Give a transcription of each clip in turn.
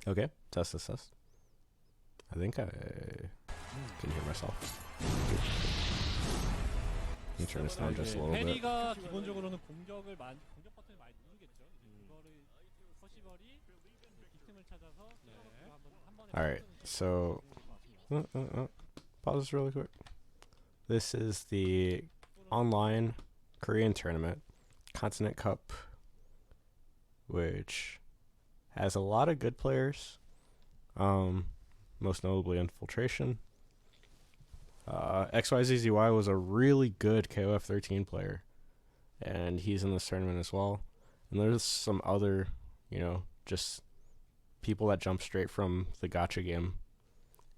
Okay, test, test, test. I think I can hear myself. Let me turn this down just a little bit. 페리가 기본적으로는 공격 버튼을 많이 누르겠죠. 그거를 퍼시벌이 빅틈을 찾아서 한 번에 Alright, so pause this really quick. This is the online Korean tournament, Continent Cup, which has a lot of good players, most notably Infiltration. XYZZY was a really good KOF 13 player, and he's in this tournament as well. And there's some other, just people that jump straight from the gacha game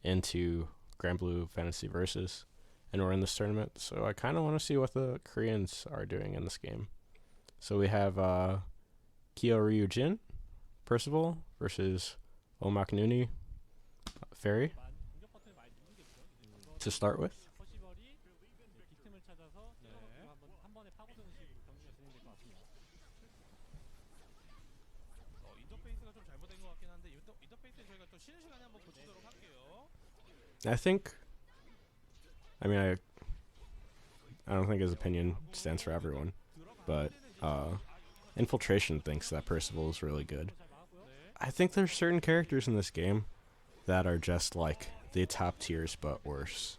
into Grand Blue Fantasy Versus, and we're in this tournament. So I kind of want to see what the Koreans are doing in this game. So we have Kyo Ryujin, Percival versus Omaknuni, Fairy to start with. I don't think his opinion stands for everyone, but Infiltration thinks that Percival is really good. I think there's certain characters in this game that are just like the top tiers but worse.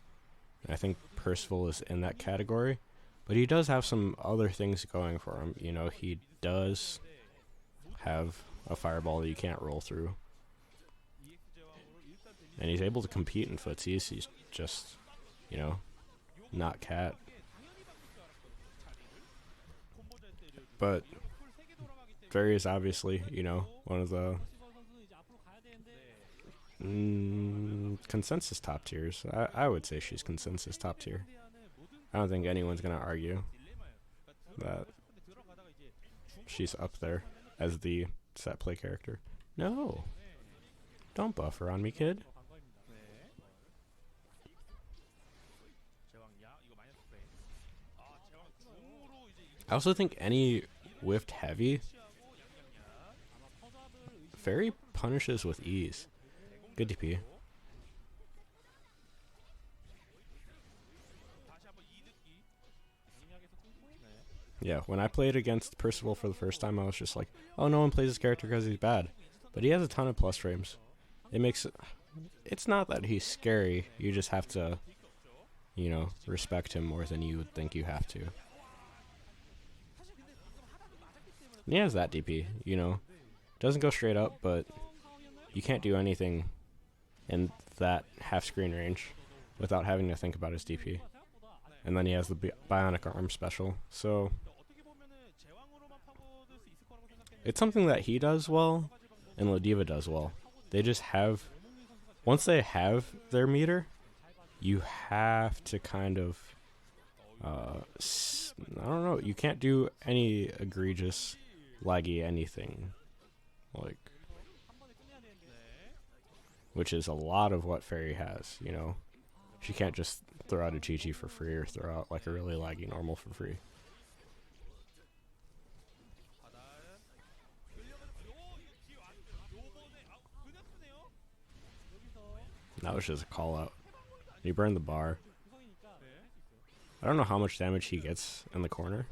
I think Percival is in that category, but he does have some other things going for him. He does have a fireball that you can't roll through, and he's able to compete in footsies. He's just, not cat. But Fairy is obviously, one of the consensus top tiers. I would say she's consensus top tier. I don't think anyone's going to argue that she's up there as the set play character. No. Don't buffer on me, kid. I also think any whiffed heavy, Fairy punishes with ease. Good DP. Yeah, when I played against Percival for the first time, I was just like, oh, no one plays this character because he's bad. But he has a ton of plus frames. It's not that he's scary, you just have to, respect him more than you would think you have to. And he has that DP, doesn't go straight up, but you can't do anything in that half screen range without having to think about his DP. And then he has the bionic arm special, so it's something that he does well and Ladiva does well. They just have, once they have their meter, you have to kind of I don't know, you can't do any egregious laggy anything, which is a lot of what Fairy has. She can't just throw out a GG for free or throw out like a really laggy normal for free. That was just a call out. He burned the bar. I don't know how much damage he gets in the corner.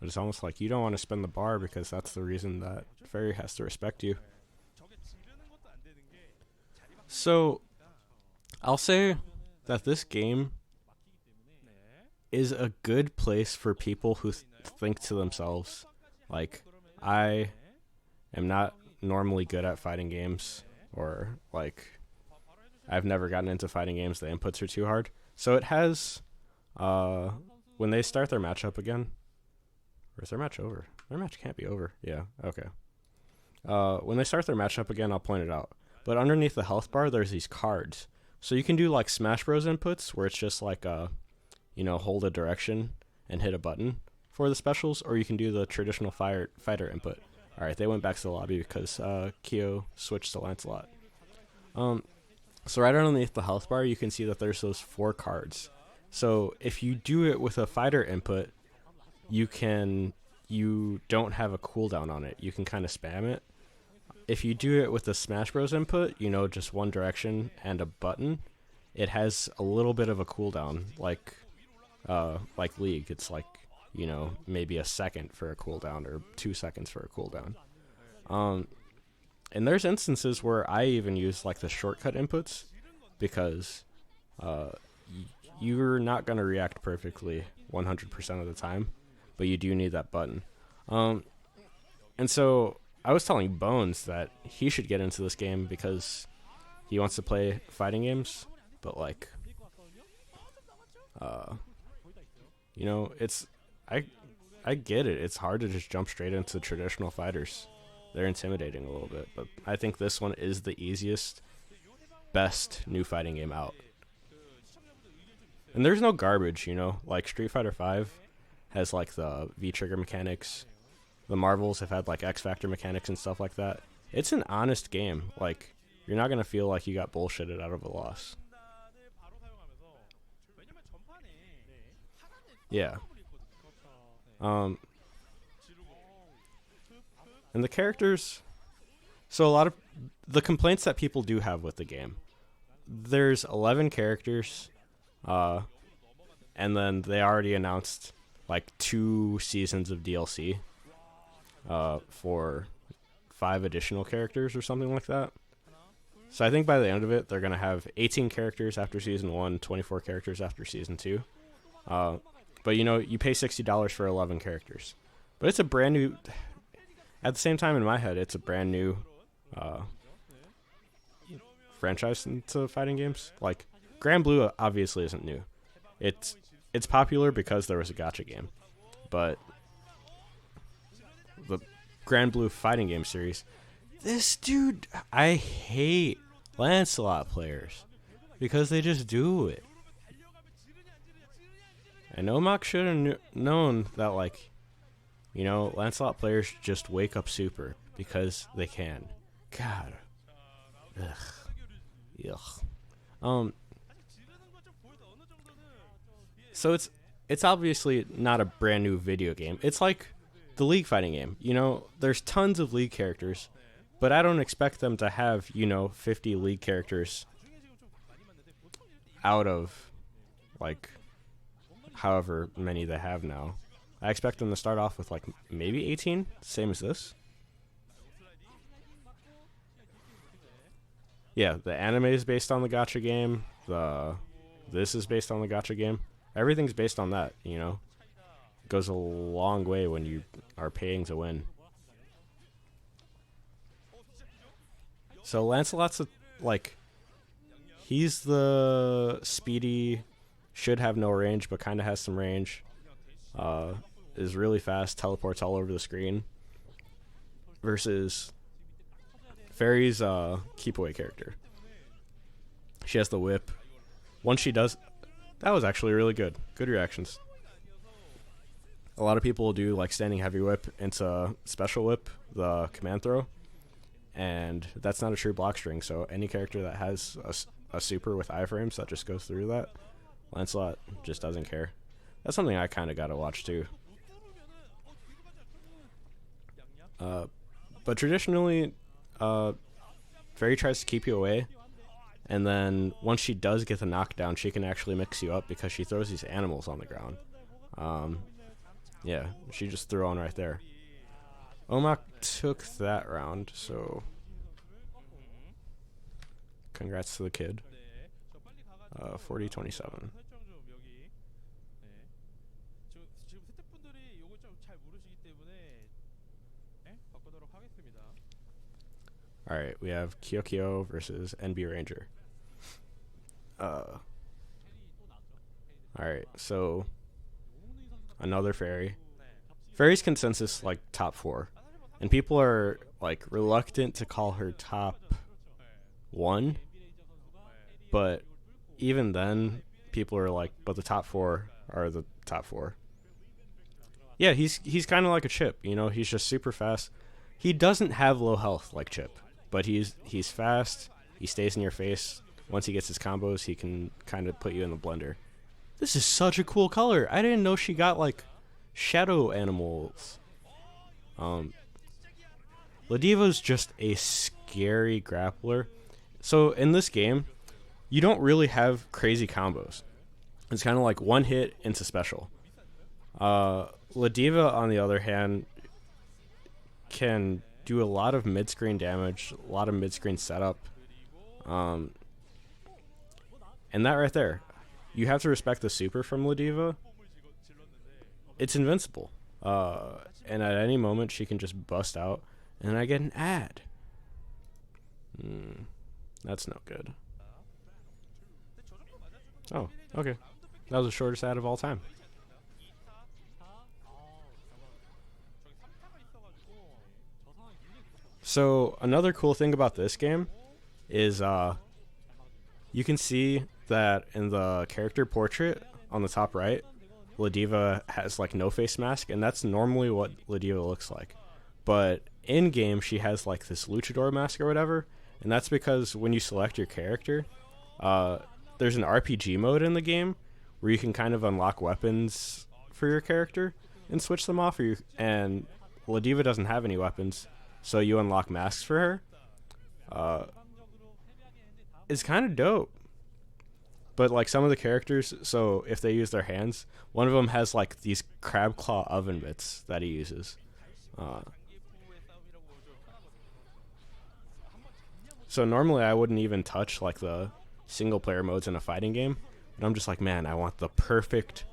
But it's almost like you don't want to spend the bar because that's the reason that Fairy has to respect you. So, I'll say that this game is a good place for people who think to themselves, like, I am not normally good at fighting games, or, I've never gotten into fighting games, the inputs are too hard. So it has, when they start their matchup again, or is their match over? Their match can't be over. Yeah, okay. When they start their matchup again, I'll point it out. But underneath the health bar, there's these cards. So you can do like Smash Bros inputs, where it's just like hold a direction and hit a button for the specials, or you can do the traditional fighter input. All right, they went back to the lobby because Kyo switched to Lancelot. So right underneath the health bar, you can see that there's those 4 cards. So if you do it with a fighter input, you don't have a cooldown on it. You can kind of spam it. If you do it with the Smash Bros input, just one direction and a button, it has a little bit of a cooldown, like League. It's like, maybe a second for a cooldown or 2 seconds for a cooldown. And there's instances where I even use like the shortcut inputs because you're not going to react perfectly 100% of the time, but you do need that button. And so I was telling Bones that he should get into this game because he wants to play fighting games, but like, it's I get it. It's hard to just jump straight into traditional fighters. They're intimidating a little bit, but I think this one is the easiest, best new fighting game out. And there's no garbage, like Street Fighter V has like the V-trigger mechanics. The Marvels have had like X-Factor mechanics and stuff like that. It's an honest game. Like, you're not going to feel like you got bullshitted out of a loss. Yeah. And the characters, so a lot of the complaints that people do have with the game, there's 11 characters, and then they already announced like 2 seasons of DLC for 5 additional characters or something like that. So I think by the end of it, they're going to have 18 characters after Season 1, 24 characters after Season 2. But you pay $60 for 11 characters. But it's a brand new, at the same time in my head, it's a brand new franchise into fighting games. Like, Grand Blue obviously isn't new. It's popular because there was a gacha game. But the Grand Blue fighting game series, this dude, I hate Lancelot players because they just do it. And Omak should have known that, like, Lancelot players just wake up super because they can. God. Ugh. Yuck. So it's obviously not a brand new video game. It's like the League fighting game. There's tons of League characters, but I don't expect them to have, 50 League characters out of, like, however many they have now. I expect them to start off with like maybe 18, same as this. Yeah, the anime is based on the gacha game. This is based on the gacha game. Everything's based on that, It goes a long way when you are paying to win. So Lancelot's he's the speedy, should have no range, but kind of has some range. Is really fast, teleports all over the screen. Versus Fairy's keep away character. She has the whip. Once she does, that was actually really good. Good reactions. A lot of people will do like standing heavy whip into special whip, the command throw, and that's not a true block string. So any character that has a super with iframes that just goes through that, Lancelot just doesn't care. That's something I kind of got to watch too. But traditionally, Fairy tries to keep you away, and then once she does get the knockdown, she can actually mix you up because she throws these animals on the ground. Yeah, she just threw on right there. Omak took that round, so congrats to the kid. 40-27. Alright, we have Kyokyo versus NB Ranger. Alright, so another Fairy. Fairy's consensus like top 4. And people are like reluctant to call her top 1. But even then, people are like, but the top 4 are the top 4. Yeah, he's kind of like a Chip, he's just super fast. He doesn't have low health like Chip, but he's fast. He stays in your face. Once he gets his combos, he can kind of put you in the blender. This is such a cool color. I didn't know she got like shadow animals. Ladiva's just a scary grappler. So in this game, you don't really have crazy combos. It's kind of like one hit into special. Ladiva, on the other hand, can do a lot of mid-screen damage, a lot of mid-screen setup. And that right there, you have to respect the super from Ladiva. It's invincible. And at any moment, she can just bust out, and I get an ad. That's no good. Oh, okay. That was the shortest ad of all time. So another cool thing about this game is you can see that in the character portrait on the top right, Ladiva has like no face mask, and that's normally what Ladiva looks like. But in game, she has like this luchador mask or whatever, and that's because when you select your character, there's an RPG mode in the game where you can kind of unlock weapons for your character and switch them off. And Ladiva doesn't have any weapons, so you unlock masks for her. It's kind of dope. But like some of the characters, so if they use their hands, one of them has like these crab claw oven mitts that he uses. So normally I wouldn't even touch like the single player modes in a fighting game, but I'm just like, man, I want the perfect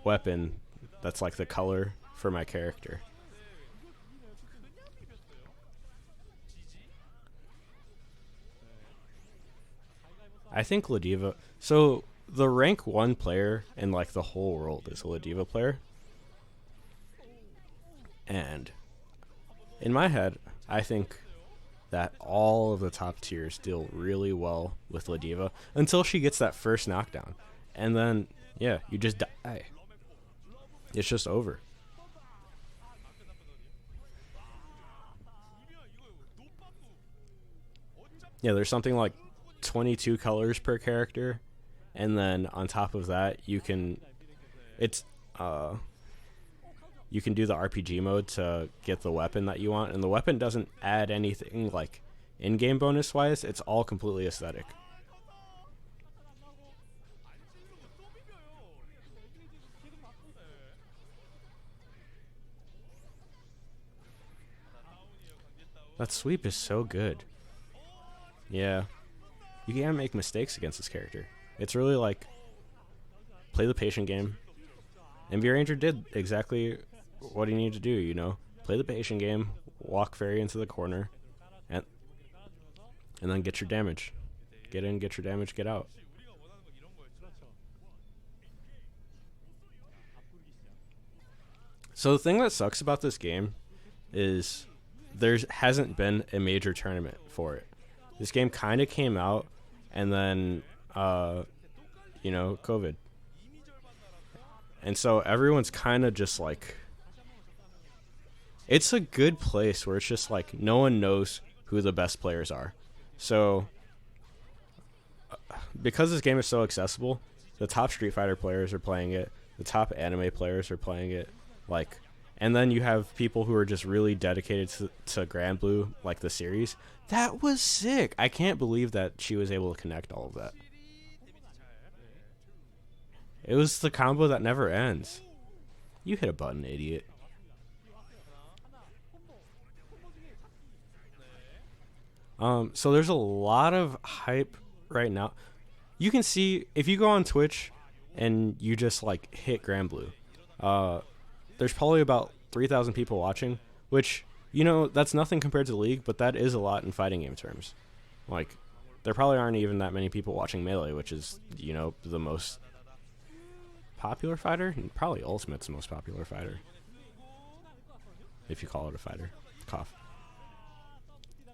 weapon that's like the color for my character. I think Ladiva. So the rank 1 player in like the whole world is a Ladiva player, and in my head, I think that all of the top tiers deal really well with Ladiva until she gets that first knockdown, and then yeah, you just die. It's just over. Yeah, there's something like 22 colors per character, and then on top of that you can you can do the RPG mode to get the weapon that you want, and the weapon doesn't add anything like in-game bonus wise. It's all completely aesthetic. That sweep is so good. Yeah. You can't make mistakes against this character. It's really like, play the patient game. MV Ranger did exactly what he needed to do, you know? Play the patient game, walk Fairy into the corner, and then get your damage. Get in, get your damage, get out. So the thing that sucks about this game is there hasn't been a major tournament for it. This game kind of came out, and then, COVID. And so everyone's kind of just like, it's a good place where it's just like no one knows who the best players are. So because this game is so accessible, the top Street Fighter players are playing it, the top anime players are playing it, like, and then you have people who are just really dedicated to Grand Blue, like the series. That was sick. I can't believe that she was able to connect all of that. It was the combo that never ends. You hit a button, idiot. So there's a lot of hype right now. You can see, if you go on Twitch and you just like hit Grand Blue, there's probably about 3,000 people watching, which, you know, that's nothing compared to the League, but that is a lot in fighting game terms. Like, there probably aren't even that many people watching Melee, which is, you know, the most popular fighter. Probably Ultimate's the most popular fighter, if you call it a fighter. Cough.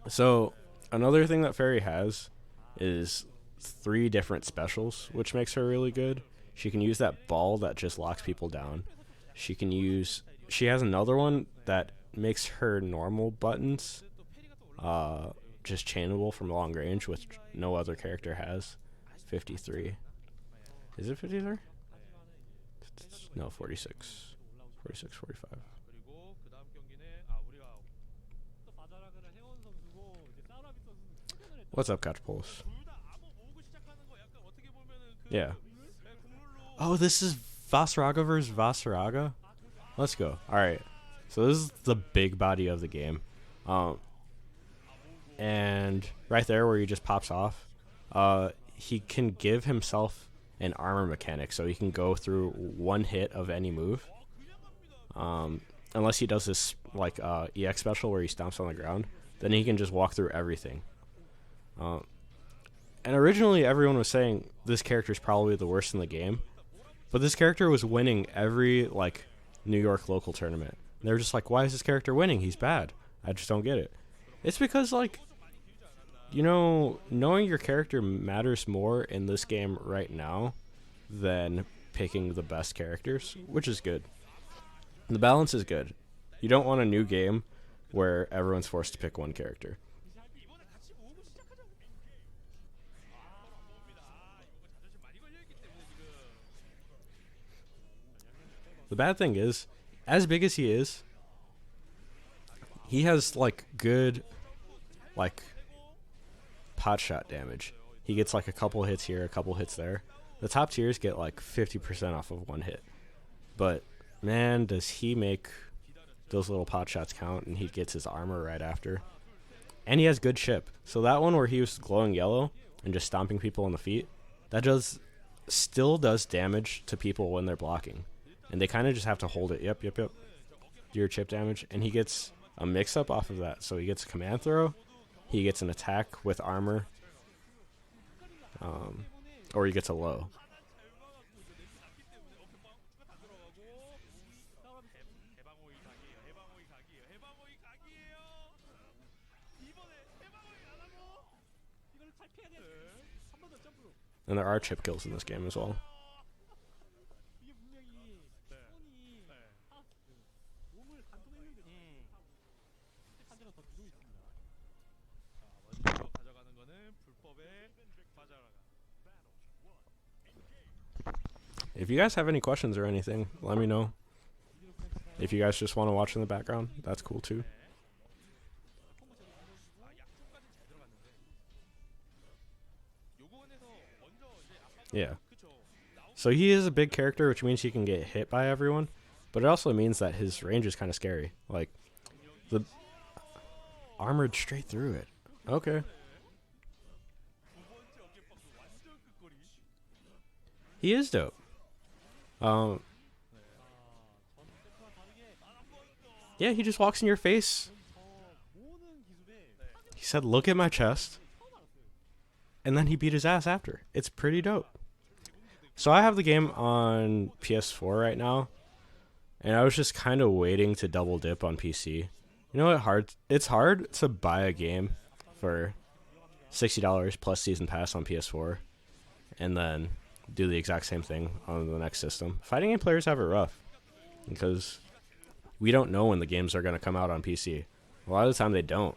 So another thing that Fairy has is 3 different specials, which makes her really good. She can use that ball that just locks people down. She has another one that makes her normal buttons just chainable from long range, which no other character has. 53. Is it 53? 하지만은 이제 No, 46. 46, 45. 그리고 그다음 경기는 우리가 또 바자락을 해온 선수고 이제 사라비 선수는 퇴근을 했다. What's up, Catapults? 둘다 암호 모으고 시작하는 거 약간 어떻게 보면은 그 Yeah. 국룰로 Oh, this is Vasaraga versus Vasaraga? Let's go. Alright. So this is the big body of the game. And right there where he just pops off, he can give himself an armor mechanic, so he can go through one hit of any move. Unless he does this like EX special where he stomps on the ground, then he can just walk through everything. And originally everyone was saying this character is probably the worst in the game, but this character was winning every like New York local tournament. And they were just like, why is this character winning? He's bad. I just don't get it. It's because like, you know, knowing your character matters more in this game right now than picking the best characters, which is good. The balance is good. You don't want a new game where everyone's forced to pick one character. 이번에 같이 모으고 시작하자. 모읍니다. 이거 자존심 많이 걸려있기 때문에 지금. The bad thing is, as big as he is, he has like good, like pot shot damage. He gets like a couple hits here, a couple hits there. The top tiers get like 50% off of one hit. But man, does he make those little pot shots count, and he gets his armor right after. And he has good chip. So that one where he was glowing yellow and just stomping people in the feet, that still does damage to people when they're blocking. And they kind of just have to hold it. Yep. Do your chip damage. And he gets a mix-up off of that. So he gets a command throw, he gets an attack with armor, or he gets a low. 이거를 잘 피해야 돼. 한 번 더 점프로. And there are chip kills in this game as well. 이게 분명히 손이 몸을 간통했는데 한 대가 더 들고 있습니다. 먼저 가져가는 거는 불법의 바자라가. If you guys have any questions or anything, let me know. If you guys just want to watch in the background, that's cool too. 약속까지 잘 들어갔는데. 요거에서 먼저 이제 아까 Yeah. 그쵸. So he is a big character, which means he can get hit by everyone, but it also means that his range is kind of scary. Like, the armored straight through it. Okay. 두 번째 어깨박스 완전 끝거리. He is dope. Yeah, he just walks in your face. 모으는 기술에 He said, look at my chest. And then he beat his ass after. It's pretty dope. So I have the game on PS4 right now, and I was just kind of waiting to double dip on PC. You know what? It's hard to buy a game for $60 plus season pass on PS4 and then do the exact same thing on the next system. Fighting game players have it rough because we don't know when the games are going to come out on PC. A lot of the time they don't.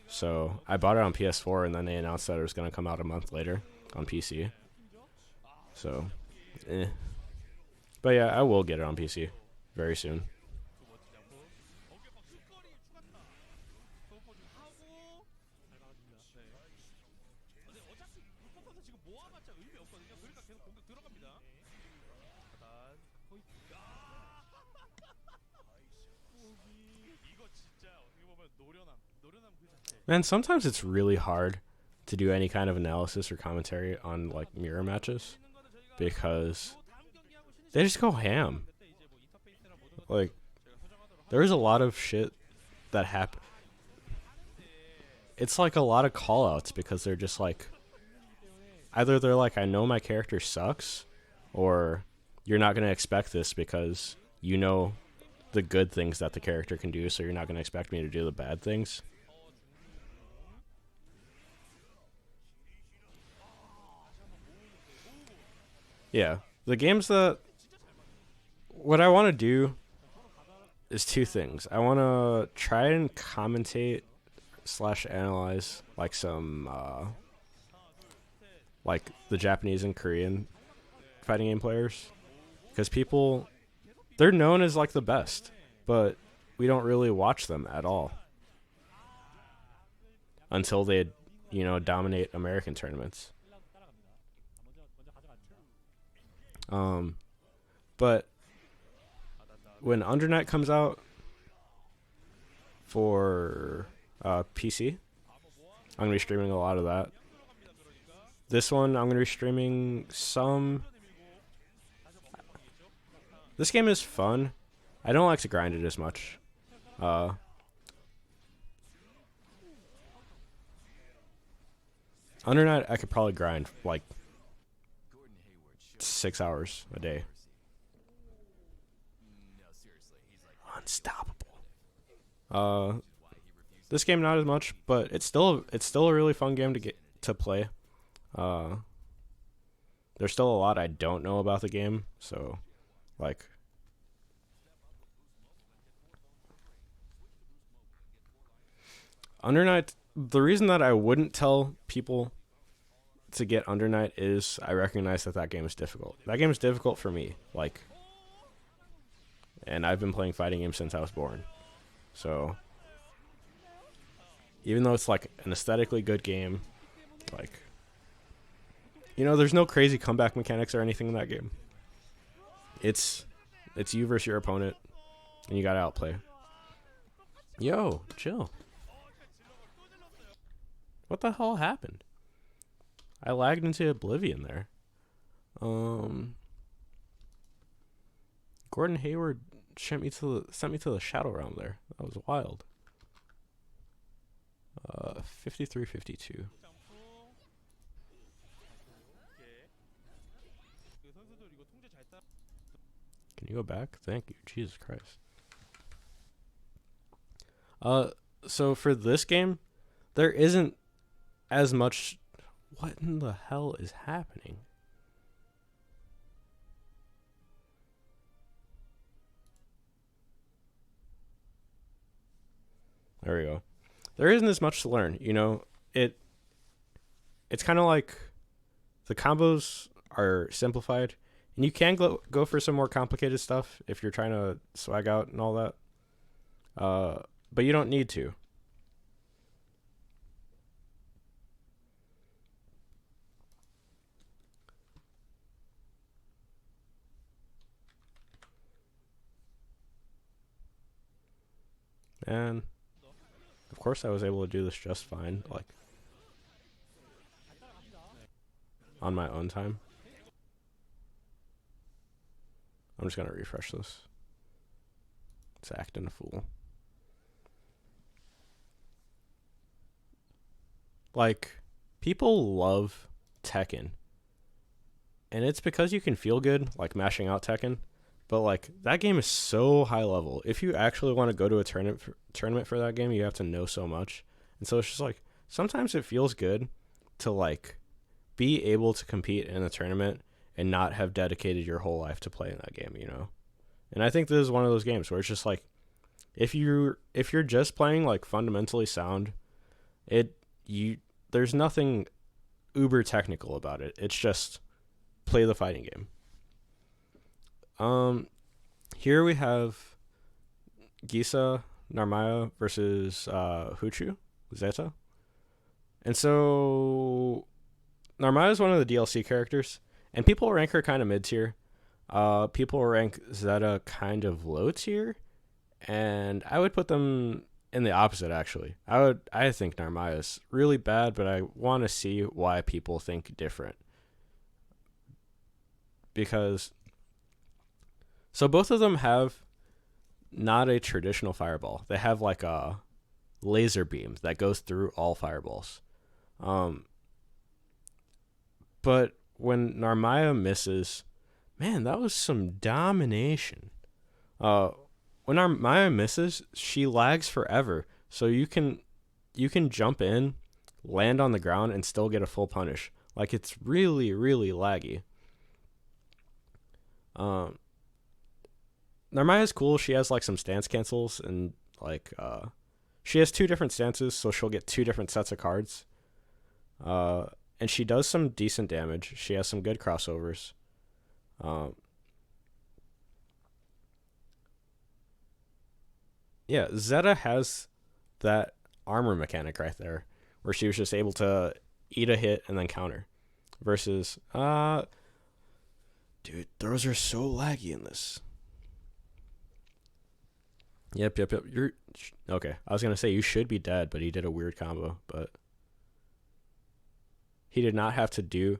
So I bought it on PS4, and then they announced that it was going to come out a month later on PC. So, But yeah, I will get it on PC very soon. 지금 모아봤자 의미 없거든요. 그러니까 계속 공격 들어갑니다. 이거 진짜 어떻게 보면 노련함 그 자체. Man, sometimes it's really hard to do any kind of analysis or commentary on like mirror matches because they just go ham. Like, there's a lot of shit that happen. It's like a lot of callouts because they're just like, either they're like, I know my character sucks, or you're not going to expect this because you know the good things that the character can do, so you're not going to expect me to do the bad things. Yeah, the games that... What I want to do is two things. I want to try and commentate / analyze like some like the Japanese and Korean fighting game players, because people, they're known as like the best, but we don't really watch them at all until they, dominate American tournaments. But when Undernight comes out for PC, I'm going to be streaming a lot of that. This one, I'm going to be streaming some. This game is fun. I don't like to grind it as much. Undernight, I could probably grind like 6 hours a day. Unstoppable. This game not as much, but it's still a really fun game to play. There's still a lot I don't know about the game, so like Undernight, the reason that I wouldn't tell people to get Undernight is I recognize that game is difficult. That game is difficult for me, like, and I've been playing fighting games since I was born. So even though it's like an aesthetically good game, like, there's no crazy comeback mechanics or anything in that game. It's you versus your opponent, and you gotta outplay. Yo, chill. What the hell happened? I lagged into oblivion there. Gordon Hayward sent me to the Shadow Realm there. That was wild. 53-52. Can you go back? Thank you. Jesus Christ. So for this game, there isn't as much. What in the hell is happening? There we go. There isn't as much to learn, It's kind of like the combos are simplified, and you can go for some more complicated stuff if you're trying to swag out and all that. But you don't need to. And of course I was able to do this just fine, like on my own time. I'm just gonna refresh this. It's acting a fool. Like, people love Tekken, and it's because you can feel good like mashing out Tekken. But like, that game is so high level. If you actually want to go to a tournament for that game, you have to know so much. And so it's just like, sometimes it feels good to like be able to compete in a tournament and not have dedicated your whole life to playing that game, And I think this is one of those games where it's just like, if you're just playing like fundamentally sound, there's nothing uber technical about it. It's just play the fighting game. Here we have Gisa Narmaya versus Huchu Zeta. And so Narmaya is one of the DLC characters, and people rank her kind of mid-tier. People rank Zeta kind of low tier, and I would put them in the opposite, actually. I think Narmaya is really bad, but I want to see why people think different. Because so both of them have not a traditional fireball. They have like a laser beam that goes through all fireballs. But when Narmaya misses, man, that was some domination. When Narmaya misses, she lags forever. So you can jump in, land on the ground, and still get a full punish. Like, it's really, really laggy. Narmaya's cool. She has like some stance cancels, and like she has 2 different stances, so she'll get 2 different sets of cards. And she does some decent damage. She has some good crossovers. Um, yeah, Zeta has that armor mechanic right there, where she was just able to eat a hit and then counter. Versus, dude, throws are so laggy in this. Yep. You're okay. I was gonna say you should be dead, but he did a weird combo. But he did not have to do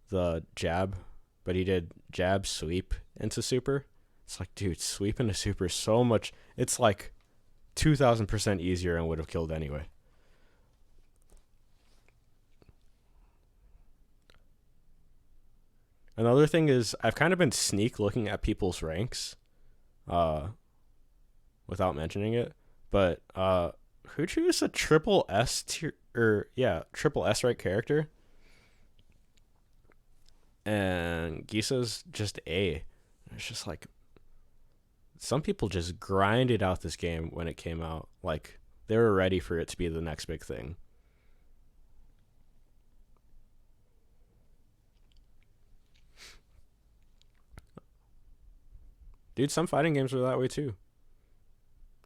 the jab, but he did jab sweep into super. It's like, dude, sweep into super is so much. It's like 2,000% easier and would have killed anyway. Another thing is I've kind of been sneak looking at people's ranks, without mentioning it. But who chose a triple S tier triple S rank character? And Gisa's just A. It's just like some people just grinded out this game when it came out. Like they were ready for it to be the next big thing. Dude, some fighting games are that way too.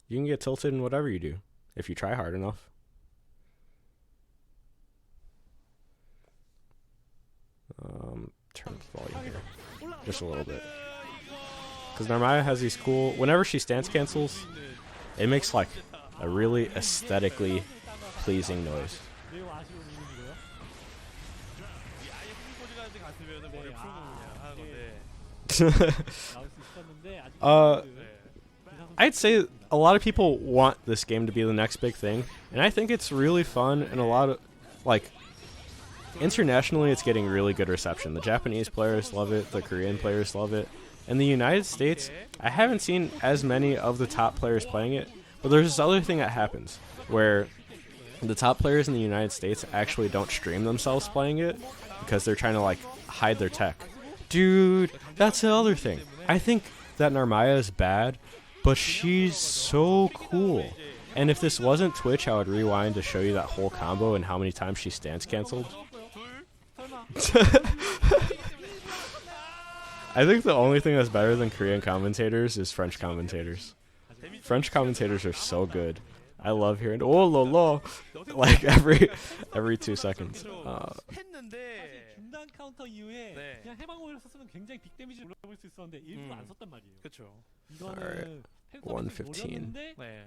You can get tilted in whatever you do if you try hard enough. Turn up the volume here just a little bit. Because Narmaya has these cool... Whenever she stance cancels, it makes like a really aesthetically pleasing noise. 매우 아쉬운 부분이고요. 아예 풀코드까지 갔으면 머리 풀고 그냥 하는 건데. 나올 수 있었는데 아직 I'd say a lot of people want this game to be the next big thing, and I think it's really fun and a lot of, like, internationally it's getting really good reception. The Japanese players love it, the Korean players love it. In the United States, I haven't seen as many of the top players playing it, but there's this other thing that happens where the top players in the United States actually don't stream themselves playing it because they're trying to, like, hide their tech. Dude, that's the other thing. I think that Narmaya is bad, but she's so cool. And if this wasn't Twitch, I would rewind to show you that whole combo and how many times she stance canceled. I think the only thing that's better than Korean commentators is French commentators. French commentators are so good. I love hearing oh la la like every 2 seconds. 했는데 중단 카운터 이후에 네. 그냥 해방오를 썼으면 굉장히 빅 데미지를 올려볼 수 있었는데 일부러 안 썼단 말이에요. 그렇죠. 이거는 팬 서비스 115. 노렸는데 네.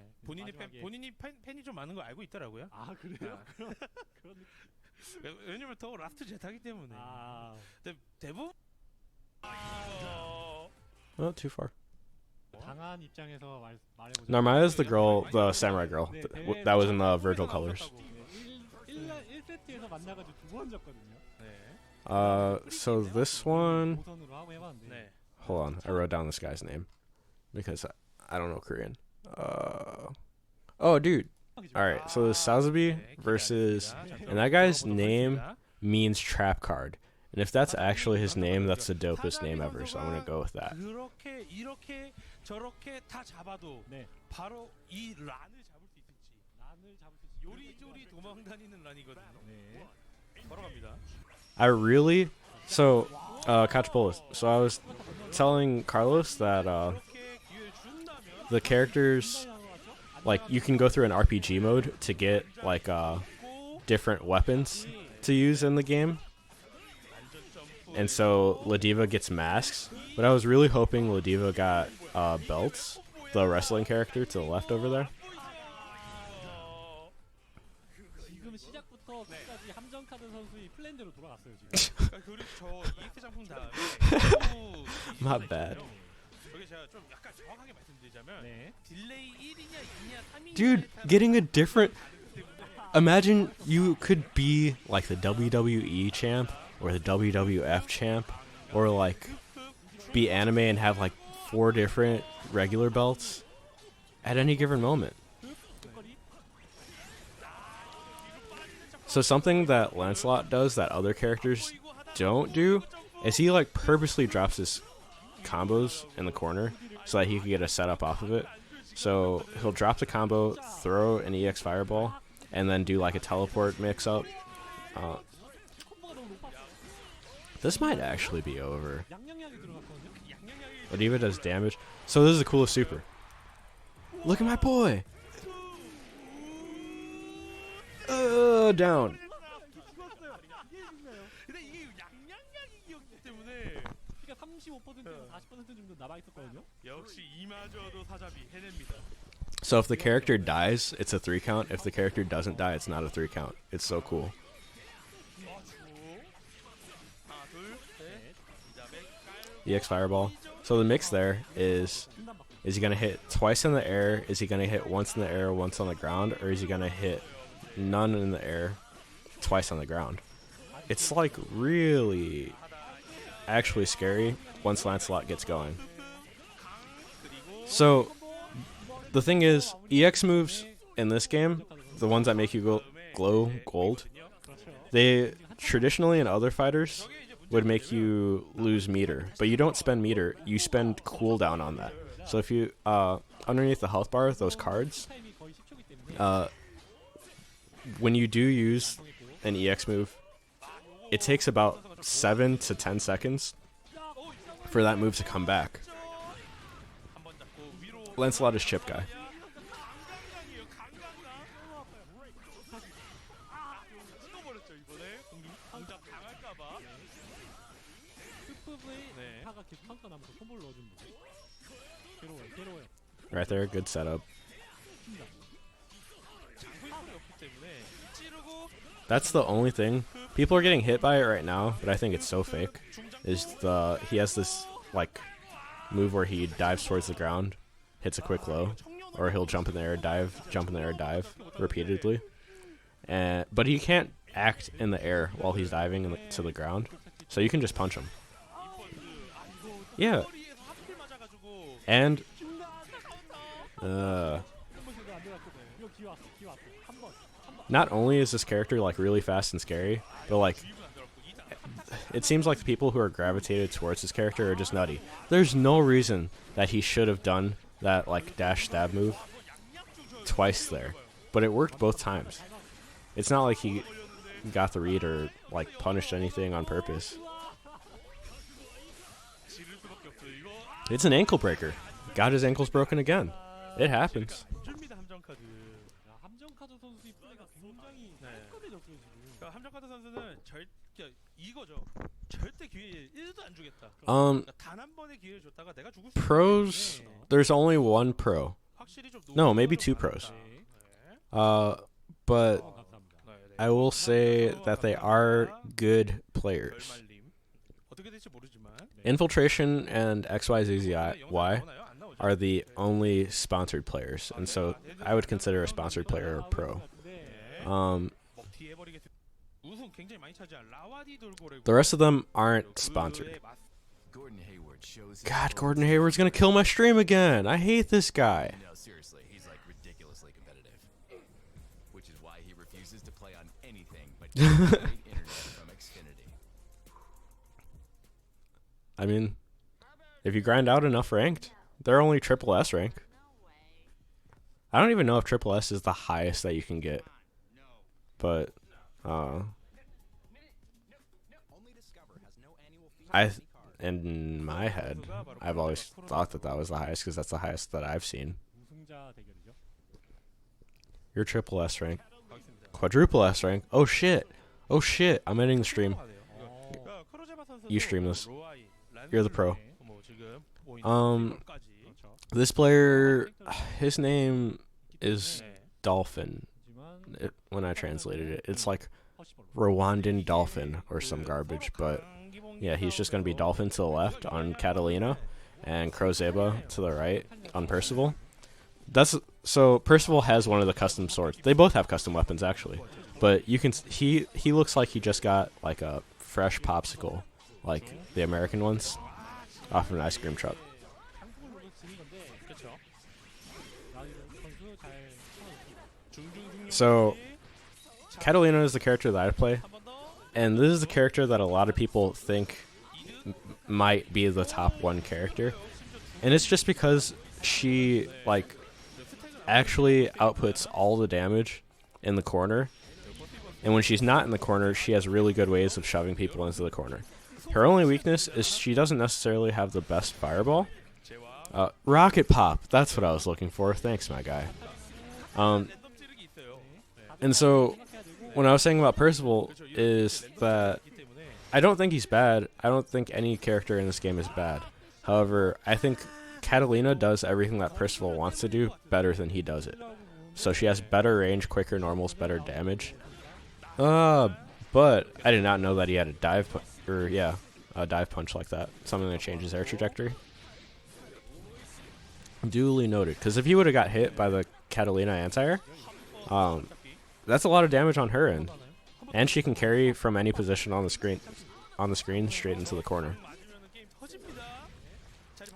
본인이 팬이 좀 많은 거 알고 있더라고요. 아 그래요? 아. 그런 느낌. 왜냐면 더 라스트 제타기 때문에. 아 근데 대부분 Not too far. 당한 입장에서 말해보자. Narmaya's the girl, the samurai girl that was in the Virgil colors. 1세트에서 만나가지고 2번 졌거든요. 네. So this one, 고선으로 하고 해봤는데 네. hold on, I wrote down this guy's name because I don't know Korean. Oh, dude. All right, so the Sazabi versus, and that guy's name means trap card. And if that's actually his name, that's the dopest name ever. So I'm gonna go with that. 그렇게 이렇게 저렇게 다 잡아도 네. 바로 이 란을 잡을 수 있을지 난을 잡을 수 있을 요리조리 도망다니는 란이거든요. 네. 바로 갑니다. I really, so, catch bullets. So I was telling Carlos that 그렇게 기회를 준다면 the characters, like, you can go through an RPG mode to get like different weapons to use in the game. And so Ladiva gets masks, but I was really hoping Ladiva got belts, the wrestling character to the left over there. 지금 시작부터 끝까지 함정카드 선수의 플랜대로 돌아갔어요 지금. 그리고 저 EX 장품 다음에 My bad. 여기 제가 좀 약간 정확하게 말씀드리자면 네. 딜레이 1이냐 2냐 3이냐 Dude, getting a different... Imagine you could be like the WWE champ or the WWF champ, or like be anime and have like 4 different regular belts at any given moment. So something that Lancelot does that other characters don't do is he like purposely drops his combos in the corner so that he can get a setup off of it. So he'll drop the combo, throw an EX fireball, and then do like a teleport mix up. This might actually be over. 양양양이 들어갔거든요. But Eva does damage. So this is the coolest super. Look at my boy. Down. 근데 이게 양양양이었기 때문에 그러니까 35%에서 40% 정도 남아 있었거든요. 역시 이마저도 사자비 해냅니다. So if the character dies, it's a 3 count. If the character doesn't die, it's not a 3 count. It's so cool. 하나, 둘, 셋. 이자벨 깔. EX Fireball. So the mix there is he going to hit twice in the air? Is he going to hit once in the air, once on the ground? Or is he going to hit none in the air, twice on the ground? It's like really actually scary once Lancelot gets going. So the thing is, EX moves in this game, the ones that make you glow gold, they traditionally in other fighters would make you lose meter, but you don't spend meter, you spend cooldown on that. So if you underneath the health bar, those cards, when you do use an EX move, it takes about 7 to 10 seconds for that move to come back. Lancelot is chip guy. 찍어버렸죠 이번에 공작 당할까봐. 스프의 타가 계속 카운터 나면서 콤보를 넣어주는 거지. 괴로워요. Right there, good setup. 장소이 없기 때문에 찌르고 That's the only thing. People are getting hit by it right now, but I think it's so fake. Is he has this like move where he dives towards the ground, hits a quick low, or he'll jump in the air, dive, jump in the air, dive repeatedly. But he can't act in the air while he's diving to the ground, so you can just punch him. Yeah, and not only is this character like really fast and scary, but like it seems like the people who are gravitated towards this character are just nutty. There's no reason that he should have done that like dash stab move twice there, but it worked both times. It's not like he got the read or like punished anything on purpose. It's an ankle breaker. Got his ankles broken again. It happens. 줍니다 함정카드. 함정카드 선수의 플레이가 굉장히 깔끔해졌어요 지금. 그러니까 함정카드 선수는 이거죠. 절대 기회 1도 안 주겠다. 단 한 번의 기회를 줬다가 내가 죽을 수 Pros, there's only one pro. 확실히 좀 No, maybe two pros. But I will say that they are good players. 어떻게 될지 모르지만 Infiltration and XYZZY are the only sponsored players, and so I would consider a sponsored player a pro. The rest of them aren't sponsored. God, Gordon Hayward's gonna kill my stream again. I hate this guy. No, seriously, he's like ridiculously competitive, which is why he refuses to play on anything but great internet from Xfinity. I mean, if you grind out enough ranked, they're only triple S rank. I don't even know if triple S is the highest that you can get, but in my head, I've always thought that was the highest because that's the highest that I've seen. 우승자 대결이죠. You're triple S rank, quadruple S rank. Oh shit! Oh shit! I'm ending the stream. You stream this. You're the pro. This player, his name is Dolphin. When I translated it, it's like Rwandan Dolphin or some garbage, but yeah, he's just going to be Dolphin to the left on Catalina and Crozeba to the right on Percival. So Percival has one of the custom swords. They both have custom weapons actually, but you can he looks like he just got like a fresh popsicle, like the American ones, off of an ice cream truck. So Catalina is the character that I play, and this is the character that a lot of people think might be the top 1 character, and it's just because she like actually outputs all the damage in the corner, and when she's not in the corner, she has really good ways of shoving people into the corner. Her only weakness is she doesn't necessarily have the best fireball. Rocket pop. That's what I was looking for. Thanks, my guy. And so, when I was saying about Percival is that I don't think he's bad. I don't think any character in this game is bad. However, I think Catalina does everything that Percival wants to do better than he does it. So she has better range, quicker normals, better damage. But I did not know that he had a dive punch like that. Something that changes air trajectory. Duly noted. Because if he would have got hit by the Catalina anti-air, that's a lot of damage on her end. And she can carry from any position on the screen straight into the corner.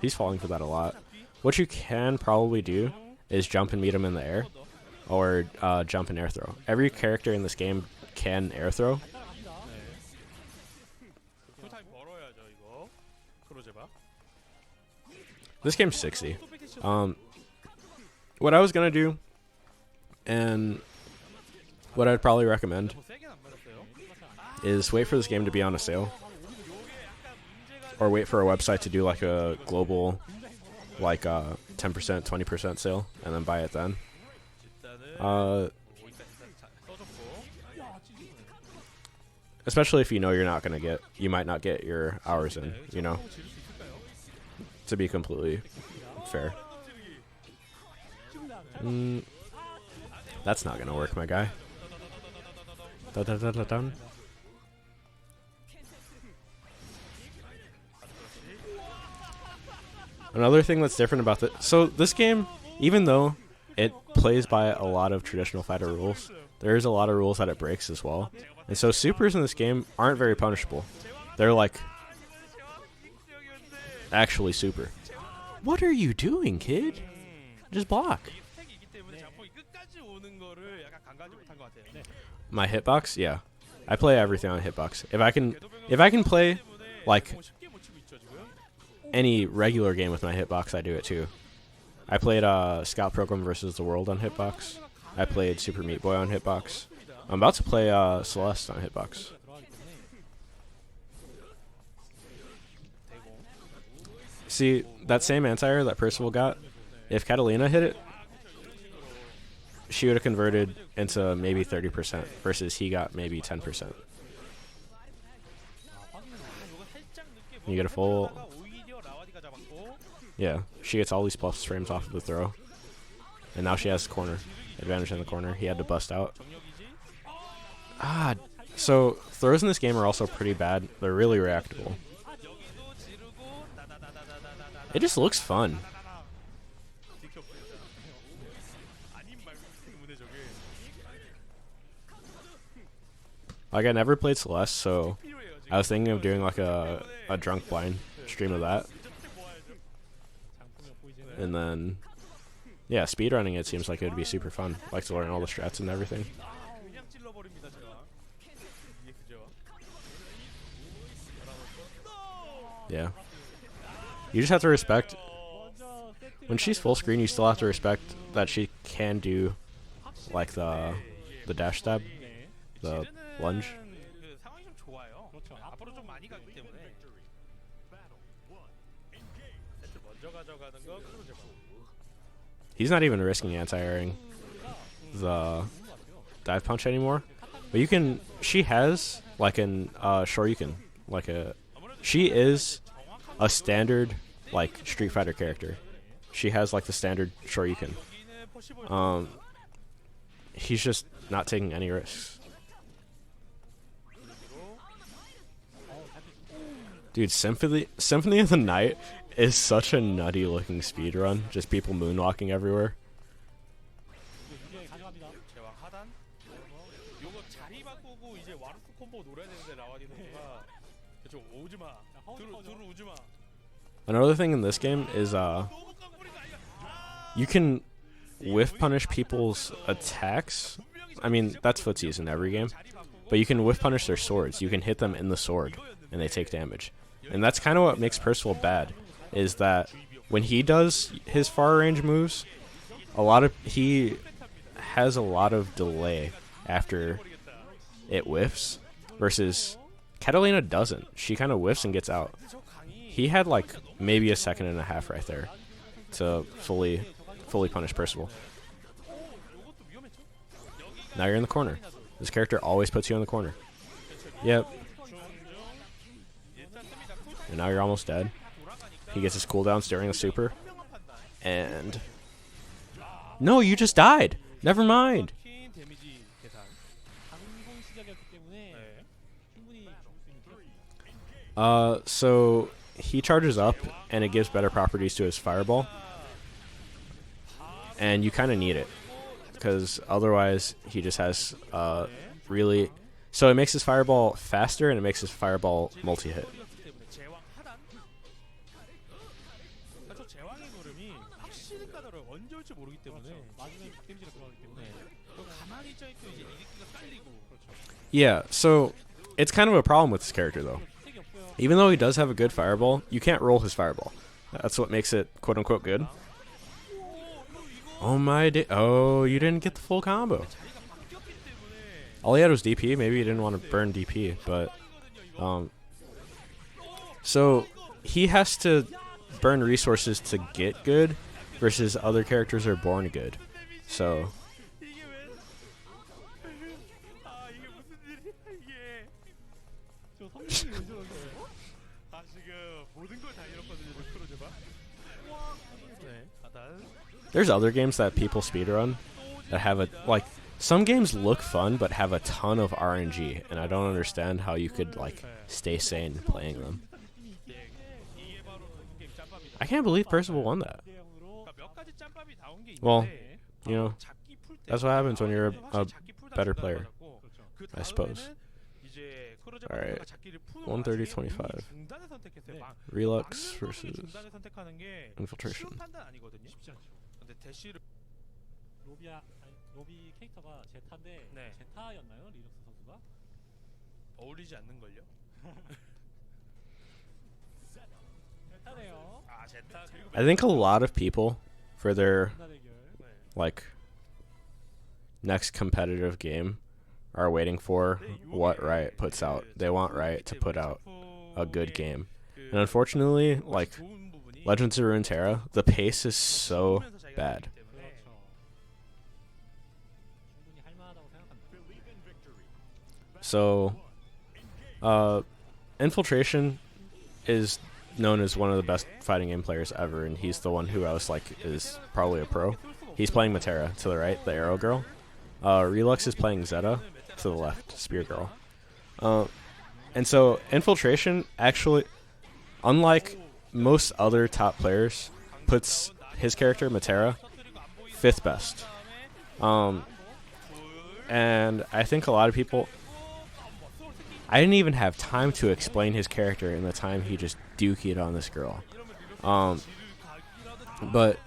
He's falling for that a lot. What you can probably do is jump and meet him in the air, or jump and air throw. Every character in this game can air throw. This game's 60. What I was gonna do, and what I'd probably recommend, is wait for this game to be on a sale, or wait for a website to do like a global, like 10%, 20% sale, and then buy it then. Especially if you know you might not get your hours in, you know, to be completely fair. That's not gonna work, my guy. Dun. Another thing that's different about this game, even though it plays by a lot of traditional fighter rules, there's a lot of rules that it breaks as well. And so supers in this game aren't very punishable. They're like actually super. What are you doing, kid? Just block. My hitbox? Yeah. I play everything on hitbox. If I can play like any regular game with my hitbox, I do it too. I played Scout Program versus the World on hitbox. I played Super Meat Boy on hitbox. I'm about to play Celeste on hitbox. See, that same anti-air that Percival got, if Catalina hit it, she would have converted into maybe 30% versus he got maybe 10%. You get a full... Yeah, she gets all these plus frames off of the throw. And now she has corner. Advantage in the corner. He had to bust out. So throws in this game are also pretty bad. They're really reactable. It just looks fun. Like, I never played Celeste, so I was thinking of doing like a drunk blind stream of that. And then, yeah, speedrunning it seems like it would be super fun. Like to learn all the strats and everything. Yeah. You just have to respect, when she's full screen, you still have to respect that she can do like the dash stab, the lunge. He's not even risking anti-airing the dive punch anymore. But you can, she has like an Shoryuken, she is a standard like Street Fighter character. She has like the standard Shoryuken. He's just not taking any risks. Dude, Symphony of the Night is such a nutty looking speedrun. Just people moonwalking everywhere. Another thing in this game is you can whiff punish people's attacks. I mean, that's footsies in every game. But you can whiff punish their swords. You can hit them in the sword and they take damage. And that's kind of what makes Percival bad, is that when he does his far range moves, he has a lot of delay after it whiffs, versus Catalina doesn't. She kind of whiffs and gets out. He had like maybe a second and a half right there to fully punish Percival. Now you're in the corner. This character always puts you in the corner. Yep. And now you're almost dead. He gets his cooldowns during the super. And... No, you just died. Never mind. So he charges up, and it gives better properties to his fireball. And you kind of need it, because otherwise he just has really... So it makes his fireball faster, and it makes his fireball multi-hit. Yeah, so it's kind of a problem with this character, though. Even though he does have a good fireball, you can't roll his fireball. That's what makes it quote-unquote good. Oh my day! Oh, you didn't get the full combo. All he had was DP. Maybe he didn't want to burn DP, but so he has to burn resources to get good, versus other characters are born good. So there's other games that people speedrun that have a, like, some games look fun but have a ton of RNG, and I don't understand how you could, like, stay sane playing them. I can't believe Percival won that. Well, you know, that's what happens when you're a better player, I suppose. Alright, 130-25. Relux versus Infiltration. 로비 캐릭터가 제타인데 제타였나요? 리럭스 선수가? 어울리지 않는 걸요? 제타네요. 아, 제타. I think a lot of people, for their like next competitive game, are waiting for what Riot puts out. They want Riot to put out a good game, and unfortunately, like Legends of Runeterra, the pace is so bad. So, Infiltration is known as one of the best fighting game players ever, and he's the one who I was like is probably a pro. He's playing Matera to the right, the arrow girl. Relux is playing Zeta to the left, spear girl. And so Infiltration actually, unlike most other top players, puts his character Matera 5th best. And I think a lot of people... I didn't even have time to explain his character in the time he just dookied on this girl. But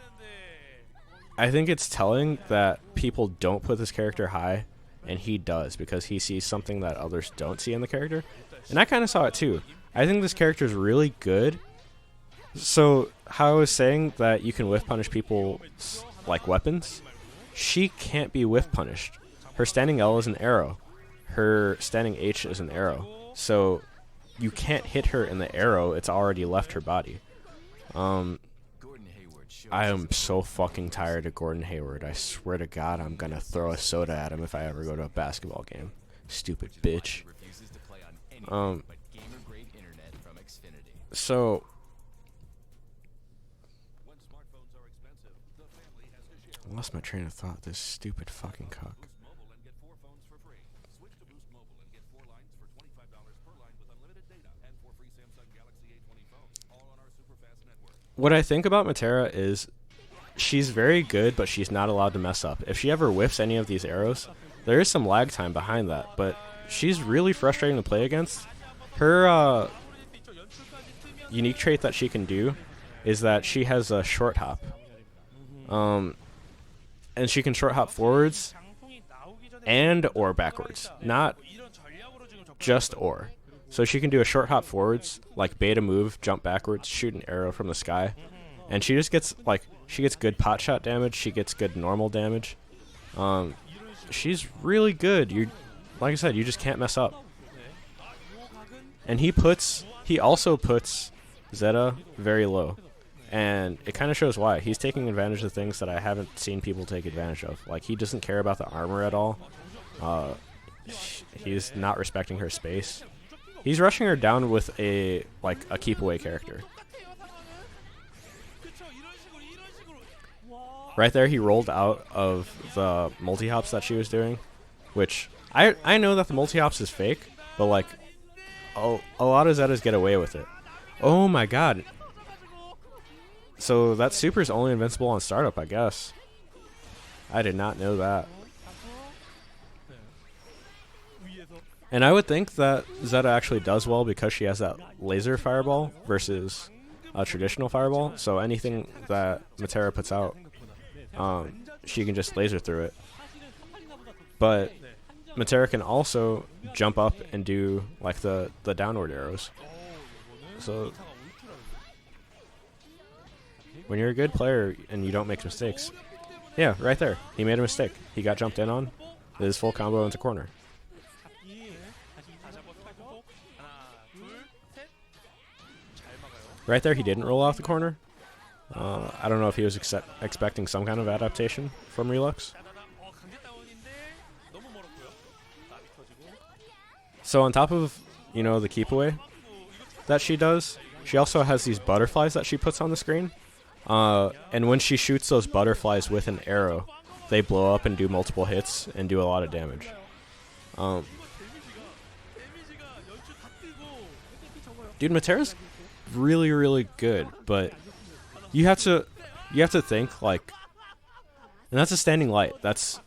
I think it's telling that people don't put this character high, and he does, because he sees something that others don't see in the character. And I kind of saw it too. I think this character is really good. So how I was saying that you can whiff punish people like weapons, she can't be whiff punished. Her standing L is an arrow. Her standing H is an arrow. So you can't hit her in the arrow. It's already left her body. I am so fucking tired of Gordon Hayward. I swear to God, I'm going to throw a soda at him if I ever go to a basketball game. Stupid bitch. So... I lost my train of thought. This stupid fucking cuck. What I think about Matera is she's very good, but she's not allowed to mess up. If she ever whiffs any of these arrows, there is some lag time behind that, but she's really frustrating to play against. Her unique trait that she can do is that she has a short hop. And she can short hop forwards and or backwards, not just or. So she can do a short hop forwards, like beta move, jump backwards, shoot an arrow from the sky. And she just gets, like, she gets good pot shot damage, she gets good normal damage. She's really good. Like I said, you just can't mess up. And he also puts Zeta very low. And it kind of shows why. He's taking advantage of things that I haven't seen people take advantage of. Like, he doesn't care about the armor at all. He's not respecting her space. He's rushing her down with a keep away character. Right there, he rolled out of the multi-hops that she was doing, which I know that the multi-hops is fake, but like a lot of Zetas get away with it. Oh my god. So that super is only invincible on startup, I guess. I did not know that. And I would think that Zeta actually does well because she has that laser fireball versus a traditional fireball. So anything that Matera puts out, she can just laser through it. But Matera can also jump up and do like the downward arrows. So when you're a good player and you don't make mistakes, yeah, right there, he made a mistake. He got jumped in on. His full combo into corner. Right there, he didn't roll off the corner. I don't know if he was expecting some kind of adaptation from Relux. So on top of, the keep away that she does, she also has these butterflies that she puts on the screen. And when she shoots those butterflies with an arrow, they blow up and do multiple hits and do a lot of damage. Dude, Matera's really, really good, but you have to think like, and that's a standing light. That's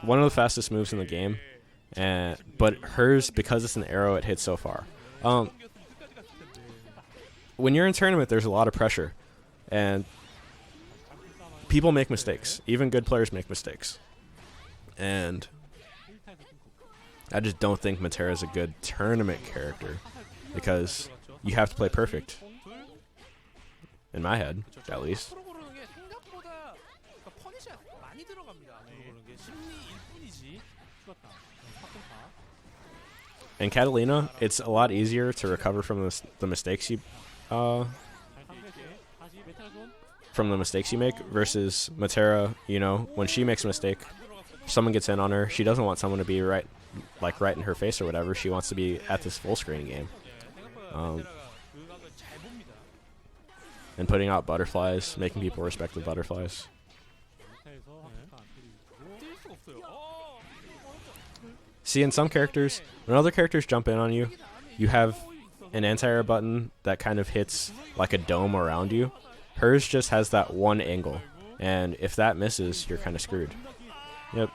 one of the fastest moves in the game, but hers, because it's an arrow, it hits so far. When you're in tournament, there's a lot of pressure, and people make mistakes. Even good players make mistakes, and I just don't think Matera is a good tournament character because you have to play perfect. In my head, at least. And Catalina, it's a lot easier to recover from the mistakes you make versus Matera. When she makes a mistake, someone gets in on her. She doesn't want someone to be right in her face or whatever. She wants to be at this full screen game. And putting out butterflies, making people respect the butterflies. See, in some characters, when other characters jump in on you, you have an anti-air button that kind of hits like a dome around you. Hers just has that one angle, and if that misses, you're kind of screwed. Yep.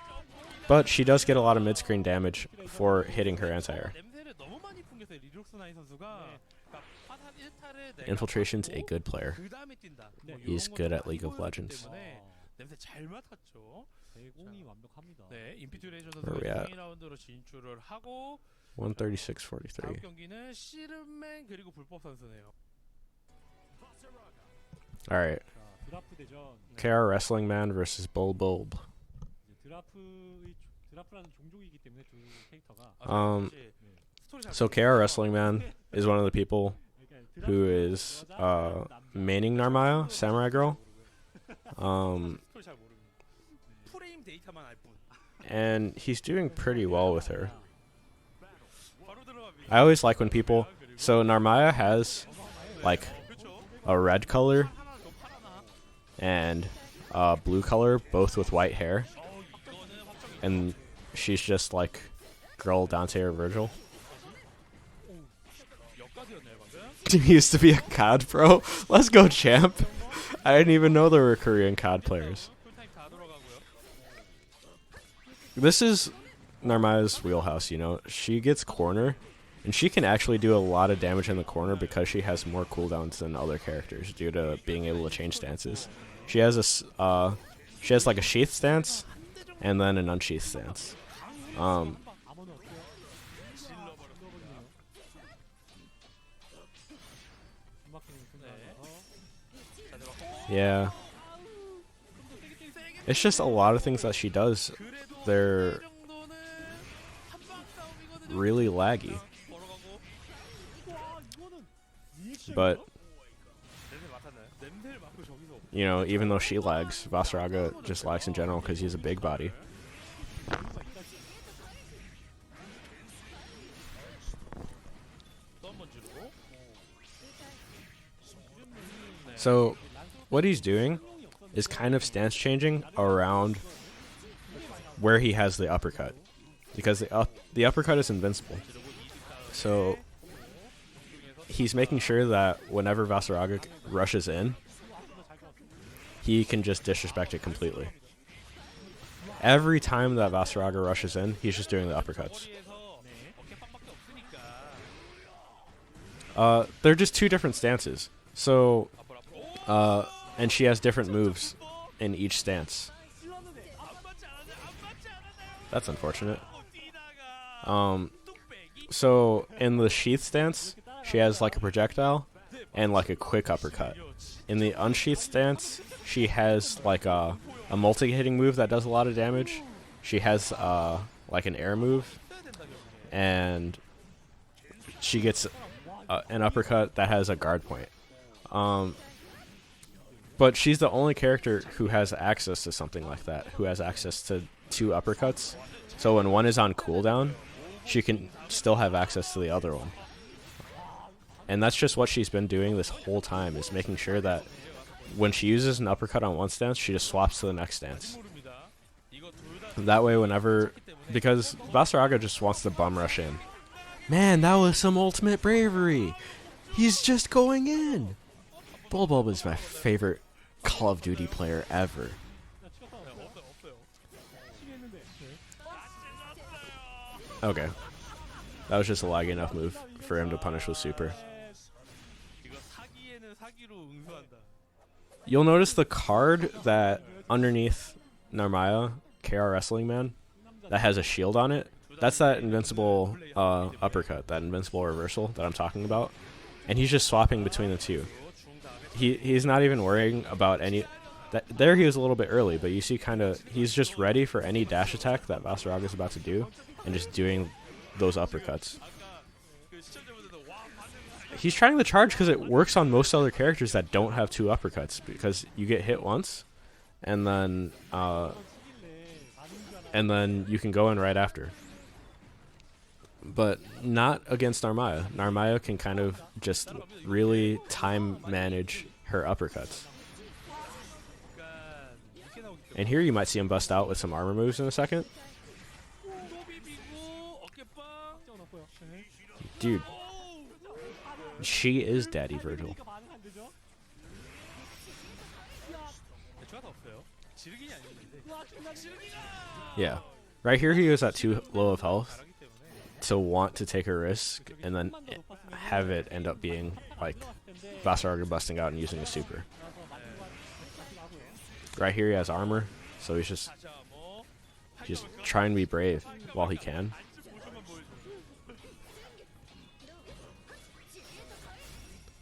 But she does get a lot of mid-screen damage for hitting her anti-air. Infiltration's a good player. He's good at League of Legends. Where are we at? 136.43. Alright. KR Wrestling Man versus Bulb. So KR Wrestling Man is one of the people who is maining Narmaya, Samurai Girl. And he's doing pretty well with her. I always like when people... So Narmaya has like a red color and a blue color, both with white hair. And she's just like girl Dante or Virgil. He used to be a COD pro. Let's go, champ. I didn't even know there were Korean COD players. This is Narmaya's wheelhouse, She gets corner, and she can actually do a lot of damage in the corner because she has more cooldowns than other characters due to being able to change stances. She has like a sheath stance, and then an unsheath stance. Yeah. It's just a lot of things that she does. They're really laggy. But 냄새 맡았나요? 냄새를 맡고 저기서 you know, even though she lags, Vasaraga just lags in general because he's a big body. 또 한 번 지르고. So what he's doing is kind of stance changing around where he has the uppercut, because the uppercut is invincible. So he's making sure that whenever Vasaraga rushes in, he can just disrespect it completely. Every time that Vasaraga rushes in, he's just doing the uppercuts. They're just two different stances. So, and she has different moves in each stance. That's unfortunate. So in the sheath stance, she has like a projectile and like a quick uppercut. In the unsheath stance, she has like a multi-hitting move that does a lot of damage. She has like an air move, and she gets an uppercut that has a guard point. But she's the only character who has access to something like that, who has access to two uppercuts. So when one is on cooldown, she can still have access to the other one. And that's just what she's been doing this whole time, is making sure that when she uses an uppercut on one stance, she just swaps to the next stance. That way, whenever... Because Vasaraga just wants to bum rush in. Man, that was some ultimate bravery! He's just going in! Bulbulb is my favorite Call of Duty player ever. Okay. That was just a laggy enough move for him to punish with super. You'll notice the card that underneath Narmaya, KR Wrestling Man, that has a shield on it. That's that invincible uppercut, that invincible reversal that I'm talking about. And he's just swapping between the two. He's not even worrying about any... There he was a little bit early, but you see he's just ready for any dash attack that Vasaraga is about to do, and just doing those uppercuts. He's trying to charge because it works on most other characters that don't have two uppercuts, because you get hit once, and then you can go in right after. But not against Narmaya. Narmaya can kind of just really time manage her uppercuts. And here you might see him bust out with some armor moves in a second. Dude. She is Daddy Virgil. Yeah. Right here he was at too low of health to want to take a risk and then have it end up being like Vasaraga busting out and using a super. Right here he has armor, so he's just trying to be brave while he can.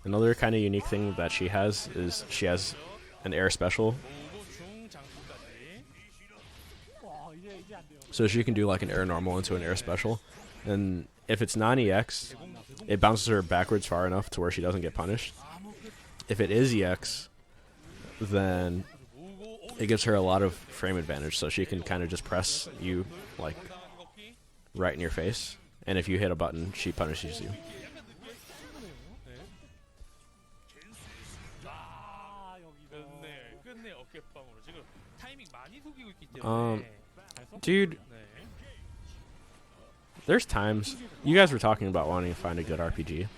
Another kind of unique thing that she has is she has an air special. So she can do like an air normal into an air special. And if it's non-EX, it bounces her backwards far enough to where she doesn't get punished. If it is EX, then it gives her a lot of frame advantage, so she can kind of just press you like right in your face. And if you hit a button, she punishes you. Dude, there's times you guys were talking about wanting to find a good RPG,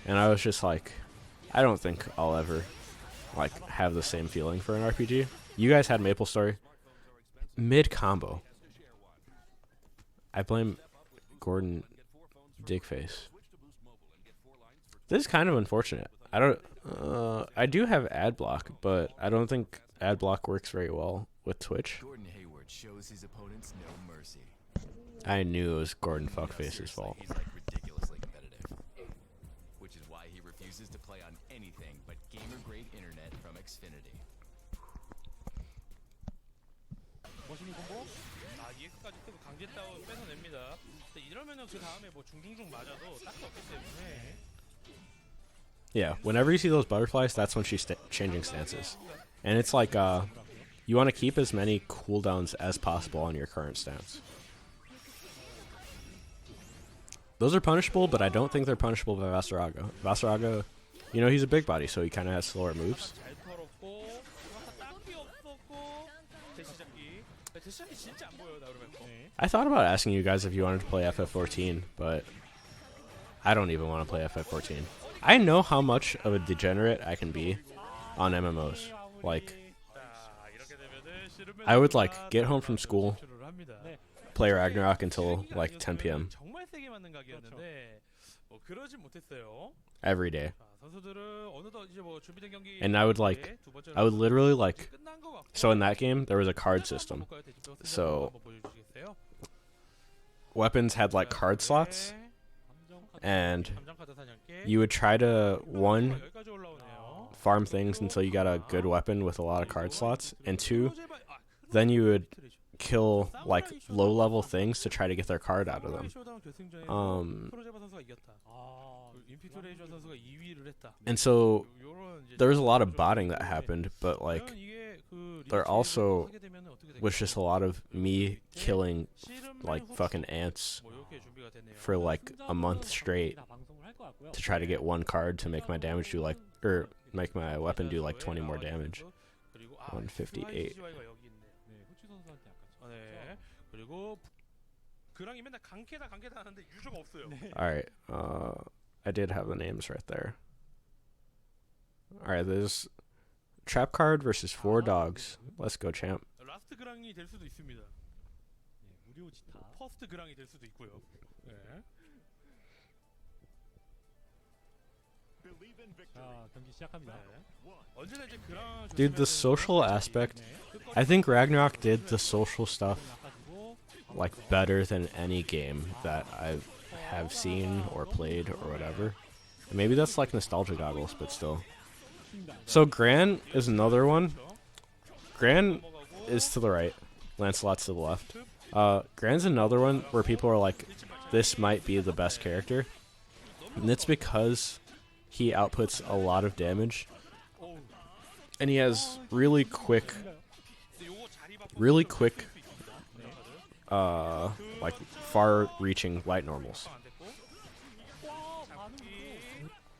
and I was just like, I don't think I'll ever like have the same feeling for an RPG. You guys had Maple Story mid combo. I blame Gordon Digface. This is kind of unfortunate. I do have ad block, but I don't think ad block works very well with Twitch. Gordon Hayward shows his opponents no mercy. I knew it was Gordon Fuckface's fault. He's like ridiculously competitive, which is why he refuses to play on anything but gamer-grade internet from Xfinity. 멋있는 콤보. EX까지 뜨고 강제 다운 뺏어냅니다. 근데 이러면은 그 다음에 뭐 중중중 맞아도 딱히 없기 때문에 Yeah, whenever you see those butterflies, that's when she's changing stances. And it's like, you want to keep as many cooldowns as possible on your current stance. Those are punishable, but I don't think they're punishable by Vasaraga. Vasaraga, you know, he's a big body, so he kind of has slower moves. 잘 털었고 딱히 없었고 대시잡기. 대시잡기 진짜 안 보여 나루메코. I thought about asking you guys if you wanted to play FF14, but I don't even want to play FF14. I know how much of a degenerate I can be on MMOs. Like, I would like get home from school, play Ragnarok until like 10 p.m. 정말 세게 맞는 각이었는데 그러진 못했어요. every day. 선수들은 어느덧 이제 뭐 준비된 경기 And I would literally like, so in that game there was a card system. So weapons had like card slots, and you would try to, one, farm things until you got a good weapon with a lot of card slots, and two, then you would kill like low level things to try to get their card out of them. And so there was a lot of botting that happened, but like there also was just a lot of me killing like fucking ants for like a month straight to try to get one card to make my damage do like, or make my weapon do like 20 more damage. 158. Alright, I did have the names right there. Alright, there's trap card versus 4 dogs. Let's go, champ. 라스트 그랑이 될 수도 있습니다. 무료 지타. 퍼스트 그랑이 될 수도 있고요. 네. 자, 경기 시작합니다. 언제나 이제 그랑 Dude, the social aspect, I think Ragnarok did the social stuff like better than any game that I have seen or played or whatever. And maybe that's like nostalgia goggles, but still. So Gran is another one. Gran is to the right, Lancelot's to the left. Gran's another one where people are like, this might be the best character, and it's because he outputs a lot of damage, and he has really quick, like far-reaching light normals.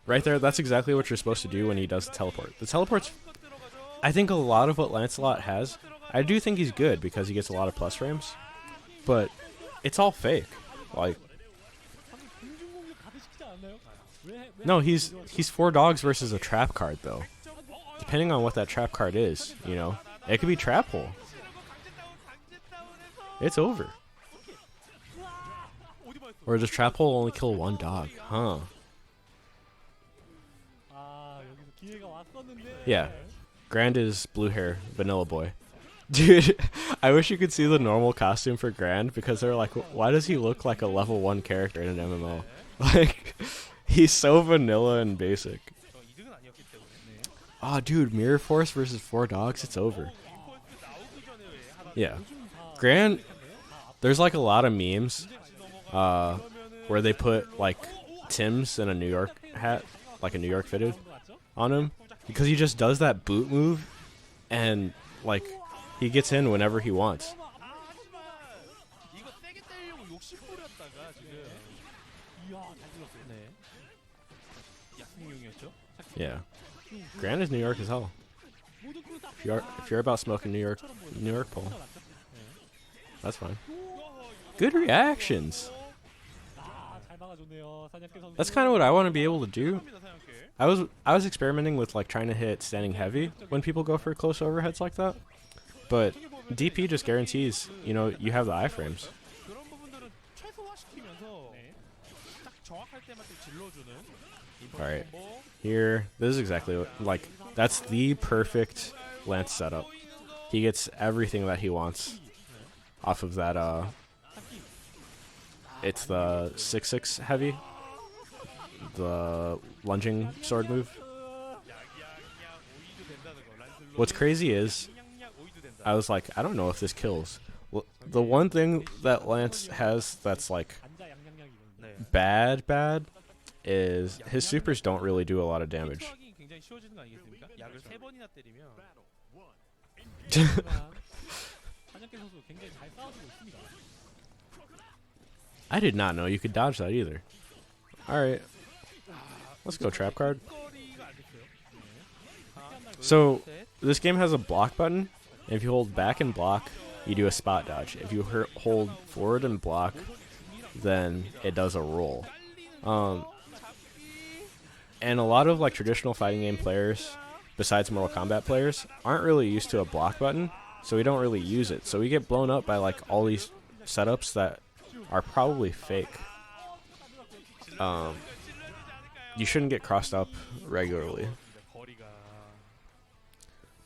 Right there, that's exactly what you're supposed to do when he does the teleport. The teleport's, I think a lot of what Lancelot has, I do think he's good because he gets a lot of plus frames, but it's all fake. Like, no, he's 4 dogs versus a trap card though. Depending on what that trap card is, you know, it could be trap hole. It's over. Or does trap hole only kill 1 dog? Huh? Yeah. Grand is blue hair, vanilla boy. Dude, I wish you could see the normal costume for Grand, because they're like, why does he look like a level 1 character in an MMO? Like, he's so vanilla and basic. Oh, dude, Mirror Force versus 4 dogs, it's over. Yeah. Grand, there's like a lot of memes where they put like Tim's in a New York hat, like a New York fitted, on him, because he just does that boot move, and like he gets in whenever he wants. Yeah, Grand is New York as hell. If you're about smoking New York pole, that's fine. Good reactions. That's kind of what I want to be able to do. I was experimenting with like trying to hit standing heavy when people go for close overheads like that, but DP just guarantees, you know, you have the iframes. Alright, here, this is exactly what, like, that's the perfect Lance setup. He gets everything that he wants off of that, it's the 6/6 heavy, the lunging sword move. What's crazy is, I was like, I don't know if this kills. Well, the one thing that Lance has that's like bad is his supers don't really do a lot of damage. 하기 굉장히 쉬워지는 거 아니겠습니까? 약을 3번이나 때리면 하지만 한약계 선수 굉장히 잘 싸워주고 있습니다. I did not know you could dodge that either. Alright. Let's go trap card. 거리가 안 됐어요. So, this game has a block button. And if you hold back and block, you do a spot dodge. If you hold forward and block, then it does a roll. And a lot of like traditional fighting game players, besides Mortal Kombat players, aren't really used to a block button, so we don't really use it. So we get blown up by like all these setups that are probably fake. You shouldn't get crossed up regularly.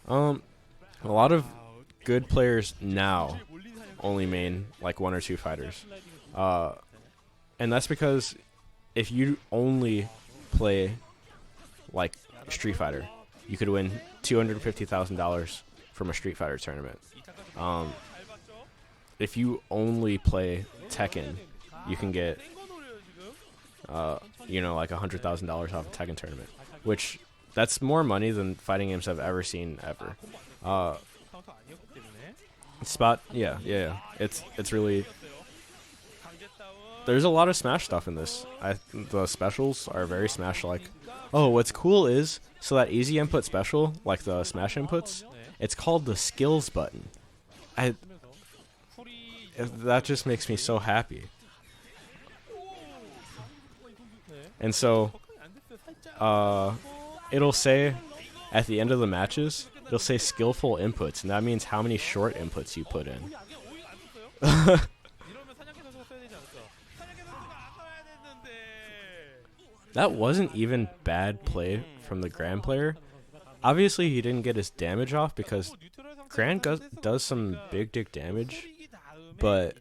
A lot of good players now only main like 1 or 2 fighters. And that's because if you only play like Street Fighter, you could win $250,000 from a Street Fighter tournament. If you only play Tekken, you can get you know, like $100,000 off a Tekken tournament, which that's more money than fighting games I've ever seen ever. Spot, yeah. It's really. There's a lot of Smash stuff in this. The specials are very Smash-like. Oh, what's cool is, so that easy input special, like the Smash inputs, it's called the skills button. That just makes me so happy. And so, it'll say, at the end of the matches, it'll say skillful inputs, and that means how many short inputs you put in. That wasn't even bad play from the Grand player. Obviously, he didn't get his damage off because Grand does some big dick damage, but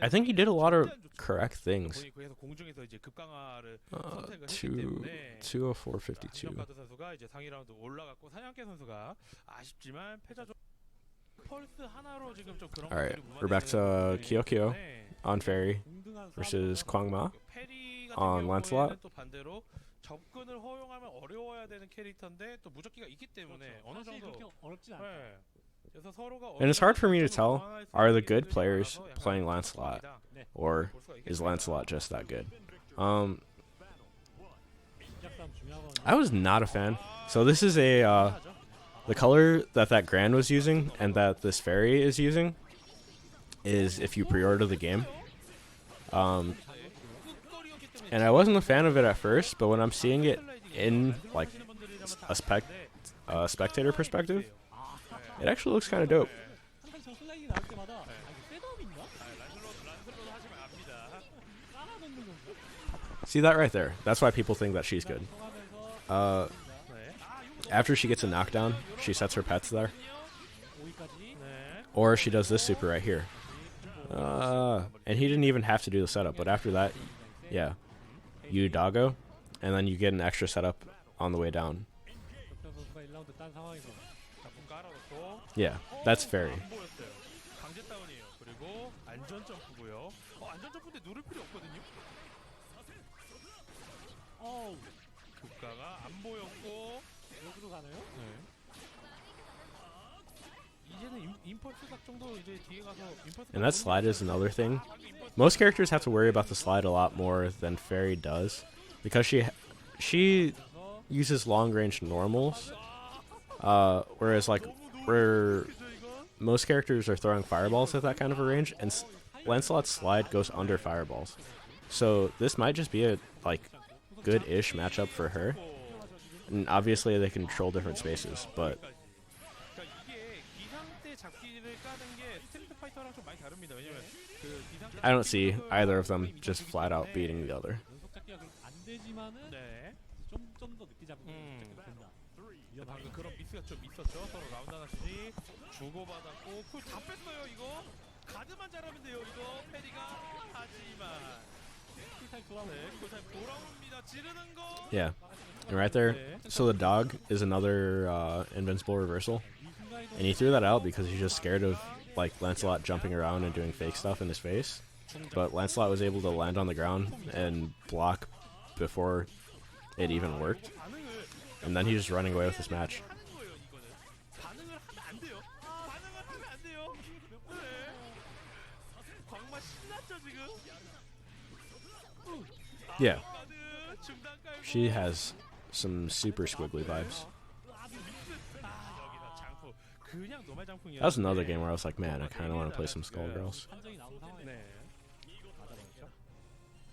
I think he did a lot of correct things. 204.52. Alright, we're back to Kyokyo on Fairy versus Kwangma on Lancelot. 접근을 허용하면 어려워야 되는 캐릭터인데 또 무적기가 있기 때문에 어느 정도 그래서 서로가 And it's hard for me to tell, are the good players playing Lancelot, or is Lancelot just that good? I was not a fan. So this is a the color that Grand was using and that this Fairy is using is if you pre-order the game. And I wasn't a fan of it at first, but when I'm seeing it in like a spectator perspective, it actually looks kind of dope. See that right there? That's why people think that she's good. After she gets a knockdown, she sets her pets there. Or she does this super right here. And he didn't even have to do the setup, but after that, yeah. You doggo, and then you get an extra setup on the way down. Yeah, that's Fairy. And that slide is another thing. Most characters have to worry about the slide a lot more than Fairy does, because she uses long range normals, whereas like where most characters are throwing fireballs at that kind of a range, and Lancelot's slide goes under fireballs. So this might just be a like good-ish matchup for her. And obviously they control different spaces, but I don't see either of them just flat out beating the other. Yeah, and right there, so the dog is another invincible reversal, and he threw that out because he's just scared of like Lancelot jumping around and doing fake stuff in his face. But Lancelot was able to land on the ground and block before it even worked, and then he's just running away with this match. Yeah, she has some super squiggly vibes. That was another game where I was like, man, I kind of want to play some Skullgirls.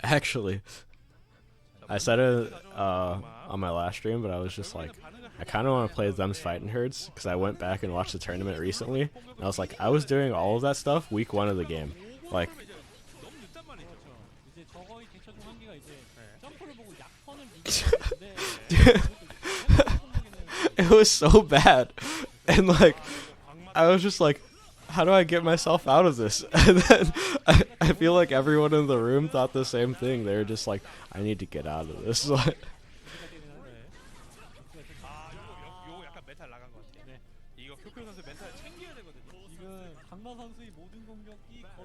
Actually, I said it on my last stream, but I was just like, I kind of want to play Them's Fighting Herds, because I went back and watched the tournament recently, and I was like, I was doing all of that stuff week 1 of the game. Like, it was so bad, and like, I was just like, how do I get myself out of this? And then I feel like everyone in the room thought the same thing. They were just like, I need to get out of this.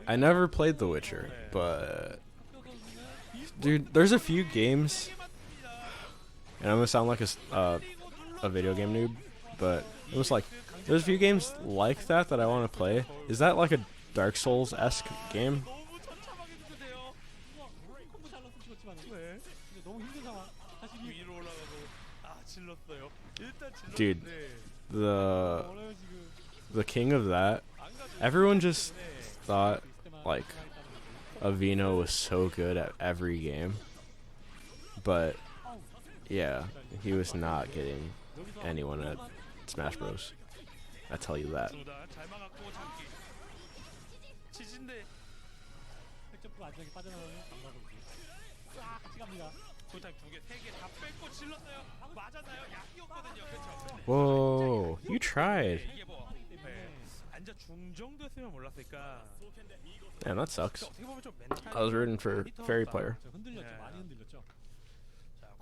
I never played The Witcher, but dude, there's a few games, and I'm gonna sound like a video game noob, but it was like, there's a few games like that I want to play. Is that like a Dark Souls-esque game? Dude, the king of that, everyone just thought like Avino was so good at every game, but yeah, he was not getting anyone at Smash Bros. I tell you that. Whoa, you tried. Damn, that sucks. I was rooting for Fairy Player.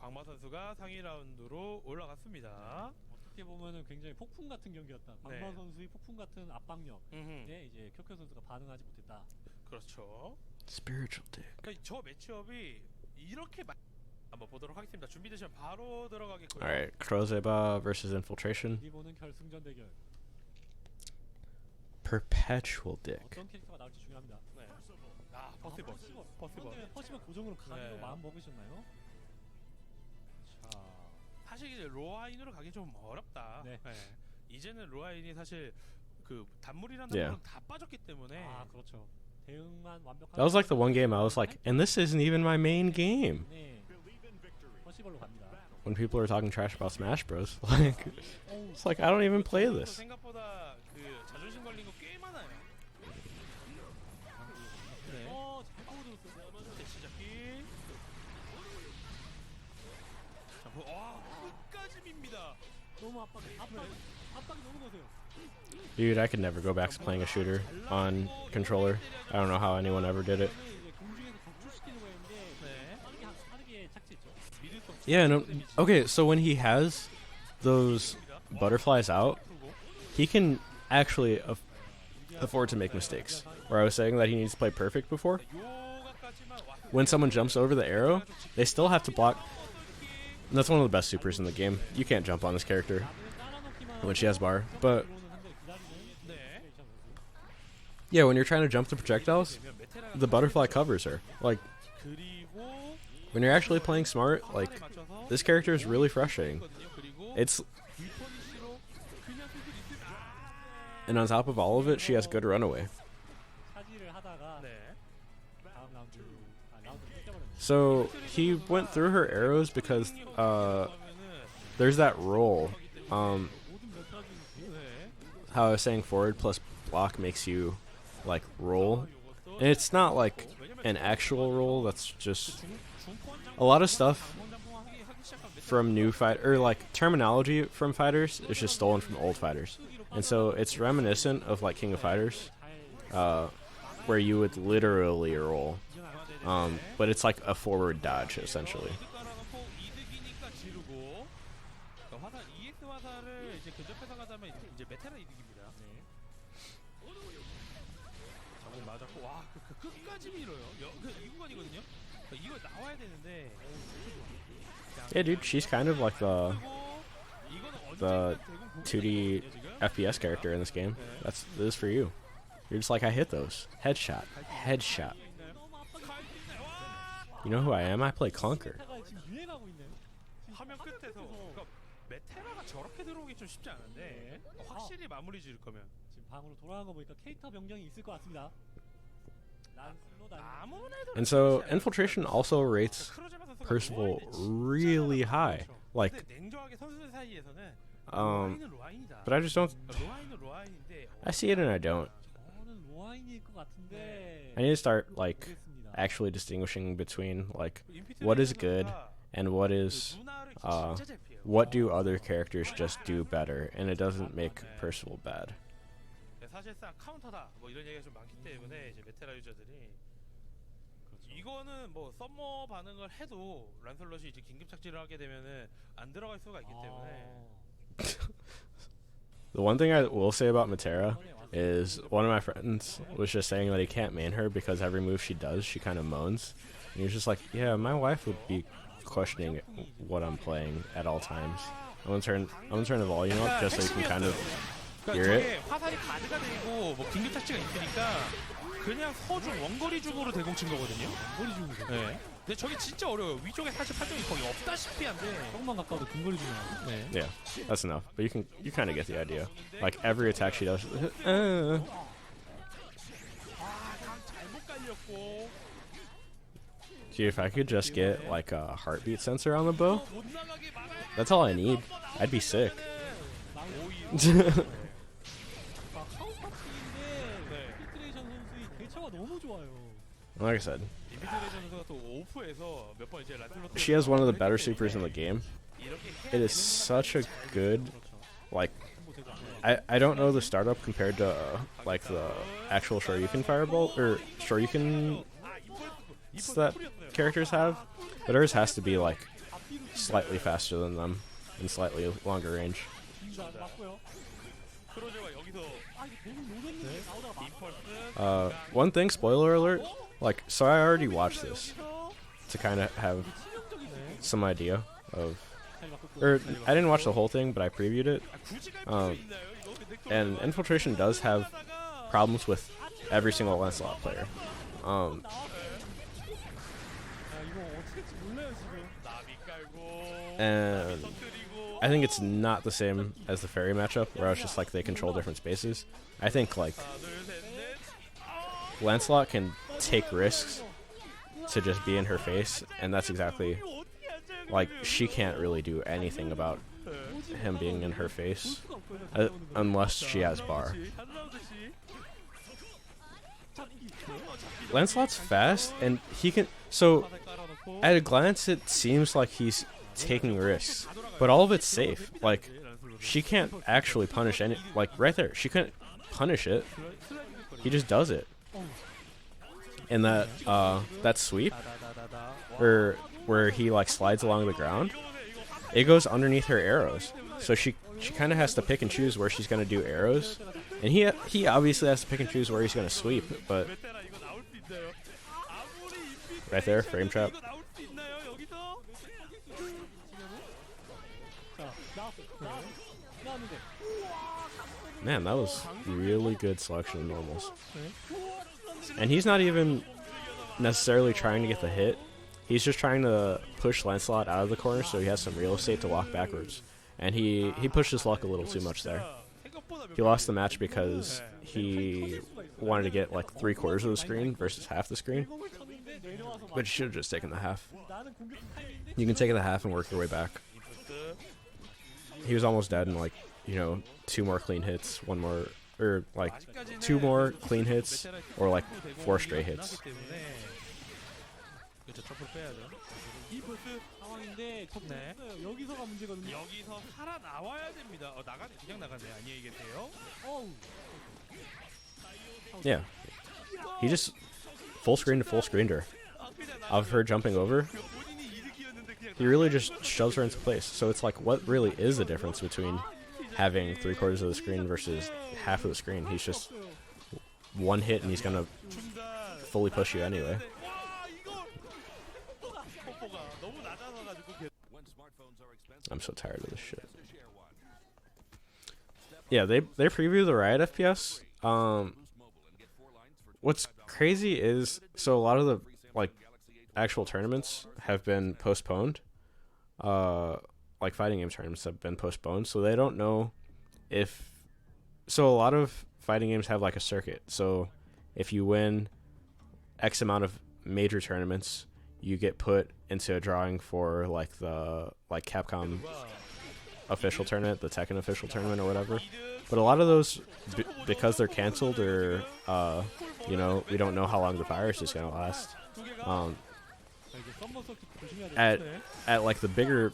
광마 선수가 상위 라운드로 올라갔습니다. 어떻게 보면은 굉장히 폭풍 같은 경기였다. 광마 선수의 폭풍 같은 압박력에 이제 쿄쿄 선수가 반응하지 못했다. 그렇죠. Spiritual dick. 그러니까 저 매치업이 이렇게 한번 보도록 하겠습니다. 준비되시면 바로 들어가겠고요. Alright, Crozeba versus Infiltration. 우리 보는 결승전 대결. Perpetual dick. 어떤 캐릭터가 나올지 중요합니다. 네. 아, 퍼시벌. 퍼시벌 고정으로 가기로 마음 먹으셨나요? 자, 사실 이제 로아인으로 가기 좀 어렵다. 네. 이제는 로아인이 사실 그 단물이라는 Yeah. 건 다 빠졌기 때문에. 아, 그렇죠. 대응만 완벽한. That was like the one game I was like, and this isn't even my main game. 네. 퍼시벌로 갑니다. When people are talking trash about Smash Bros, like, it's like I don't even play this. 생각보다 그 자존심 걸린 거 꽤 많아요. 네. 잘 보여줬어요. 시작기. 자, 와, 끝까지 밉니다. 너무 압박이 너무 거세요. Dude, I could never go back to playing a shooter on controller. I don't know how anyone ever did it. Yeah, no. Okay, so when he has those butterflies out, he can actually afford to make mistakes. Where I was saying that he needs to play perfect before. When someone jumps over the arrow, they still have to block. And that's one of the best supers in the game. You can't jump on this character when she has bar. But yeah, when you're trying to jump the projectiles, the butterfly covers her. Like, when you're actually playing smart, like, this character is really frustrating. And on top of all of it, she has good runaway. So he went through her arrows because there's that roll. How I was saying, forward plus block makes you like roll, and it's not like an actual roll. That's just a lot of stuff from new like terminology from fighters is just stolen from old fighters, and so it's reminiscent of like King of Fighters, where you would literally roll, but it's like a forward dodge essentially. 이거 나와야 되는데. Yeah, dude, she's kind of like the 이거는 2D FPS character in this game. This is for you. You're just like, I hit those. Headshot. Headshot. You know who I am? I play Clunker. 메타가 지금 유행하고 있네. 화면 끝에서 그러니까 메테라가 저렇게 들어오기 좀 쉽지 않은데 확실히 마무리 지을 거면 지금 방으로 돌아간 거 보니까 캐릭터 변경이 있을 것 같습니다. 아무나 해도 And so, Infiltration also rates 크루즈마 선수가 Percival 로아인을 진짜 really 잘하거든요. high. Like, 근데 냉정하게 선수들 사이에서는 um, 로아인은 로아인이다. but I just don't. 로아인은 로아인인데 I see it and I don't. 저는 로아인일 것 같은데. I need to start, like, 모르겠습니다. actually distinguishing between, like, 인피트레이션 what is good 선수가 and what is, 그 누나를 uh, 진짜 잘 피해요. what do other characters just do better, and it doesn't make Percival bad. 사실상 카운터다 뭐 이런 얘기가 좀 많기 때문에 이제 메테라 유저들이 이거는 뭐 썸머 반응을 해도 란슬롯이 이제 긴급 착지를 하게 되면은 안 들어갈 수가 있기 때문에 The one thing I will say about Matera is one of my friends was just saying that he can't main her because every move she does, she kind of moans. And he was just like, yeah, my wife would be questioning what I'm playing at all times. I'm gonna turn the volume up just so you can kind of hear it. 저게 화살이 가드가 되고 뭐 긴급 착지가 있으니까 그냥 서중 원거리 중으로 대공친 거거든요. 원거리 중이죠. 네. 근데 저게 진짜 어려워요. 위쪽에 사실 판정이 거의 없다시피 한데. 조금만 가까워도 근거리 중이야. 네. Yeah, that's enough. But you kind of get the idea. Like every attack she does. 잘못 깔렸고. Dude, if I could just get like a heartbeat sensor on the bow, 못 나가게 막아야 that's all I need. I'd be sick. 인필트레이션 선수의 대처가 너무 좋아요. Like I said, 인피트레이션 선수가 또 오프에서 몇 번 이제 란슬롯 she has one of the better supers in the game. It is such a good, like, I don't know the startup compared to like the actual Shoryuken fireball or Shoryuken that characters have, but hers has to be like slightly faster than them and slightly longer range. One thing, spoiler alert, like, so I already watched this to kind of have some idea of, or I didn't watch the whole thing, but I previewed it. And Infiltration does have problems with every single Lancelot player. And I think it's not the same as the Fairy matchup, where it's just like they control different spaces. I think like Lancelot can take risks to just be in her face, and that's exactly like she can't really do anything about him being in her face unless she has bar. Lancelot's fast, and he can. So at a glance, it seems like he's taking risks, but all of it's safe. Like she can't actually punish any. Like right there, she couldn't punish it. He just does it. And that sweep, where he like slides along the ground, it goes underneath her arrows. So she kind of has to pick and choose where she's gonna do arrows, and he obviously has to pick and choose where he's gonna sweep. But right there, frame trap. Man, that was really good selection of normals. And he's not even necessarily trying to get the hit. He's just trying to push Lancelot out of the corner so he has some real estate to walk backwards. And he pushed his luck a little too much there. He lost the match because he wanted to get like 3/4 of the screen versus half the screen. But you should have just taken the half. You can take the half and work your way back. He was almost dead in like, 2 more clean hits, 1 more, or like 2 more clean hits, or like 4 straight hits. 여기서 살아나와야 됩니다. 나가네, 그냥 나가네. 안녕히 계세요. Yeah. He just full screened her. Of her jumping over. He really just shoves her into place. So it's like, what really is the difference between having 3/4 of the screen versus half of the screen? He's just 1 hit and he's gonna fully push you anyway. I'm so tired of this shit. Yeah, they preview the Riot FPS. What's crazy is, so a lot of the like actual tournaments have been postponed. Like fighting game tournaments have been postponed, so they don't know if. So a lot of fighting games have like a circuit. So if you win X amount of major tournaments, you get put into a drawing for like the Capcom official tournament, the Tekken official tournament or whatever. But a lot of those, because they're canceled or you know, we don't know how long the virus is gonna last. At like the bigger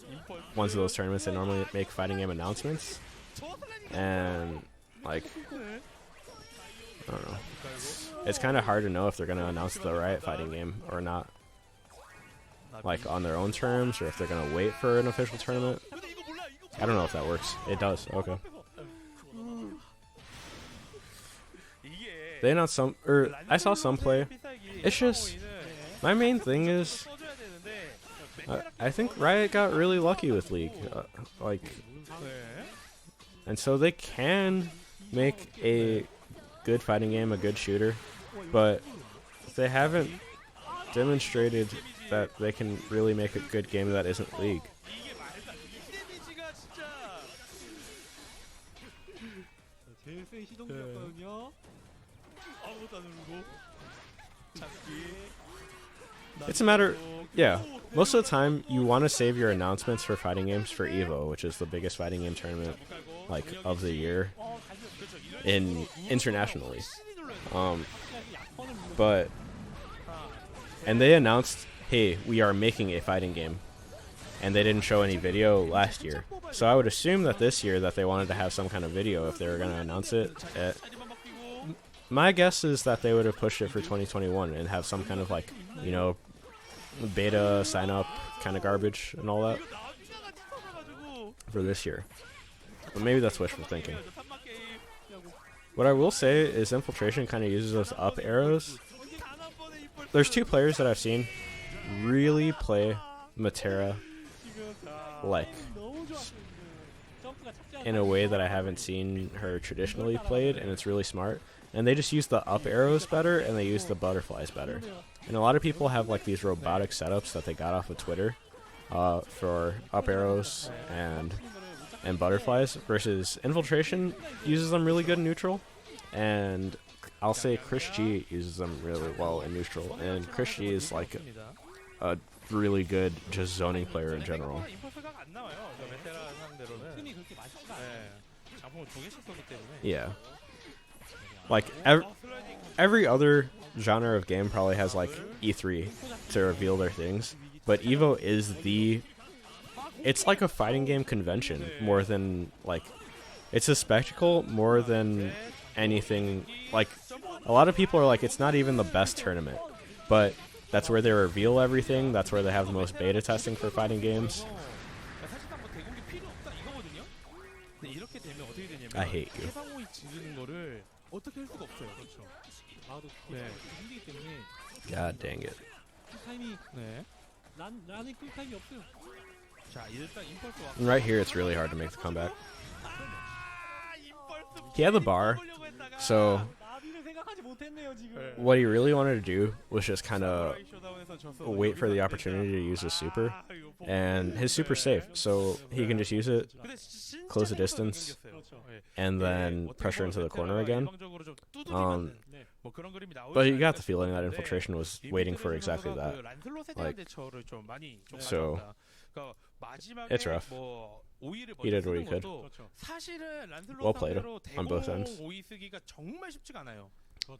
ones of those tournaments, they normally make fighting game announcements, and like I don't know, it's kind of hard to know if they're gonna announce the Riot fighting game or not, like on their own terms, or if they're gonna wait for an official tournament. I don't know if that works. It does. Okay. They announced some, or I saw some play. It's just, my main thing is, I think Riot got really lucky with League, like, and so they can make a good fighting game, a good shooter, but they haven't demonstrated that they can really make a good game that isn't League. It's a matter, yeah. Most of the time, you want to save your announcements for fighting games for EVO, which is the biggest fighting game tournament, like, of the year, internationally. But, and they announced, hey, we are making a fighting game, and they didn't show any video last year. So I would assume that this year that they wanted to have some kind of video if they were going to announce it. My guess is that they would have pushed it for 2021 and have some kind of, like, you know, beta sign up kind of garbage and all that for this year. But maybe that's wishful thinking. What I will say is Infiltration kind of uses those up arrows. There's two players that I've seen really play Matera like in a way that I haven't seen her traditionally played, and it's really smart. And they just use the up arrows better, and they use the butterflies better. And a lot of people have like these robotic setups that they got off of Twitter for up arrows and butterflies, versus Infiltration uses them really good in neutral, and I'll say Chris G uses them really well in neutral. And Chris G is like a really good just zoning player in general. Yeah. Like, every other genre of game probably has, like, E3 to reveal their things. But EVO is it's like a fighting game convention more than, like, it's a spectacle more than anything. Like, a lot of people are like, it's not even the best tournament. But that's where they reveal everything. That's where they have the most beta testing for fighting games. I hate you. God dang it. And right here, it's really hard to make the comeback. He had the bar, so what he really wanted to do was just kind of wait for the opportunity to use his super, and his super's safe, so he can just use it, close the distance, and then pressure into the corner again. But you got the feeling that Infiltration was waiting for exactly that. Like, so it's rough. He did what he could. Well played on both ends.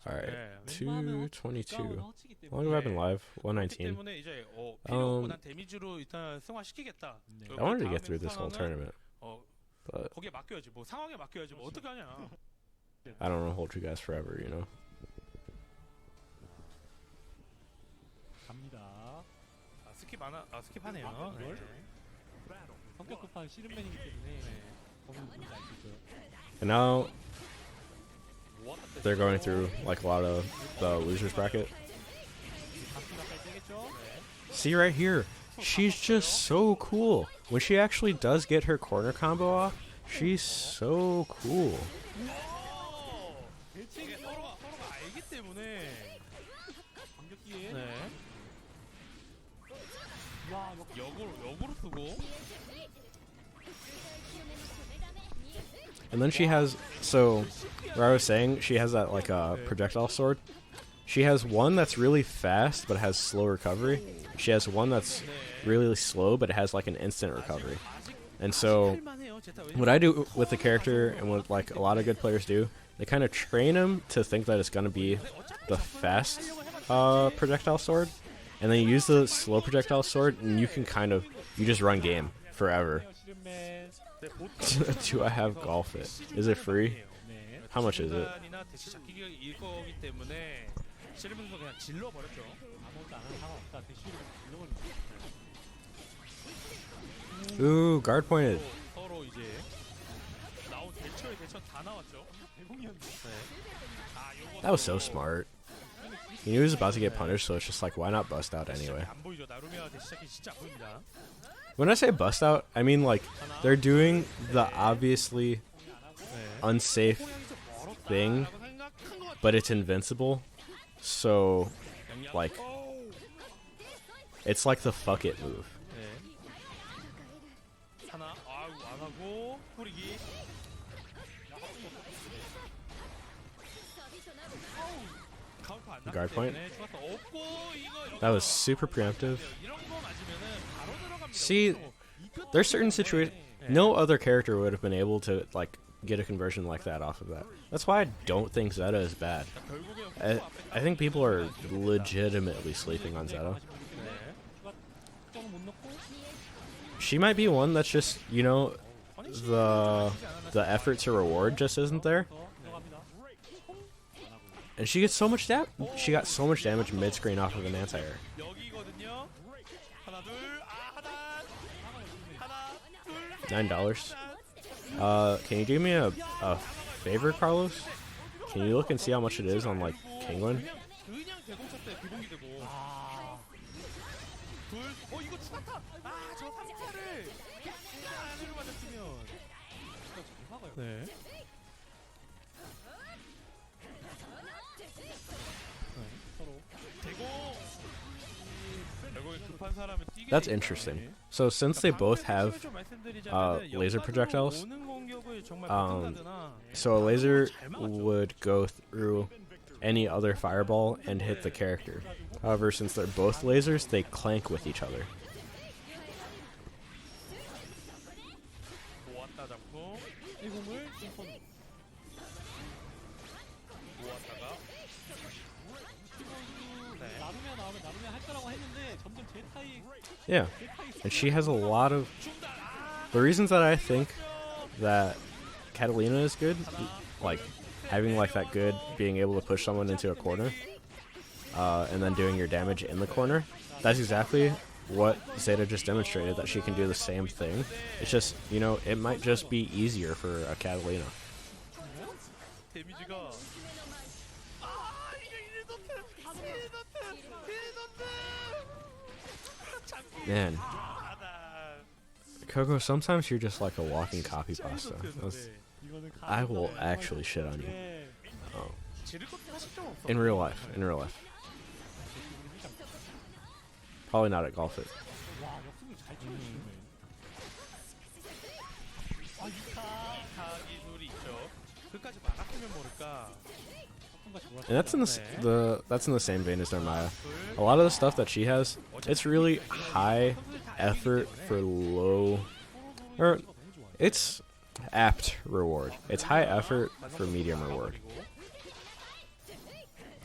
Alright, 222. How long have I been live? 119. I wanted to get through this whole tournament, but I don't want to hold you guys forever, you know? And now they're going through like a lot of the losers bracket. See right here, she's just so cool. When she actually does get her corner combo off, she's so cool. 이게 서로가 알기 때문에 공격기에 네. 와 역으로 쓰고 And then she has, so where I was saying she has that like a projectile sword. She has one that's really fast but has slow recovery. She has one that's really slow but it has like an instant recovery. And so what I do with the character and what like a lot of good players do, they kind of train him to think that it's gonna be the fast projectile sword, and then you use the slow projectile sword, and you just run game forever. Do I have golf it? Is it free? How much is it? Ooh, guard pointed. 서로 이제 나온 대처에 대처 다 나왔죠. That was so smart. He knew he was about to get punished, so it's just like, why not bust out anyway? 안 보이죠. 나루미아 대시작이 진짜 안 보입니다. When I say bust out, I mean like they're doing the obviously unsafe thing, but it's invincible. So, like, it's like the fuck it move. 하나 아우 안 하고 뿌리기. 카운터 안 Guard point. 때문에 좋았어. 없고 이거 That was super preemptive. 이런 거 맞으면은 바로 들어갑니다. See, there's certain situations. No other character would have been able to like get a conversion like that off of that. That's why I don't think Zeta is bad. I think people are legitimately sleeping on Zeta. She might be one that's just, you know, the effort to reward just isn't there. And she gets so much she got so much damage mid-screen off of an anti-air. 여기거든요. 하나 둘 $9. Can you do me a favor, Carlos? Can you look and see how much it is on like Penguin? 그냥 대공차 때 비공이 되고. 둘. 이거 죽었다. 저 3차를 안으로 맞았으면. 네. That's interesting. So since they both have laser projectiles, so a laser would go through any other fireball and hit the character. However, since they're both lasers, they clank with each other. Yeah, and she has a lot of the reasons that I think that Catalina is good, like having like that good, being able to push someone into a corner, and then doing your damage in the corner. That's exactly what Zeta just demonstrated, that she can do the same thing. It's just, you know, it might just be easier for a Catalina. Man, Coco, sometimes you're just like a walking copy pasta. I will actually shit on you. Oh. In real life. Probably not at golf it. And that's in the same vein as Narmaya. A lot of the stuff that she has, it's really high effort for low, or it's apt reward. It's high effort for medium reward.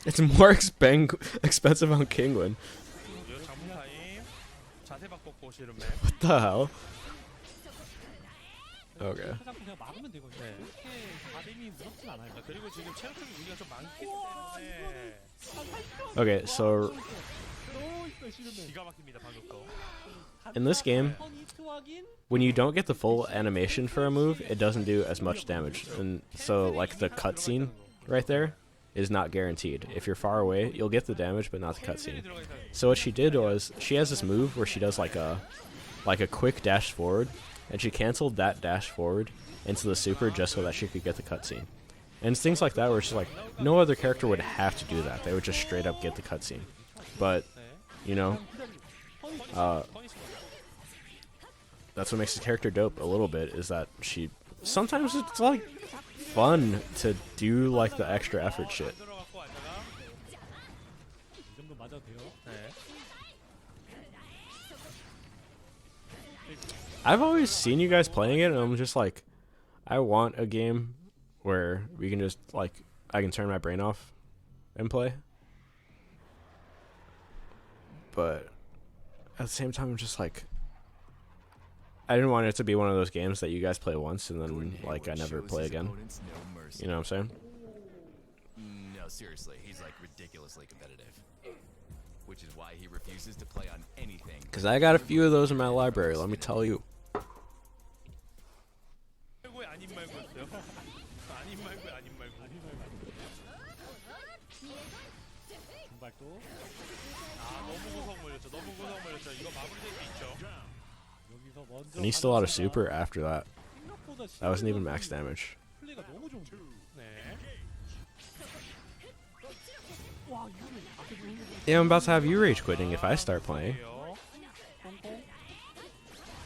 It's more expensive on Kingwin. What the hell? Okay. Okay, so in this game, when you don't get the full animation for a move, it doesn't do as much damage. And so, like the cutscene right there, is not guaranteed. If you're far away, you'll get the damage, but not the cutscene. So what she did was, she has this move where she does like a quick dash forward, and she canceled that dash forward into the super just so that she could get the cutscene. And it's things like that where it's just like, no other character would have to do that. They would just straight up get the cutscene. But, you know, that's what makes the character dope a little bit, is that she, sometimes it's like fun to do like the extra effort shit. 이 정도 맞아도 돼요. I've always seen you guys playing it, and I'm just like, I want a game where we can just, like, I can turn my brain off and play. But at the same time, I'm just like, I didn't want it to be one of those games that you guys play once and then, like, I never play again. You know what I'm saying? No, seriously, he's like ridiculously competitive. Which is why he refuses to play on anything. Because I got a few of those in my library, let me tell you. 금발도 여기서 먼저 And he still had a super after that. 생각보다 That wasn't even max damage. 플레이가 너무 좋은데. 네. 와, 이거는 앞에 보이는 거 Yeah, I'm about to have you rage quitting if I start playing. 꽁꽁.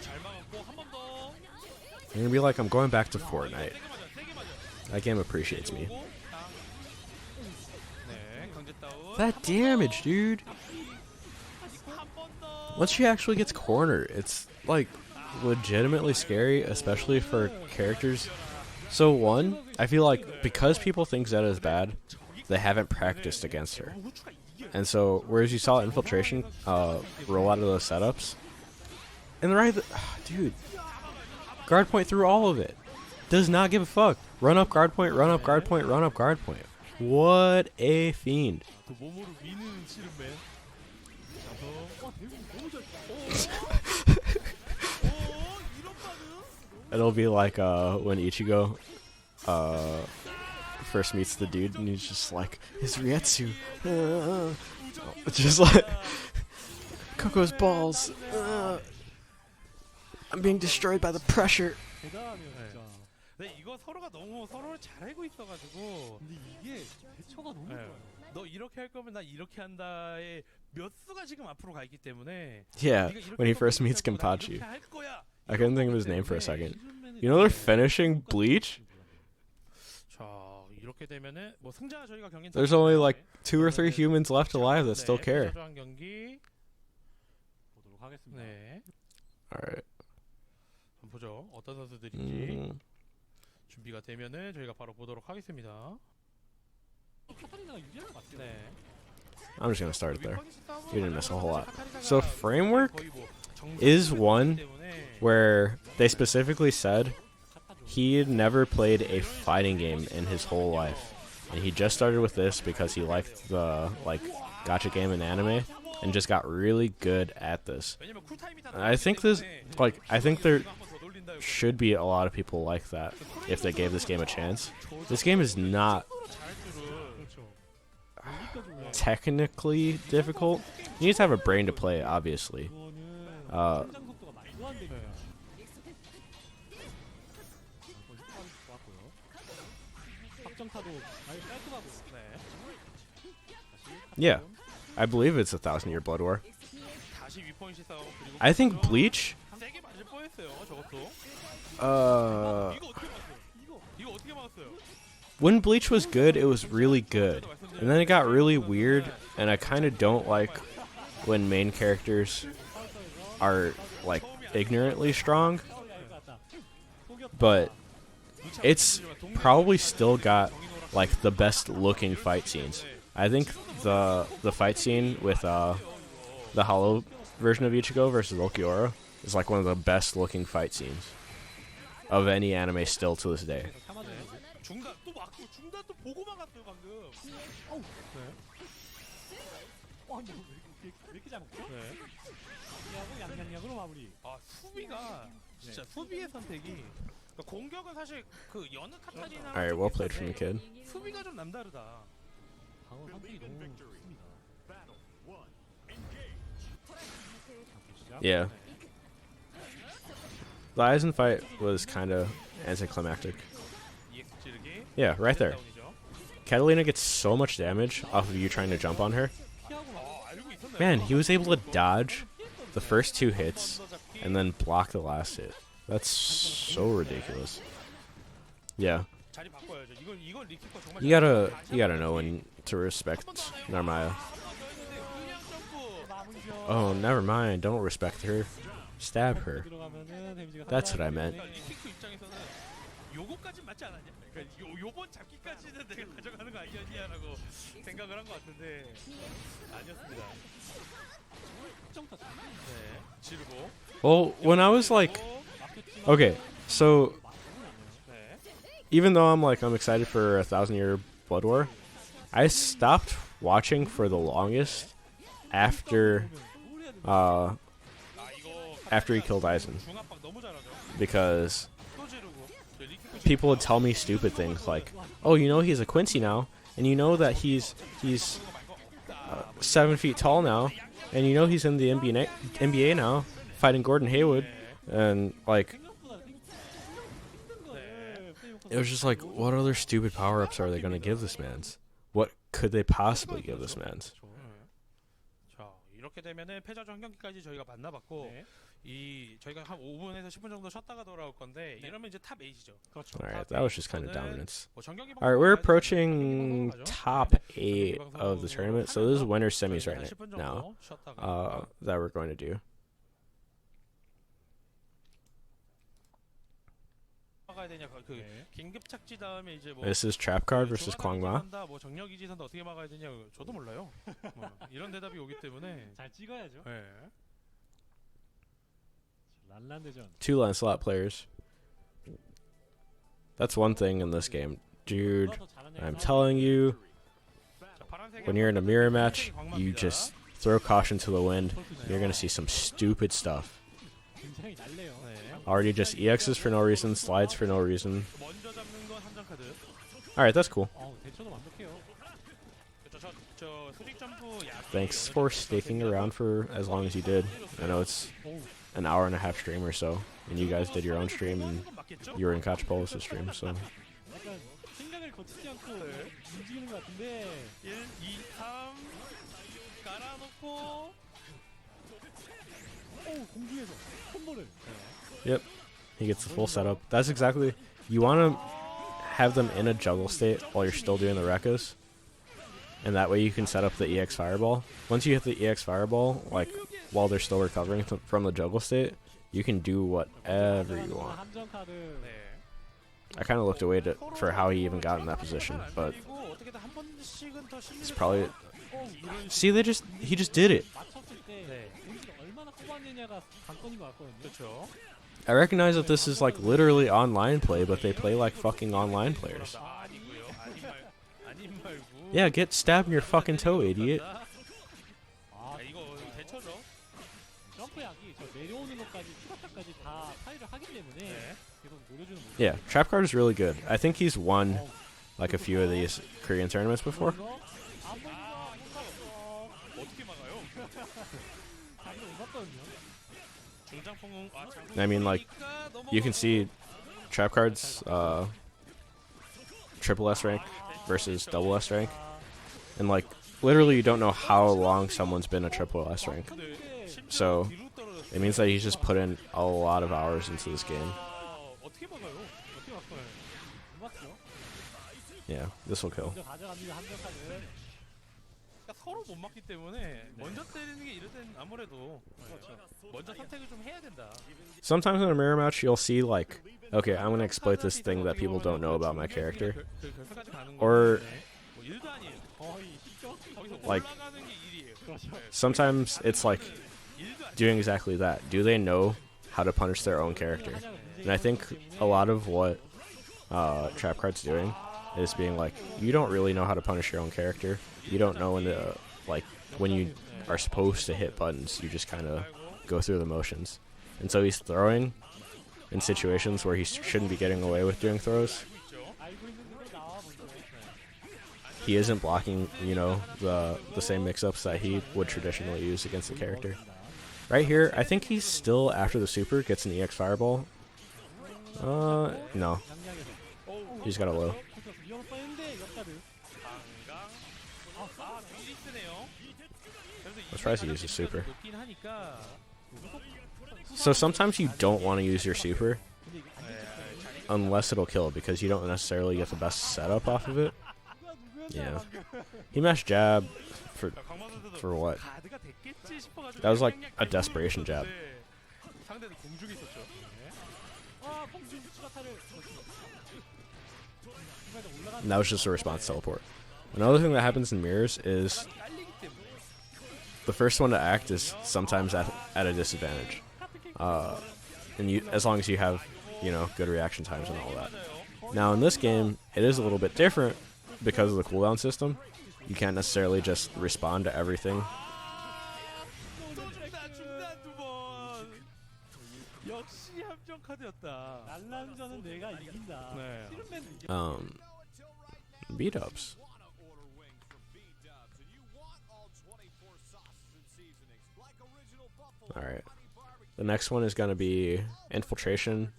잘 막았고 한 번 더. You're gonna be like, I'm going back to Fortnite. 세게 맞아, 세게 맞아. That game appreciates me. 네, 강제 다운. That damage, dude! 한 번 더. Once she actually gets cornered, it's like legitimately scary, especially for characters. So one, I feel like because people think Zeta is bad, they haven't practiced against her. And so, whereas you saw Infiltration roll out of those setups, and the right, dude, guard point through all of it. Does not give a fuck. Run up guard point, run up guard point, run up guard point. What a fiend. 그 몸으로 미는 씨름맨. It'll be like when Ichigo first meets the dude and he's just like, his Ryetsu. Just like Coco's balls. I'm being destroyed by the pressure. 대단하네요, 진짜. 네, 이거 서로가 너무 서로를 잘 알고 있어가지고. 근데 이게 대처가 너무 네. 좋아요. 너 이렇게 할 거면 나 이렇게 한다에 몇 수가 지금 앞으로 가 있기 때문에. Yeah, 네가 이렇게 when he 할 first 거면 meets 이렇게 할 Kenpachi. 거야, 할 거야. I couldn't think of his name for a second. 시즌맨은 You know they're finishing Bleach? 자, 이렇게 되면은 뭐 승자 저희가 경기. There's only like 2 or 3 humans left alive that still care. 한 경기. 보도록 하겠습니다. 네. Alright. 한번 보죠. 어떤 선수들인지 Mm. 준비가 되면은 저희가 바로 보도록 하겠습니다. 카타리나가 유리한 것 같아요. 네. I'm just gonna start it there. You didn't miss a whole lot. 카타리나가 So framework 거의 뭐 is 정상적이기 one 때문에 where they specifically said he had never played a fighting game in his whole life. And he just started with this because he liked the like gacha game and anime and just got really good at this. 왜냐면 쿨타임이 다 And I think this like I think there should be a lot of people like that if they gave this game a chance. This game is not 그렇죠. 여기까지 technically difficult. You need to have a brain to play, obviously. 이거는 Uh, 성장 속도가 말도 안 되니까. 좋았고요. 확정타도 아주 깔끔하고. 네. Yeah, I believe it's 1,000-year blood war. 다시 위포인트 싸움 그리고 I think Bleach. 세게 맞을 뻔했어요. 저것도. Uh, 이거 어떻게 막았어요? 이거 어떻게 막았어요? when Bleach was good, it was really good, and then it got really weird. And I kind of don't like when main characters are like ignorantly strong. But it's probably still got like the best looking fight scenes. I think the fight scene with the hollow version of Ichigo versus Ulquiorra is like one of the best looking fight scenes of any anime still to this day. 중단 또 막고 중단 또 보고 막았어요 방금. 어우. 네. 와, 근데 왜 이렇게 잘 먹죠? 네. 하고 양양양으로 마무리. 아 수비가 진짜 수비의 선택이. 그러니까 공격은 사실 그 여느 카타리나. All right, well played from the kid. 수비가 좀 남다르다. 선택이 너무 좋습니다. Yeah. The Aizen fight was kind of anticlimactic. EX 찌르기. Yeah, right there. 다운이죠. Catalina gets so much damage off of you trying to jump on her. 알고 있었나요? Man, he was able to dodge the first 2 hits and then block the last hit. That's so ridiculous. Yeah, 자리 바꿔야죠. 이건 리키퍼 정말 you gotta know when to respect Narmaya. 그냥 점프. Oh, never mind. Don't respect her. Stab her. 들어가면은 데미지가 That's what I meant. 그러니까 리키퍼 입장에서는 요거까진 맞지 않았냐? 그러니까 요번 잡기까지는 내가 가져가는 거 아니었냐라고 생각을 한 것 같은데 아니었습니다. 네, 지르고. Well, when I was like, okay, so 네. even though I'm excited for 1,000-Year Blood War, I stopped watching for the longest after 이거 after he killed Aizen, 중압박 너무 잘하죠. because 또 지르고. 리키퍼 people would tell me stupid things like, "Oh, you know he's a Quincy now, and you know that he's 7 feet tall now, and you know he's in the NBA now, fighting Gordon Hayward," and like it was just like, what other stupid power-ups are they gonna give this man's? What could they possibly give this man's? 자, 이렇게 되면은 패자조 한 경기까지 저희가 만나봤고 네. 이 저희가 한 5분에서 10분 정도 쉬었다가 돌아올 건데 네. 이러면 이제 탑 8이죠. 그렇죠. All right, that was just kind of dominance. 뭐 정경기 All right, we're 방송 approaching 가야죠. top 8 of the tournament, so this is winner semis right 10분 now. 정도 쉬었다가 That we're going to do. 가야 되냐 그 네. 긴급 착지 다음에 이제 뭐 This is Trap Card versus Kwangma. 뭐 정력 이지선다 어떻게 막아야 되냐 저도 몰라요. 뭐 이런 대답이 오기 때문에 잘 찍어야죠. 예. 란란대전. 2 Lancelot players. That's one thing in this game. Dude, I'm telling you, 자, 파란색의 when you're in a mirror match, 광마입니다. you just throw caution to the wind. You're going to see some stupid stuff. 굉장히 날래요. 네. Already just EXs for no reason, slides for no reason. 먼저 잡는 건 함정 카드. Alright, that's cool. 대처도 완벽해요. 그렇죠. 저 수직 점프 약. Thanks for sticking around for as long as you did. I know it's 오, an hour and a half stream or so, and you guys did your own stream, and 맞겠죠? you were in Koch Polis' stream, so 약간 생각을 거치지 않고 움직이는 것 같은데 1, 2, 3 깔아놓고 오 공중에서 콤보를 he gets the full setup. That's exactly, you want to have them in a juggle state while you're still doing the Rekkas, and that way you can set up the EX Fireball. Once you hit the EX Fireball, like, while they're still recovering from the juggle state, you can do whatever you want. 함정 카드. 네. I kind of looked away for how he even got in that position, but it's probably, see, he just did it. 맞췄을 때 네. 데미지가 얼마나 커봤느냐가 관건인 것 같거든요. 그렇죠. I recognize that this is like literally online play, but they play like fucking online players. 아니고요. 아닌 말고. Yeah, get stabbed in your fucking toe, idiot. 아, 이거 대처죠. 점프약이 저 내려오는 것까지 추가타까지 다 파이를 하기 때문에 네. 계속 노려주는 모습. Yeah, Trap Card is really good. I think he's won like a few of these Korean tournaments before. 어떻게 막아요? 자기가 웃었거든요. 중장풍 I mean, like, you can see Trap Card's triple S rank versus double S rank, and like literally you don't know how long someone's been a triple S rank. So it means that he's just put in a lot of hours into this game. 어떻게 막아요? 어떻게 바꿔요? 못 맞죠? Yeah, this will kill. 먼저 가져갑니다. 함정 카드. 그러니까 서로 못 막기 때문에 먼저 때리는 게 이럴 땐 아무래도 먼저 선택을 좀 해야 된다. Sometimes in a mirror match, you'll see like, okay, I'm gonna exploit this thing that people don't know about my character, 결승까지 가는 or 건데 뭐 일도 아니에요. 거의 쉽죠? 거기서 Like- 올라가는 게 일이에요. 그렇죠. sometimes it's like 일도 아니에요. doing exactly that. Do they know how to punish their own character? And I think a lot of what Trap Card's doing is being like, you don't really know how to punish your own character. You don't know when to, like, when you are supposed to hit buttons. You just kind of go through the motions. And so he's throwing in situations where he shouldn't be getting away with doing throws. 알고 있는 대로 나와 먼저. he isn't blocking, you know, the same mix-ups that he would traditionally use against the character. Right here, I think he's still after the super gets an EX fireball. No, he's got a low. 위험할 뻔했는데 역다르. 강강. 아, 미리 쓰네요. 그래도 Let's try to use the super. 높긴 하니까. So sometimes you don't want to use your super 근데 이게 안 네, unless it'll kill because you don't necessarily get the best setup off of it. Yeah. He mashed jab for 강만 선수도 for what? 가드가 됐겠지 싶어가지고 That was like 그냥 a desperation jab. 네. 상대는 공중에 있었죠. 아, 펑준 추가타를. And that was just a response teleport. Another thing that happens in mirrors is 깔리기 때문에. the first one to act is sometimes at a disadvantage. And you, as long as you have, you know, good reaction times and all that. Now in this game, it is a little bit different because of the cooldown system. You can't necessarily just respond to everything. 중단 두 번. 역시 함정 카드였다. 날란전은 내가 이긴다. 네. 싫으면 이겨. Beat ups. Alright. The next one is going to be Infiltration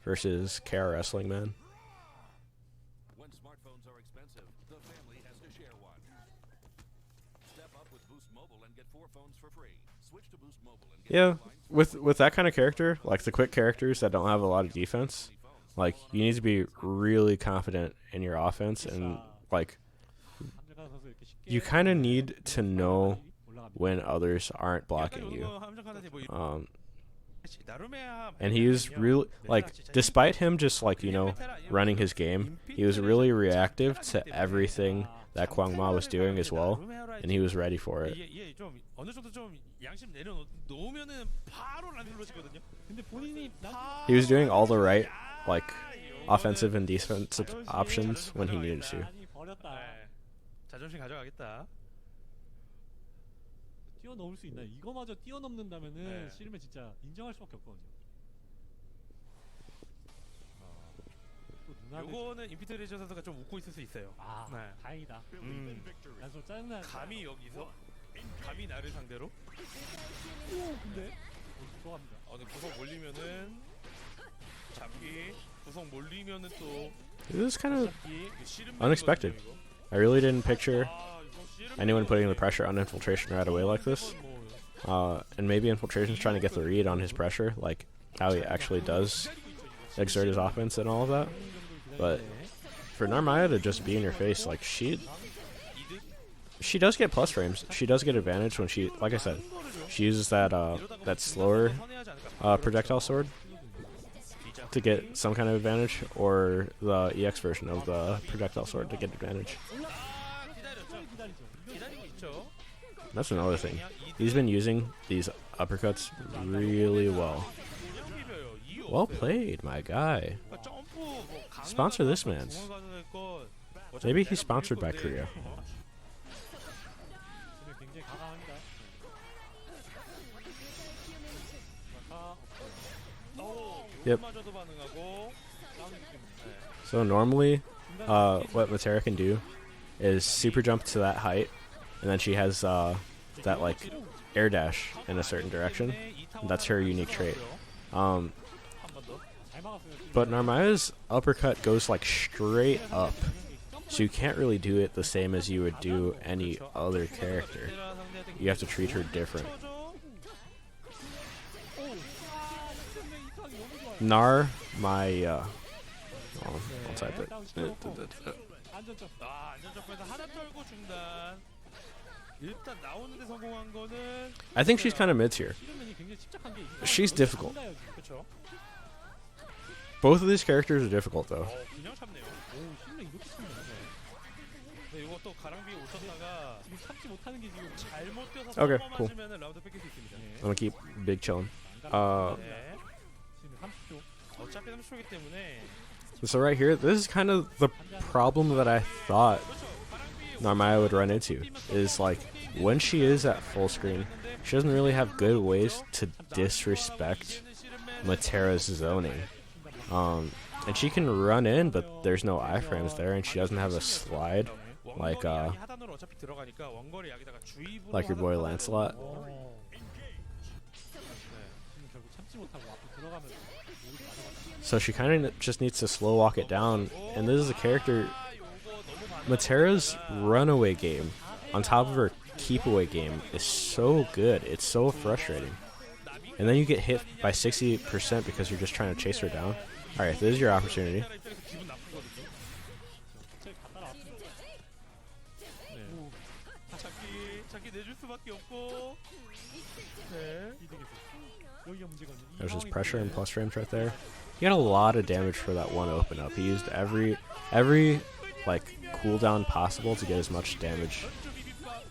versus KR Wrestling Man. When smartphones are expensive, the family has to share one. Step up with Boost Mobile and get 4 phones for free. Switch to Boost Mobile and get Yeah, with that kind of character, like the quick characters that don't have a lot of defense, like you need to be really confident in your offense and like 함정가 선수 이렇게 쉽게 you kind of need to know 올라갑니다. when others aren't blocking you. 함정 카드 뭐 And he was really like, despite him just like, you know, running his game, he was really reactive to everything that Kwang Ma was doing as well, and he was ready for it. 좀 어느 정도 좀 양심 내려놓으면은 바로 란들로시거든요. 근데 본인이 He was doing all the right like offensive and defensive options when he needed to. 많이 버렸다. 자존심 가져가겠다. 뛰어넘을 수 있나요? 이거마저 뛰어넘는다면은 네. 싫으면 진짜 인정할 수밖에 없거든요. 또 누나들 요거는 인피트레이션 선수가 좀 웃고 있을 수 있어요. 아 네. 다행이다. 난 좀 짜증나. 감히 여기서 감히 나를 상대로 오 근데 좋아합니다. 근데 구석 몰리면은 잡기 구석 몰리면은 또 It was kind of 잡기 싫은 unexpected. 이거. I really didn't picture 이거 싫은 anyone putting the 맵이거든요. pressure on Infiltration right away like this. And maybe Infiltration's trying to get the read on his pressure, like how he actually does exert his offense and all of that. But for Narmaya to just be in your face, like she does get plus frames. She does get advantage when she, like I said, she uses that that slower projectile sword to get some kind of advantage, or the EX version of the projectile sword to get advantage. 기다리고 있죠. That's another thing. He's been using these uppercuts really well. 그냥 비벼요. 이유 Well 없어요. played, my guy. 그러니까 점프 뭐 강화가 Sponsor this 됐건 man's. 중앙 가도 됐건 어차피 Maybe 내가 he's sponsored by 밀 Korea. 건데. 근데 굉장히 강합니다. 아까 Yep. 마저도 반응하고 싸움이기 때문에. So normally, what Matera can do is super jump to that height, and then she has that like air dash in a certain direction. That's her unique trait. 한번 더. 잘 막았어요. 지금. But Narmaya's uppercut goes like straight up, so you can't really do it the same as you would do any other character. You have to treat her different. Narmaya. Oh, I'll type it. 안전점. 안전점프에서 하나 떨고 중단. 일단 나오는데 성공한 거는 I think she's kind of mid tier. 싫으면이 굉장히 침착한 게 이상하게 She's difficult. 참나요, 지금. 그렇죠. Both of these characters are difficult though. 그냥 참네요. 오 싫으면 이렇게 참나요. 근데 이것도 가랑비에 오셨다가 지금 참지 못하는 게 지금 잘못 뛰어서 Okay, 서버 cool. 맞으면 라운드 뺏길 수 있습니다. 네. I'm gonna keep big chillin'. 네. 지금 30초. 어차피 30초이기 때문에 So right here, this is kind of the problem that I thought Narmaya would run into. Is like when she is at full screen, she doesn't really have good ways to disrespect Matera's zoning. And she can run in, but there's no iframes there, and she doesn't have a slide like 원거리 약이 하단으로 어차피 들어가니까 원거리 약에다가 주입으로 like your boy 하단으로 Lancelot. 어. 네. 지금 결국 참지 못하고 앞으로 들어가면서 오히려 맞아갔다. So she kind of just needs to slow walk it down. And this is a character. 요거 너무 많아. Matera's runaway game, on top of her keep away game, is so good. It's so frustrating. And then you get hit by 60% because you're just trying to chase her down. All right, this is your opportunity. 입장에서 기분 나쁘거든요. 갑자기 다 따라왔습니다. 네. 자기 내줄 수밖에 없고. 네. 이득에서 여기가 문제거든요. 이 There's his 상황이 pressure and 문제예요. plus frames right there. He got a lot of damage for that one open up. He used every like cooldown possible to get as much damage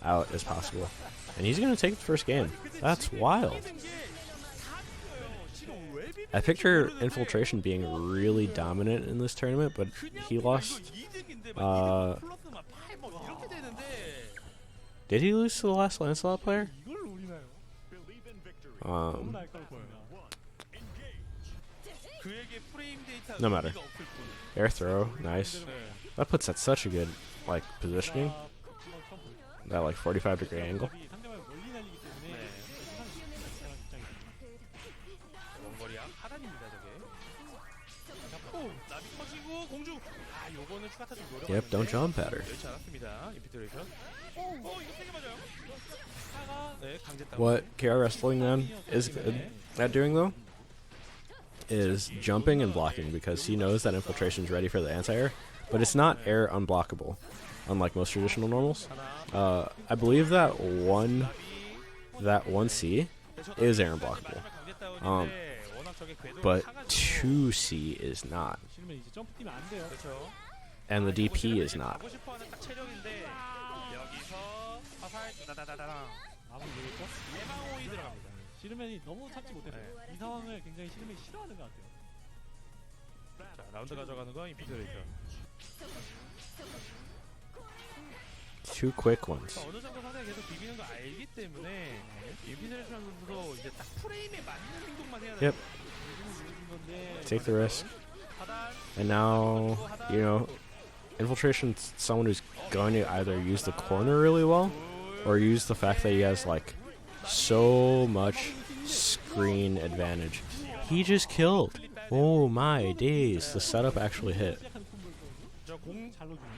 out as possible. And he's gonna take the first game. That's wild. I picture Infiltration being really dominant in this tournament, but he lost. Did he lose to the last Lancelot player? 이걸 노리나요? Um, 너무나 아까웠습니다. 그에게 프레임 데이터 No matter. 의미가 없을 뿐. air throw, nice. 네. That puts at such a good like positioning. 자, 한번 처음 보여주세요. That like 45-degree angle. 상대방을 멀리 날리기 때문에 네. 세상 입장에서 원거리야 하단입니다 저게. 잡고 나비 터지고 공중. 아 요거는 추가 타좀 노려. Yep, don't jump at her. 그렇지 않았습니다. 인피트레이션. 이거 세게 맞아요. 차가 네 강제 다운. What KR Wrestling then is good at doing though is jumping and blocking because he knows that Infiltration's ready for the anti-air, but it's not air unblockable, unlike most traditional normals. I believe that one C is air unblockable, but 2C is not, 실면 이제 점프 뛰면 안 돼요. 그렇죠. and the DP is not. 가고 싶어하는 딱 체력인데 여기서 화살 다다다다랑 아무리 모르겠죠? 예방호이 들어갑니다. 시르맨이 너무 참지 못했어요. 이 상황을 굉장히 시르맨이 싫어하는 것 같아요. 자 라운드 가져가는 건 인피트레이션. Two quick ones. 어느 정도 상대가 계속 비비는 거 알기 때문에 인피트레이션 선수도 이제 딱 프레임에 맞는 행동만 해야 돼요. Yep. 누르는 건데 Take the risk. 하단 And now, you know, Infiltration's someone who's going to either use the corner really well or use the fact that he has like so much screen advantage. He just killed. Oh my days, the setup actually hit. 시작하는 콤보였거든요. 저공 잘 넣어주네.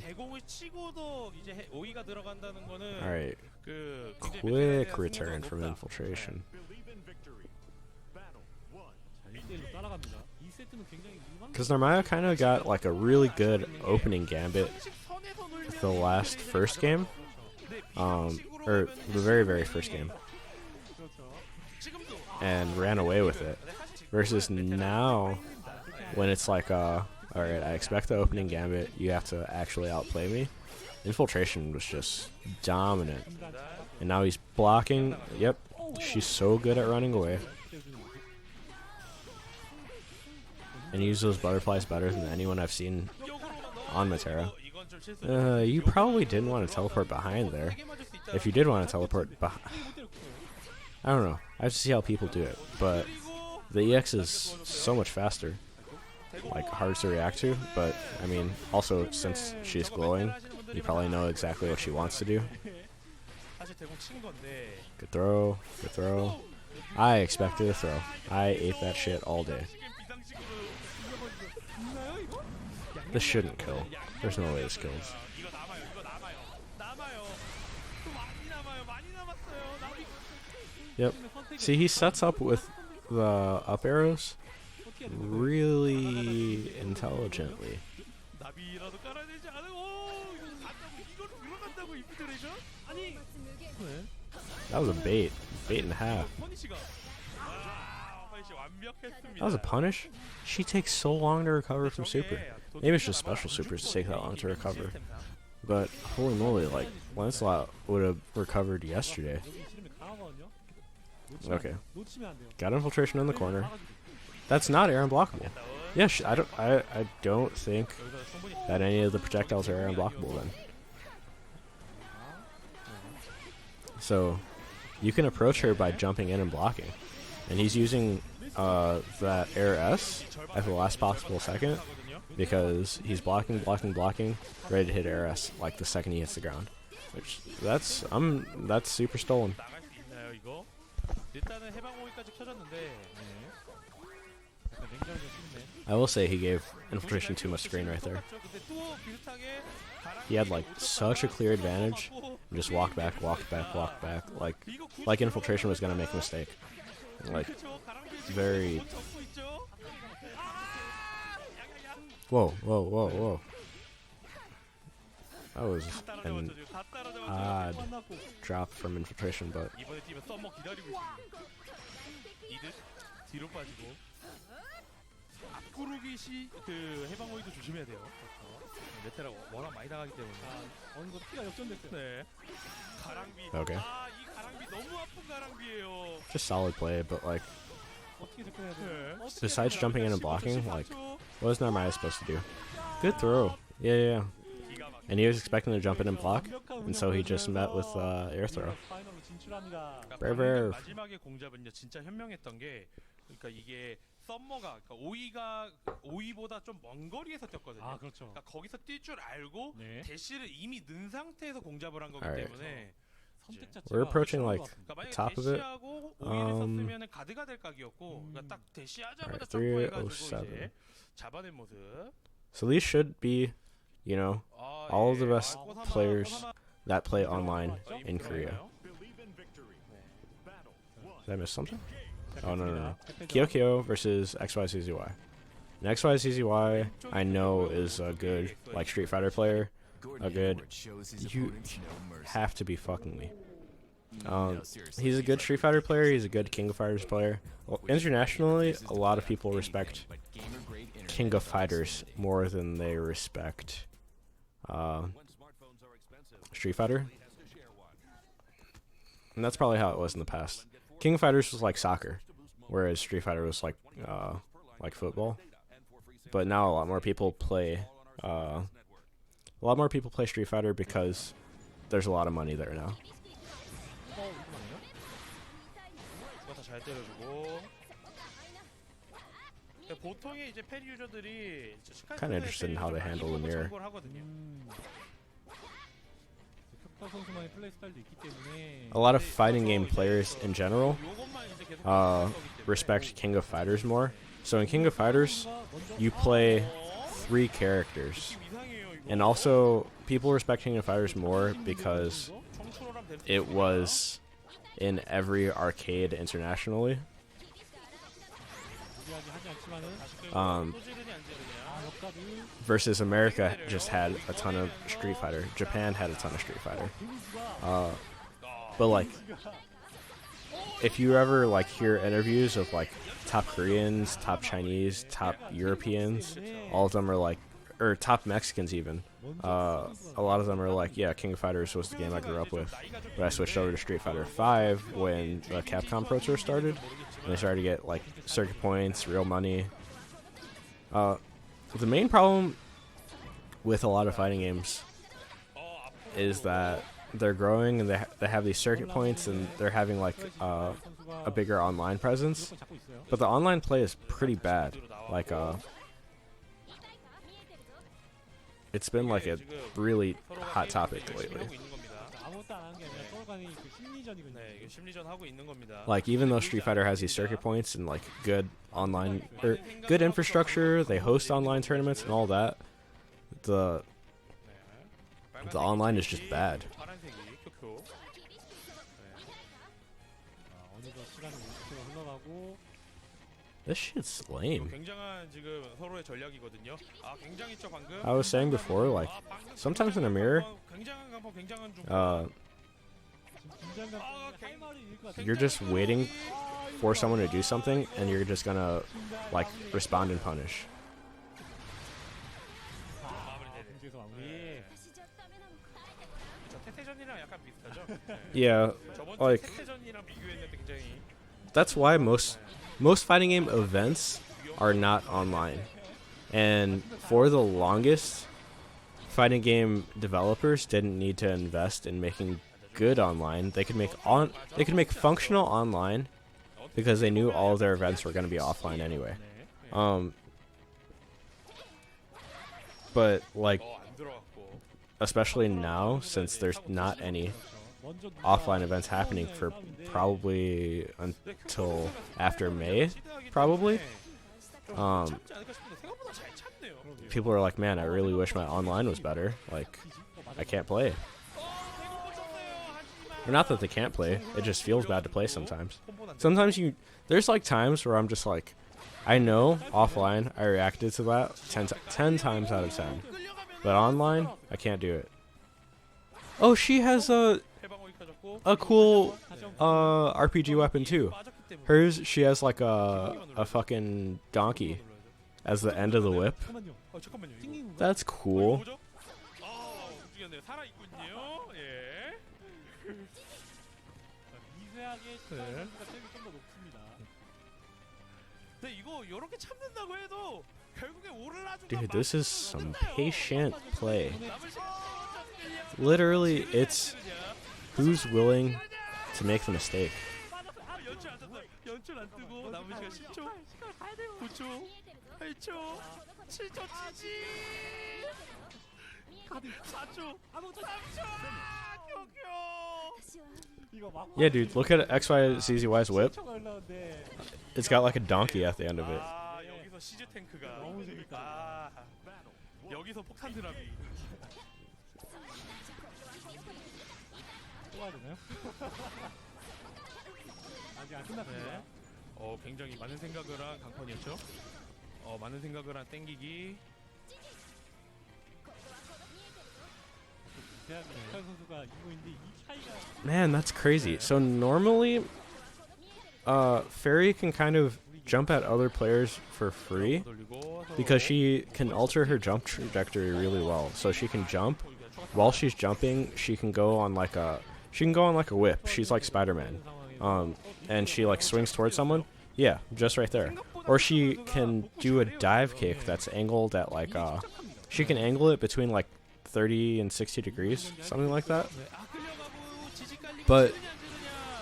대공을 치고도 이제 오이가 들어간다는 거는 Alright, 그 굉장히 quick 메타에 return 대한 from 승부가 높다. Infiltration. 자, 1대1로 따라갑니다. 이 세트는 굉장히 일반 Because Narmaya kind of got like a really good opening gambit the last first game, or the very first game, 그렇죠. and ran away with it. Versus now, when it's like, alright, I expect the opening gambit, you have to actually outplay me. Infiltration was just dominant. And now he's blocking. Yep, she's so good at running away. And he uses those butterflies better than anyone I've seen on Matera. You probably didn't want to teleport behind there. If you did want to teleport behind, I don't know. I have to see how people do it. But the EX is so much faster, like hard to react to. But I mean, also since she's glowing, you probably know exactly what she wants to do. 사실 대공 친 건데 Good throw, good throw. I expected a throw. I ate that shit all day. This shouldn't kill. There's no way this kills. 이거 남아요. 또 많이 남았어요. 나비 Yep. See, he sets up with the up arrows really intelligently. 나비라도 깔아야 되지 않아요. 이걸 간다고 인피트레이션? 아니 That was a bait. Bait and a half. 퍼니시가 퍼니시 완벽했습니다. That was a punish? She takes so long to recover from super. Maybe it's just special supers to take that long to recover. But holy moly, like, Lancelot would have recovered yesterday. 여기 시르맨 강하거든요. Okay. 놓치면 안 돼요. Got Infiltration in the corner. That's not air unblockable. Yeah, I don't think that any of the projectiles are air unblockable then. So you can approach her by jumping in and blocking. And he's using that air S at the last possible second because he's blocking, ready to hit air S like the second he hits the ground. Which that's super stolen. 나갈 수 있나요 이거? 일단은 해방 호위까지 켜졌는데 약간 냉정하게 쉽네. I will say he gave Infiltration too much screen right there. 근데 또 비슷하게 He had like such a clear advantage and just walked back, like Infiltration was gonna make a mistake. Like very. Whoa. That was an odd drop from Infiltration, but 이번에 뛰면 썸머 기다리고 있습니다. 이득 뒤로 빠지고 앞구르기 그 해방 호위도 조심해야 돼요. 메테라 워낙 많이 나가기 때문에. 어느 거 피가 역전됐어요. 네. 가랑비. Okay. 이 가랑비 너무 아픈 가랑비예요. just solid play. But like 어떻게 접근해야 돼? 네. besides jumping in and blocking, like what was Narmaya supposed to do? Good throw. Yeah. And he was expecting to jump in and block, and so he just met with air throw. 파이널로 진출합니다. Brave. 마지막에 공잡은요 진짜 현명했던 게 그러니까 이게 썸머가 그러니까 오이보다 좀 먼 거리에서 뛰었거든요. 아 그렇죠. 그러니까 거기서 뛸 줄 알고 네. 대시를 이미 넣은 상태에서 공잡을 한 거기 Alright. 때문에 선택 자체가 We're approaching like 그러니까 만약에 top of it. 대시하고 오이를 썼으면 가드가 될 각이었고 그러니까 딱 대시하자마자 Alright, 점프해가지고 307. 이제 잡아낸 모습. So these should be, you know, all of the best players that play online in Korea. Did I miss something? Oh no. Kyokyo versus XYZZY. And XYZZY I know is a good like Street Fighter player. A good. You have to be fucking me. He's a good Street Fighter player. He's a good King of Fighters player. Well, internationally, a lot of people respect King of Fighters more than they respect Street Fighter. And that's probably how it was in the past. King of Fighters was like soccer, whereas Street Fighter was like football. But now a lot more people play Street Fighter because there's a lot of money there now. 잘 때려주고. 보통의 이제 팬 유저들이 Kind of interested in how they handle the mirror. 격파 선수만의 플레이 스타일도 있기 때문에 A lot of fighting game players in general respect King of Fighters more. So in King of Fighters, you play 3 characters. And also, people respect King of Fighters more because it was in every arcade internationally. Versus America just had a ton of Street Fighter. Japan had a ton of Street Fighter. But like, if you ever like hear interviews of like top Koreans, top Chinese, top Europeans, all of them are like, or top Mexicans even. A lot of them are like, yeah, King of Fighters was the game I grew up with. But I switched over to Street Fighter 5 when the Capcom Pro Tour started. And they started to get like circuit points, real money. The main problem with a lot of fighting games is that they're growing and they have these circuit points and they're having like a bigger online presence. But the online play is pretty bad. Like it's been like a really hot topic lately. Like even though Street Fighter has these circuit points and like good online or good infrastructure, they host online tournaments and all that, the online is just bad. This shit's lame. I was saying before, like, sometimes in a mirror, you're just waiting for someone to do something, and you're just gonna, like, respond and punish. Yeah, like, that's why most fighting game events are not online. And for the longest, fighting game developers didn't need to invest in making good online. They could make functional online because they knew all of their events were going to be offline anyway. But like, 안 들어갔고. especially now, since there's not any offline events happening for probably until after May, probably. 참지 않을까 싶은데 생각보다 잘 참네요. People are like, man, I really wish my online was better. Like, I can't play. Or not that they can't play, it just feels bad to play sometimes. Sometimes there's like times where I'm just like, I know offline I reacted to that 10 times out of 10. But online, I can't do it. Oh, she has a cool RPG weapon too. Hers, she has like a fucking donkey as the end of the whip. 잠깐만요. That's cool. 뭐죠? 움직였네요. 살아있군요. 예. 미세하게 시간 선수가 체력이 좀 더 높습니다. 근데 이거 이렇게 참는다고 해도 결국에 오를라주가 Dude, this is some patient play. Literally, it's who's willing to make the mistake. 연출 안 떴다. 연출 안 뜨고 남은 시간 10초, 9초, 8초, 7초 지지. 4초, 3초. 이거 막 Yeah, dude, look at XYZZY's whip. 가 올라오는데 It's got like a donkey at the end of it. 아, 여기서 시즈 탱크가 너무 재밌다. 아, 여기서 폭탄 드랍이. 또 가야 되나요? 아직 안 끝났습니다. 네. 굉장히 많은 생각을 한 강판이었죠. 많은 생각을 한 땡기기. 미세하게 시간 선수가 이기고 있는데 이 차이가 Man, that's crazy. So normally, Fairy can kind of jump at other players for free 돌리고 because she can alter her jump trajectory really well. So she can jump. While she's jumping, she can go on like a whip. She's like Spider-Man. And she like swings towards someone. Yeah, just right there. Or she can do a dive kick that's angled at like she can angle it between like 30 and 60 degrees, something like that. But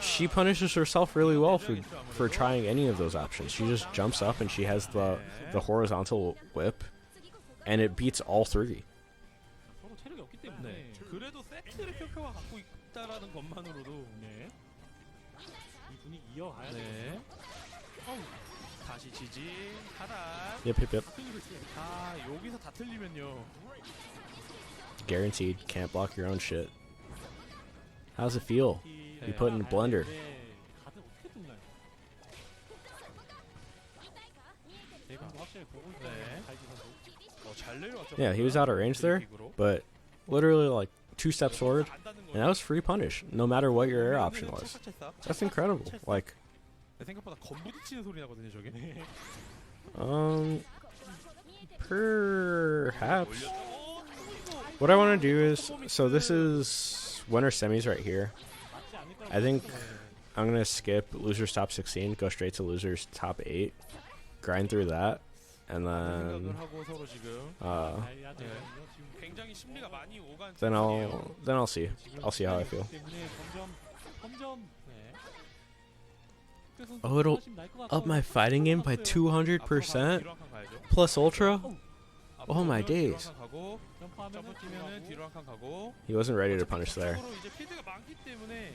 she punishes herself really well for trying any of those options. She just jumps up and she has the horizontal whip, and it beats all three. 서로 체력이 없기 때문에 네. 그래도 세트를 켜켜가 갖고 있다라는 것만으로도 이 분위기 이어가야 돼요. 네. 다시 지지 하단. Yep. 아, 여기서 다 틀리면요. Guaranteed, can't block your own shit. How's it feel? You put in a blender. 다들 어떻게 뚫나요? 제가 확실히 보고 있어요. 네. 갈기 선수. 잘 내려왔죠. Yeah, he was out of range there, but literally like 2 steps forward, and that was free punish, no matter what your air option was. That's incredible. Like, 생각보다 건부딪히는 소리 나거든요, 저게. perhaps. What I want to do is, so this is winner semis right here. I think I'm gonna skip losers top 16, go straight to losers top 8, grind through that, and then 굉장히 심리가 많이 오간 then I'll see how I feel. Oh, it'll up my fighting game by 200% plus ultra. Oh my days. 점프 뛰면은 뒤로 한 칸 가고. He wasn't ready to punish there. 이제 필드가 많기 때문에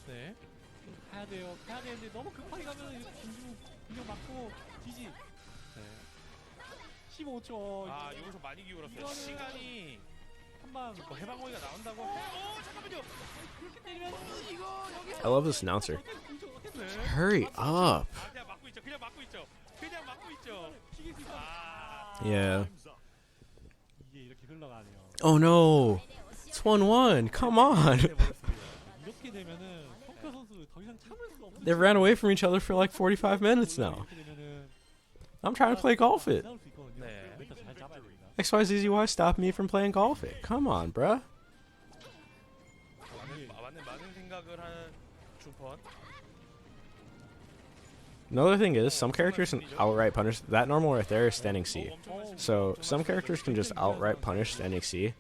네. 가야 되는데 너무 급하게 가면 공격 맞고 지지. 네. 15초. 아, 여기서 많이 기울었어요. 시간이 한방 해방호이가 나온다고. 잠깐만요. 그렇게 때리면 이거 여기 I love this announcer. 네. Hurry up. 그냥 막고 있죠. 그냥 막고 있죠. 아. Yeah. 이게 이렇게 흘러가네요. Oh no. It's 1-1. Come on. 이렇게 되면은 성표 선수 더 이상 참을 수 없는. They ran away from each other for like 45 minutes now. 이렇게 되면은 I'm trying to play golf it. 나올 수 있거든요. 네. 메타 잘 잡아야 됩니다. XYZZY stopped me from playing golf it. Come on, bruh. 많은 생각을 한 중펀. Another thing is, some characters can outright punish. That normal right there is standing C. So some characters can just outright punish standing C.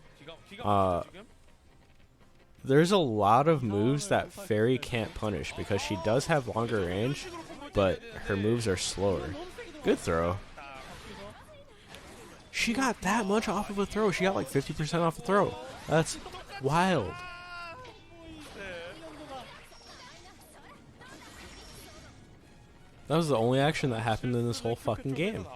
there's a lot of moves that Fairy can't punish because she does have longer range, but her moves are slower. Good throw. She got that much off of a throw. She got like 50% off a throw. That's wild. That was the only action that happened in this whole fucking game.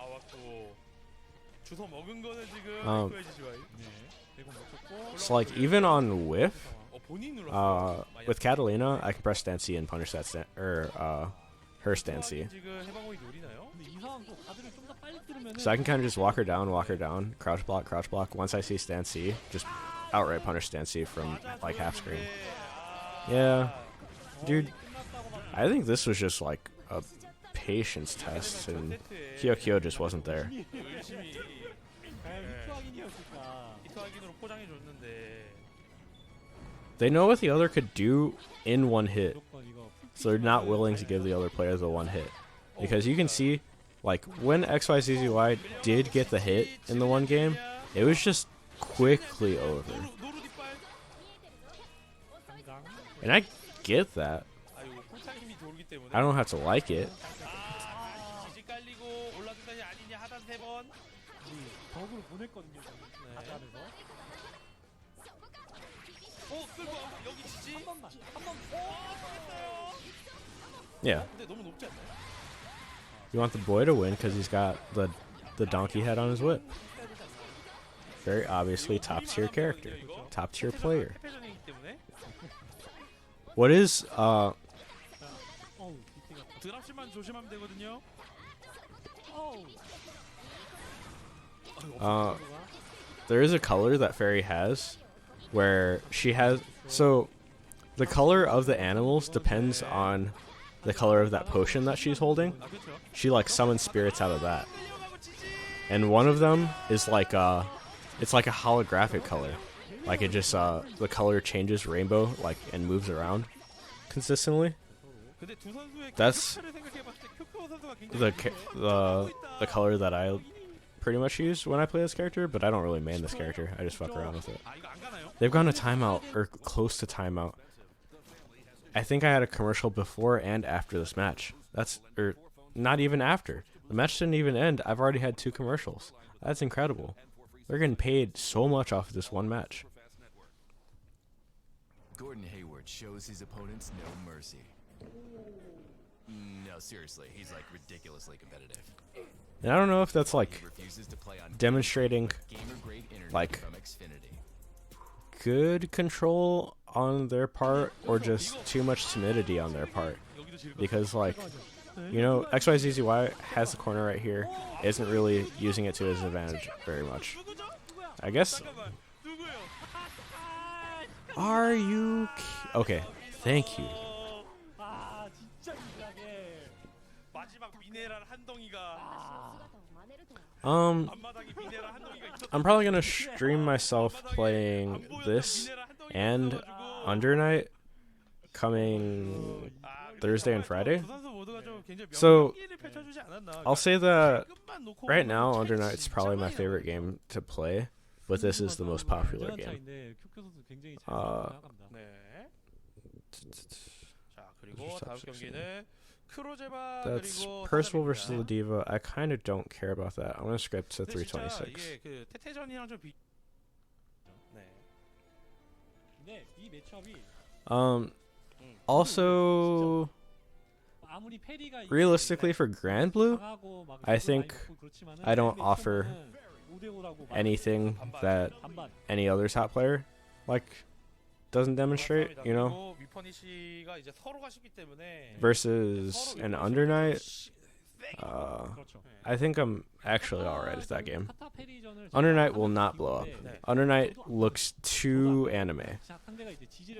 So like even on whiff, with Catalina, I can press stand C and punish that her stand C. So I can kind of just walk her down, crouch block. Once I see stand C, just outright punish stand C from like half screen. Yeah, dude, I think this was just like a patience test, and Kyokyo just wasn't there. They know what the other could do in one hit, so they're not willing to give the other player the one hit. Because you can see, like, when XYZZY did get the hit in the one game, it was just quickly over. And I get that. I don't have to like it. Yeah. You want the boy to win because he's got the donkey head on his whip. Very obviously top tier character, top tier player. What is there is a color that Fairy has where she has, so the color of the animals depends on the color of that potion that she's holding. She like summons spirits out of that, and one of them is like it's like a holographic color, like it just the color changes rainbow like and moves around consistently. That's the color that I pretty much use when I play this character, but I don't really main this character. I just fuck around with it. They've gone to timeout, or close to timeout. I think I had a commercial before and after this match. Or not even after. The match didn't even end. I've already had 2 commercials. That's incredible. They're getting paid so much off of this one match. Gordon Hayward shows his opponents no mercy. No, seriously, he's like ridiculously competitive. And I don't know if that's like demonstrating like good control on their part or just too much timidity on their part, because like, you know, XYZZY has the corner right here, isn't really using it to his advantage very much. I guess. Are you okay? Thank you. I'm probably gonna stream myself playing this and Under Night coming Thursday and Friday. So I'll say that right now Under Night's probably my favorite game to play, but this is the most popular game. That's Percival versus the Diva. I kind of don't care about that. I'm gonna skip to 326. Also, realistically for Grand Blue, I think I don't offer anything that any other top player like doesn't demonstrate, you know, versus an Under Night. I think I'm actually alright at that game. Under Night will not blow up. Under Night looks too anime,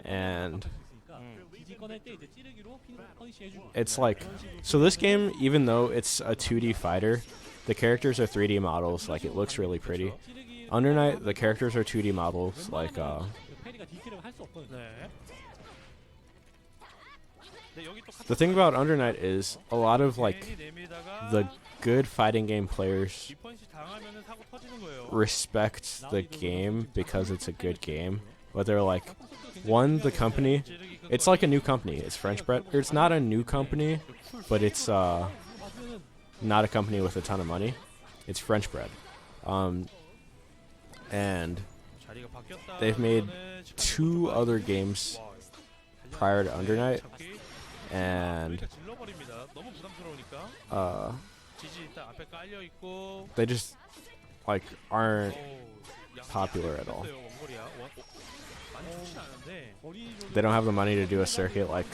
and it's like, so this game, even though it's a 2D fighter, the characters are 3D models, like it looks really pretty. Under Night, the characters are 2D models, like the thing about Under Night is a lot of like the good fighting game players respect the game because it's a good game, but they're like, one, the company, it's like a new company. It's French bread. Or it's not a new company, but it's not a company with a ton of money. It's French bread. And they've made 2 other games prior to Undernight, and they just like aren't popular at all. They don't have the money to do a circuit like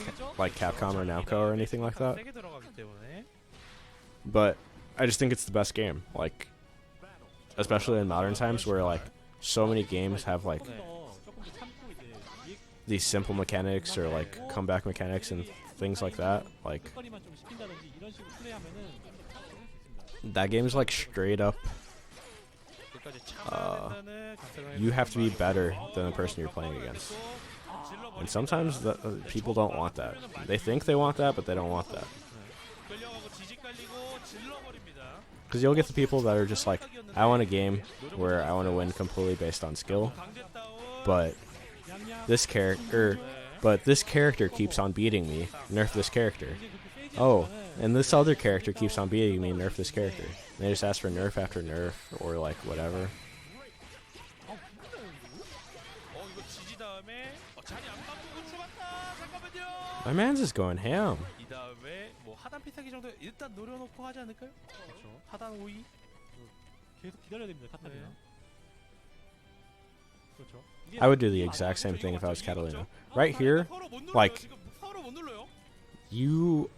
Capcom or Namco or anything like that. But I just think it's the best game, like especially in modern times where like so many games have like these simple mechanics or like comeback mechanics and things like that. Like that game's like straight up you have to be better than the person you're playing against. And sometimes people don't want that. They think they want that, but they don't want that. Because you'll get the people that are just like, I want a game where I want to win completely based on skill, but this character keeps on beating me. Nerf this character. Oh, and this other character keeps on beating me. Nerf this character. And they just ask for nerf after nerf or like whatever. My man's just going ham. 하단 피타기 정도 일단 노려놓고 하지 않을까요? 그렇죠. 하단 5위. 계속 기다려야 됩니다. 카타리나. 그렇죠. I would do the exact same thing if I was Catalina. Right here, like, you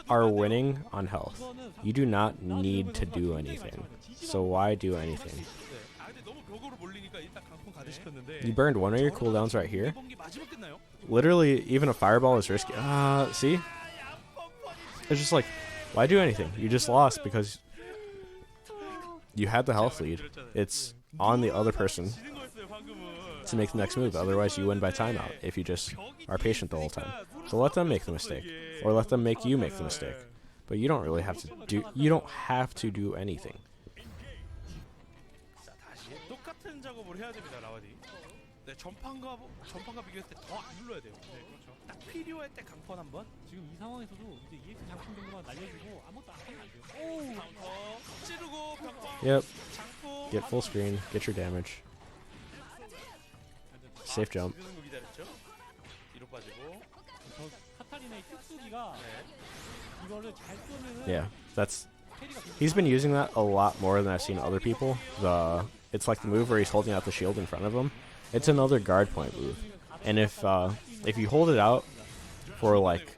are winning on health. You do not need to do anything. So why do anything? You burned one of your cooldowns right here. Literally, even a fireball is risky. See? It's just like, why do anything? You just lost because you had the health lead. It's on the other person to make the next move. Otherwise, you win by timeout if you just are patient the whole time. So let them make the mistake, or let them make you make the mistake. But you don't really have to do. You don't have to do anything. 똑같은 작업을 해야 됩니다, 라와디. 네, 전판과 비교했을 때 더 안 눌러야 돼요. 네, 그렇죠. 딱 필요할 때 강펀 한번. 지금 이 상황에서도 이제 EX 장풍 정도만 날려주고 아무것도 안 하면 안 돼요. 오, 강펀 찌르고 벽방. Yep. 장풍. Get full screen. Get your damage. Safe jump. 주는 거 기다렸죠. 뒤로 빠지고. 저 카타리나의 특수기가 이거를 잘 쏘면은 Yeah, that's. He's been using that a lot more than I've seen other people. It's like the move where he's holding out the shield in front of him. It's another guard point move, and if you hold it out for like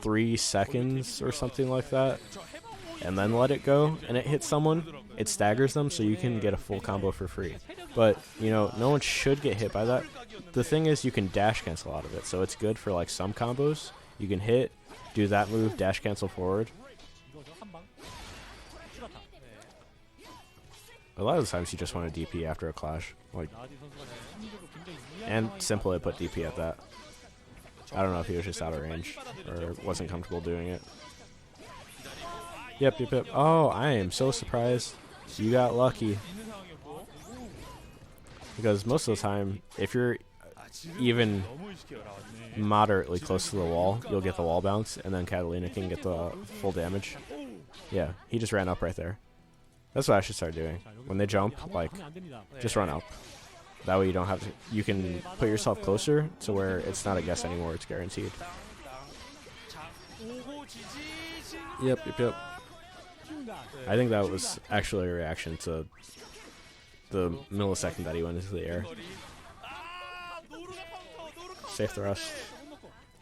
3 seconds or something like that, and then let it go, and it hits someone, it staggers them, so you can get a full combo for free. But you know, no one should get hit by that. The thing is, you can dash cancel out of it, so it's good for like some combos. You can hit, do that move, dash cancel forward. A lot of the times you just want to DP after a clash, like, and simply put DP at that. I don't know if he was just out of range or wasn't comfortable doing it. Yep. Oh, I am so surprised you got lucky. Because most of the time, if you're even moderately close to the wall, you'll get the wall bounce, and then Catalina can get the full damage. Yeah, he just ran up right there. That's what I should start doing. When they jump, like, just run up. That way you don't have to, you can put yourself closer to where it's not a guess anymore, it's guaranteed. Yep. I think that was actually a reaction to the millisecond that he went into the air. Safe thrust.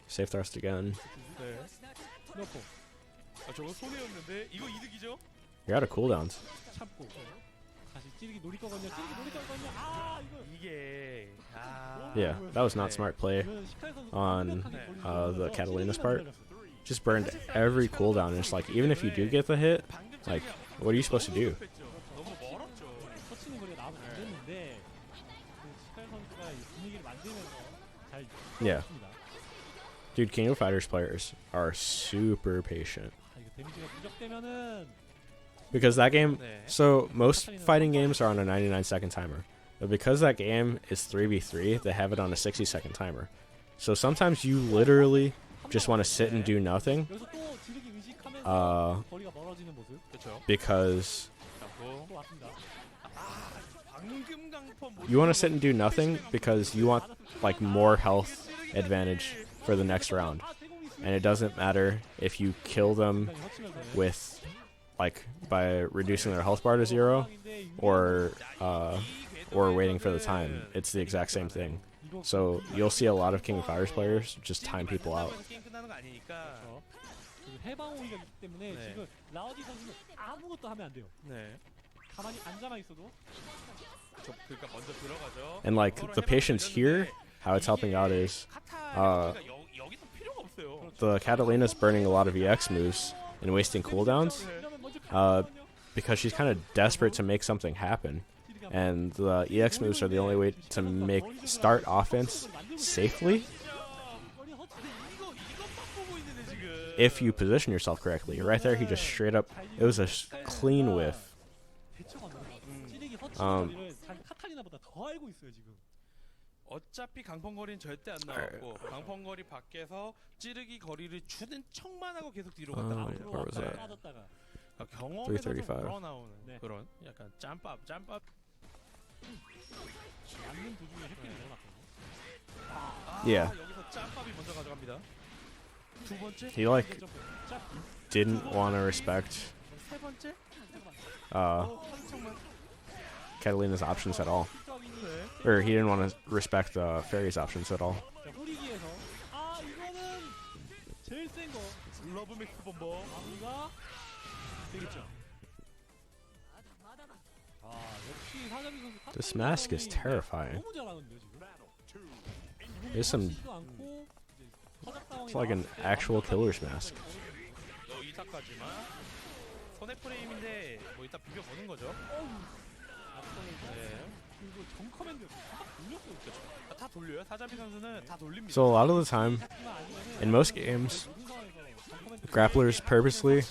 Safe thrust again. You're out of cooldowns. Yeah, that was not smart play on the Catalina's part. Just burned every cooldown, and it's like, even if you do get the hit, like, what are you supposed to do? Yeah. Dude, King of Fighters players are super patient. Because that game, so most fighting games are on a 99-second timer. But because that game is 3v3, they have it on a 60-second timer. So sometimes you literally just want to sit and do nothing 여기서 또 지르기 의식하면서 거리가 멀어지는 모습. 그렇죠. because 잡고 또 왔습니다. 방금 강펀 못 you want to sit and do nothing because you want like more health advantage for the next round. And it doesn't matter if you kill them with like by reducing their health bar to 0 or waiting for the time. It's the exact same thing. So you'll see a lot of King of Fighters players just time people out. 게임 끝나는 거 아니니까. 그리고 해방 오기가 있기 때문에 네. 지금 라우디 선수는 아무것도 하면 안 돼요. 네. 가만히 앉아만 있어도 그러니까 먼저 들어가죠. And like the patience here, how it's helping out is 여기서 필요가 없어요. the Catalina's burning a lot of EX moves and wasting cooldowns 이러면 먼저 가거든요. because she's kind of desperate to make something happen. And the EX moves are the only way to make start offense safely if you position yourself correctly. Right there, he just straight up, it was a clean whiff. 대처가 안 되는 것 같아요. 찌르기 허치는 거리를 자기 카탈리나보다 더 알고 있어요 지금. 어차피 강펀거리는 절대 안 나왔고 강펀거리 밖에서 찌르기 거리를 주는 척만 하고 계속 뒤로 갔다 where 나와요. was that? 빠졌다가 경험에서 335. 불어나오는 네. 그런 약간 짬밥 맞는 도중에 해피를 넣어놨거든요. Yeah. 여기서 짬밥이 먼저 가져갑니다. 두 번째 He like 짭. didn't want to respect 세 번째 한쪽만 Catalina's options at all. 네. Or he didn't want to respect Fairy's options at all. 자, 후리기에서 이거는 제일 센 거. 러브 맥스 범버 마무리가 되겠죠. 역시 사자비 선수 This mask is terrifying. 너무 잘하는데요 지금. There's some. 치지도 않고 이제 서작 상황이 It's like an 나왔을 때 actual killer's mask. 이타까지만 손해 프레임인데 뭐 이따 비벼 보는 거죠. 앞선에서 네. 그리고 정커맨드 다 돌렸어요. 다 돌려요. 사자비 선수는 다 돌립니다. So a lot of the time, in most games, grapplers purposely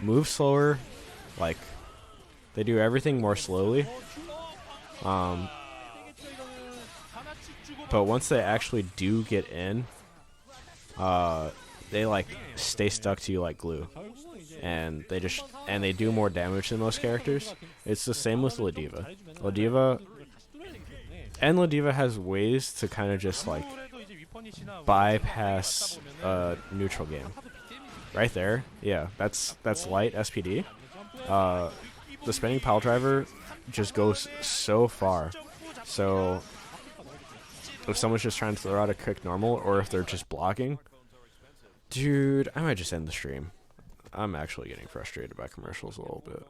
move slower, like they do everything more slowly. But once they actually do get in, they like stay stuck to you like glue, and they do more damage than most characters. It's the same with Ladiva. Ladiva has ways to kind of just like bypass a neutral game. Right there, yeah, that's light SPD. The spinning pile driver just goes so far. So if someone's just trying to throw out a quick normal, or if they're just blocking, dude, I might just end the stream. I'm actually getting frustrated by commercials a little bit.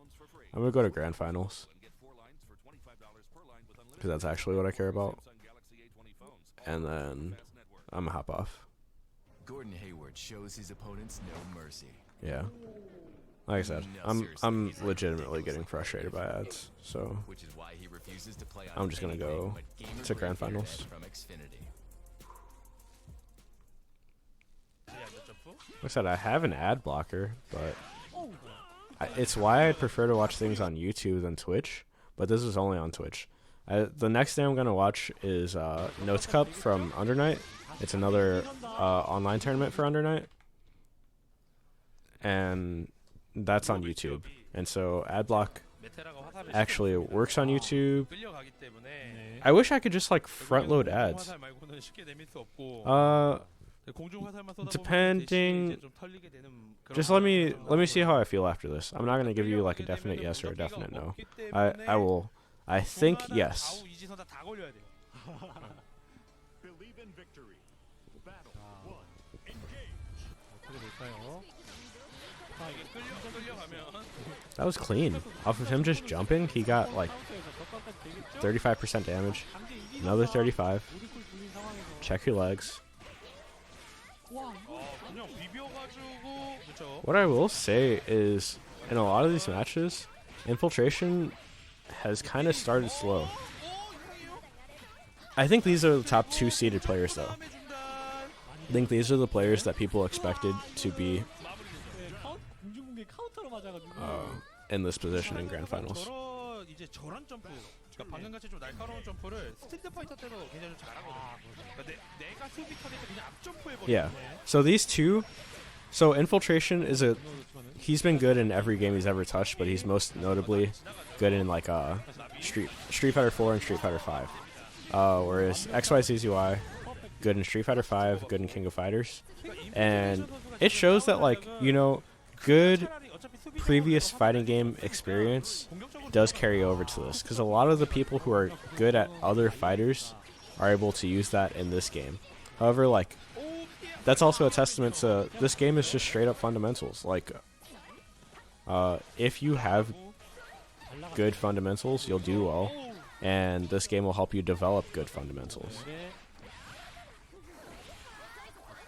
I'm gonna go to grand finals because that's actually what I care about, and then I'm gonna hop off. Gordon Hayward shows his opponents no mercy. Yeah, like I said, I'm legitimately getting frustrated by ads, so Which is why he refuses to play I'm just gonna go to grand finals. From Xfinity. Like I said, I have an ad blocker, but it's why I'd prefer to watch things on YouTube than Twitch, but this is only on Twitch. The next thing I'm going to watch is Notes Cup from Undernight. It's another online tournament for Undernight, and that's on YouTube. And so Adblock actually works on YouTube. I wish I could just like front load ads. Depending, just let me see how I feel after this. I'm not gonna give you like a definite yes or a definite no. I will. I think yes. That was clean. Off of him just jumping, he got like 35% damage. Another 35. Check your legs. What I will say is, in a lot of these matches, Infiltration has kind of started slow. I think these are the top 2 seeded players, though. I think these are the players that people expected to be in this position in grand finals. 그러니까 방금 같이 좀 날카로운 점프를 스트리트 파이터 때도 굉장히 좀 잘하거든. 그러니까 내가 수비 턴일 때 그냥 앞 점프해 버리는. Yeah. So these two, so Infiltration is a, he's been good in every game he's ever touched, but he's most notably good in like Street Fighter 4 and Street Fighter 5. Whereas XYZZY, good in Street Fighter 5, good in King of Fighters, and it shows that, like, you know, good previous fighting game experience does carry over to this, because a lot of the people who are good at other fighters are able to use that in this game. However, like, that's also a testament to this game is just straight up fundamentals. Like, if you have good fundamentals, you'll do well, and this game will help you develop good fundamentals.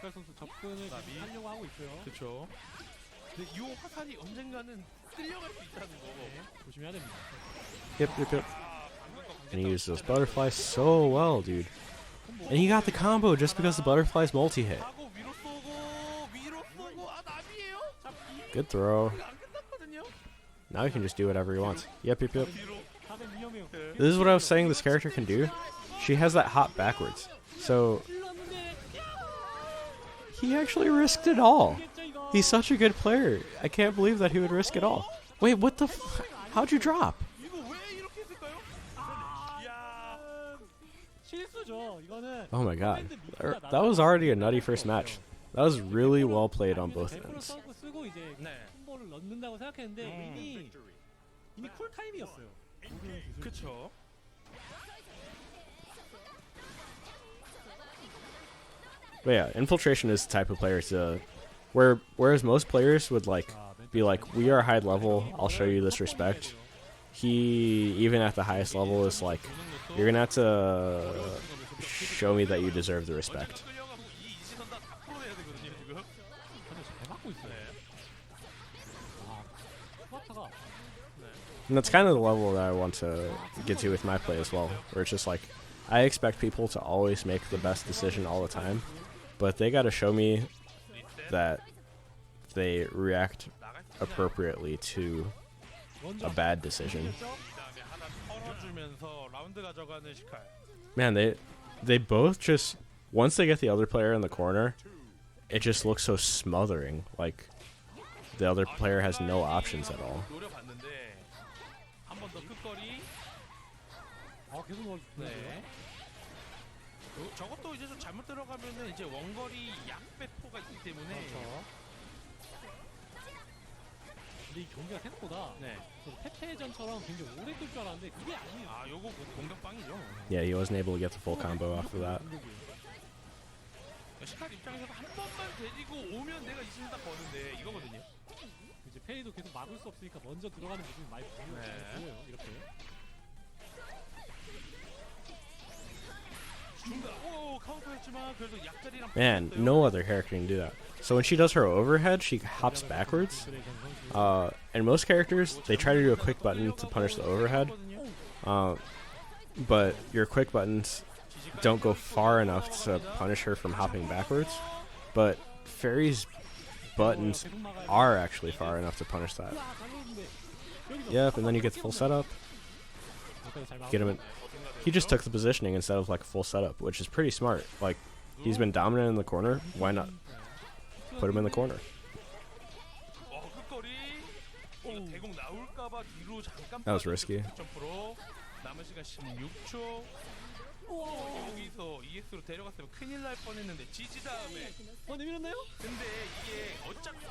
박갈 선수 접근을 계속 하려고 하고 있어요. 그렇죠. 근데 이 화살이 언젠가는 끌려갈 수 있다는 거. 조심해야 됩니다. Yep. And he used those butterflies so well, dude. And he got the combo just because the butterflies multi-hit. 하고 위로 쏘고 아 나비예요? Good throw. 안 끝났거든요. Now he can just do whatever he wants. Yep. 뒤로. 다들 위험해요. This is what I was saying this character can do. She has that hop backwards. So he actually risked it all. He's such a good player. I can't believe that he would risk it all. Wait, what the how'd you drop? 이거 왜 이렇게 했을까요? 야. 실수죠. 이거는 Oh my god. That was already a nutty first match. That was really well played on both 대포를 ends. 쓰고 이제 네. 콤보를 넣는다고 생각했는데 이미 쿨 타임이었어요. 그렇죠. But yeah, Infiltration is the type of player to whereas most players would like be like, we are high level, I'll show you this respect. He, even at the highest level, is like, you're gonna have to show me that you deserve the respect. 끌려가고 이 이지선 다 풀어내야 되거든요 지금. 근데 잘 맞고 있어요. 아, 스마타가 And that's kind of the level that I want to get to with my play as well, where it's just like, I expect people to always make the best decision all the time, but they gotta show me that they react appropriately to a bad decision. 그다음에 하나 털어주면서 라운드 가져가는 시칼. Man, they both just, once they get the other player in the corner, it just looks so smothering. Like, the other player has no options at all. 노려봤는데 한 번 더 끝거리. 계속 넣어. 네. 저것도 이제 좀 잘못 들어가면은 이제 원거리 약배포가 있기 때문에. 그렇죠. 근데 이 경기가 생각보다 네. 페페전처럼 굉장히 오래 끌 줄 알았는데 그게 아니에요. 아 요거 공격방이죠. Yeah, he wasn't able to get the full combo off of that. 시칼 입장에서도 한 번만 데리고 오면 내가 이승 딱 거는데 이거거든요. 이제 페이도 계속 막을 수 없으니까 먼저 들어가는 모습이 많이 보여요. 이렇게. 오 카운터했지만 그래도 약자리랑. Man, no other character can do that. So when she does her overhead, she hops backwards. And most characters, they try to do a quick button to punish the overhead. But your quick buttons don't go far enough to punish her from hopping backwards. But Fairy's buttons are actually far enough to punish that. Yep, and then you get the full setup. Get him in. He just took the positioning instead of like full setup, which is pretty smart. Like, he's been dominant in the corner. Why not put him in the corner? That was risky. 남은 시간 16초. 여기서 EX로 데려갔으면 큰일 날 뻔했는데 지지 다음에. 내밀었나요? 근데 이게 어차피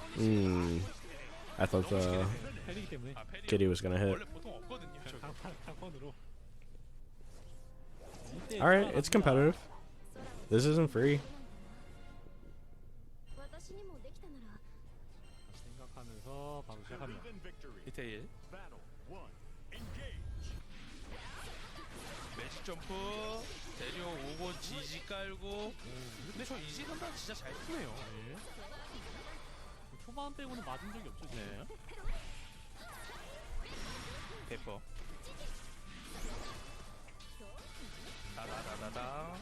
I thought the 펠이기 때문에 kitty was gonna hit. 원래 보통 없거든요. 강판으로. Alright, it's competitive. This isn't free. 생각하면서 바로 시작합니다. 디테일. 매직 점프 데려오고 지지 깔고. 근데 저 이지 선단 진짜 잘 푸네요. 초반 빼고는 맞은 적이 없죠. 네. 대퍼. 다다다다다.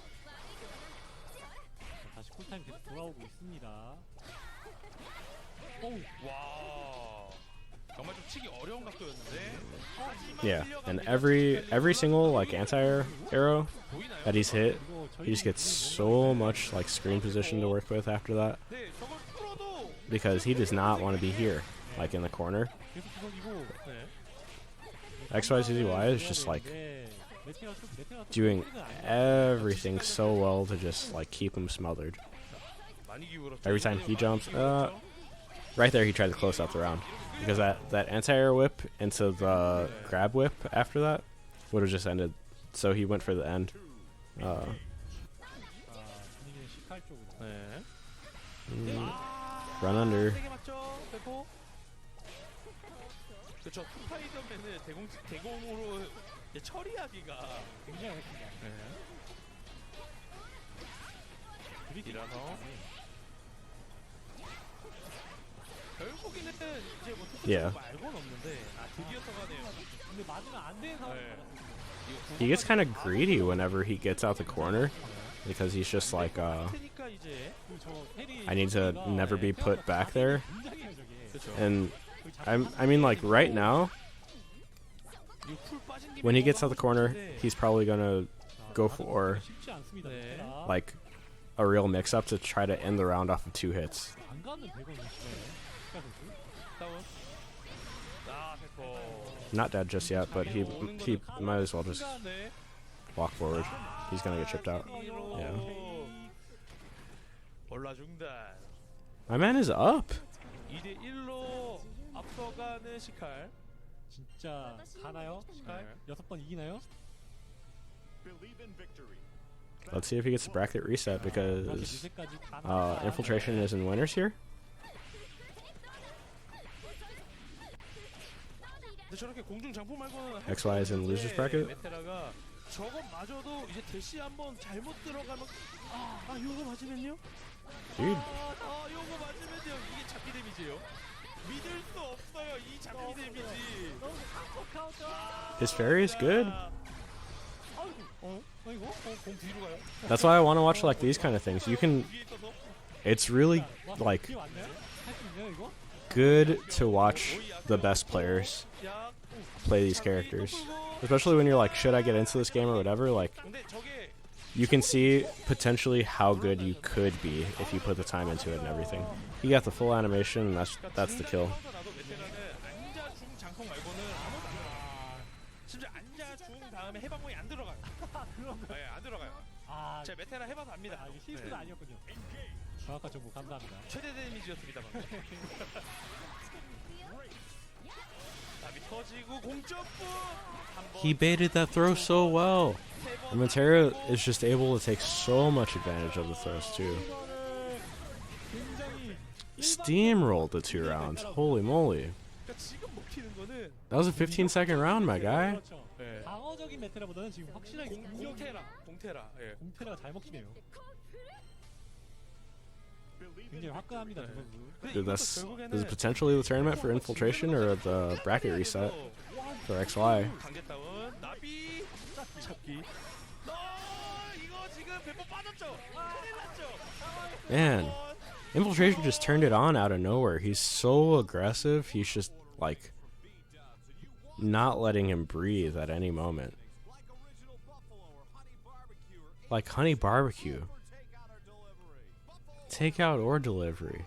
다시 쿨타임 계속 돌아오고 있습니다. 와. 정말 좀 놓치기 어려운 각도였는데. Yeah, and every single like anti-air arrow that he's hit, he just gets so much like screen position to work with after that, 네, 저걸 풀어도 because he does not want to be here, like in the corner. 계속 구석이고 네. XYZY is just like doing everything so well to just like keep him smothered. 많이 기울었죠. Every time he jumps, right there he tried to close out the round, because that anti-air whip into the grab whip after that would have just ended. So he went for the end. 분위기는 18 쪽으로. 네. Run under. 세게 맞죠? 배포. 그렇죠. 스파이더맨을 대공으로 이제 처리하기가 굉장히 어렵습니다. 이라서 결국에는 이제 뭐 Yeah. 말고는 없는데 드디어 써가네요. 근데 맞으면 안 되는 상황이 네. He gets kind of greedy whenever he gets out the corner, because he's just like, 테니까 이제 I need to never be put back there. 굉장해요, 저게. 그렇죠. And I mean, like right now, when he gets out the corner, he's probably gonna go for 쉽지 않습니다. 네. 베테랑. like a real mix-up to try to end the round off of 2 hits. 안 가는 되거든요. 시카 선수. 다운. 아, 배포. Not dead just yet, but he might as well just 네. walk forward. He's gonna get chipped out. Yeah. 올라중단. My man is up. 2대 1로 앞서가는 시칼. 진짜 가나요? 시카? 6번 이기나요? Let's see if he gets the bracket reset, because 유세까지 다 Infiltration is in winners here. 근데 저렇게 공중 장포 말고는 XY is in losers bracket. 메테라가 저것마저도 이제 대시 한번 잘못 들어가면 요거 맞으면요? Dude, 요거 맞으면요. 이게 잡기 데미지예요. 믿을 수 없어요. 이 잡기 데미지. his fairy is good. 이거 공 뒤로 가요. That's why I want to watch like these kind of things. You can, 위에 떠서 it's really like 기회 왔나요? 할수 있나요 이거? good to watch the best players 야. play these characters, especially when you're like, should I get into this game or whatever. Like, 근데 저게 you can see potentially how good you could be if you put the time into it and everything. He got the full animation, and that's the kill. 나도 메테라는 앉아 중 장풍 말고는 아무도 안 들어가요. 심지어 앉아 중 다음에 해방공이 안 들어가요. 네, 안 들어가요. 아, 제가 메테라 해봐도 압니다. 이게 실수는 네. 아니었군요. 정확한 정보 감사합니다. 최대 데미지였습니다. 방금. 답이 터지고 공점프. He baited that throw so well. And Montero is just able to take so much advantage of the throws too. 굉장히 Steamrolled the 2 rounds. Holy moly. 그러니까 지금 먹히는 거는 That was a 15-second round, my guy. 그렇죠. 네. 방어적인 메테라보다는 지금 확실하게 공테라. 예. 공테라가 잘 먹히네요. 굉장히 화끈합니다, 저 선수. Dude, this is potentially the tournament for Infiltration or the bracket reset for XY. 강제 다운 나비 잡기. 이거 지금 배포 빠졌죠? 큰일 났죠? Man, Infiltration just turned it on out of nowhere. He's so aggressive. He's just like not letting him breathe at any moment. Like honey barbecue. Takeout or delivery.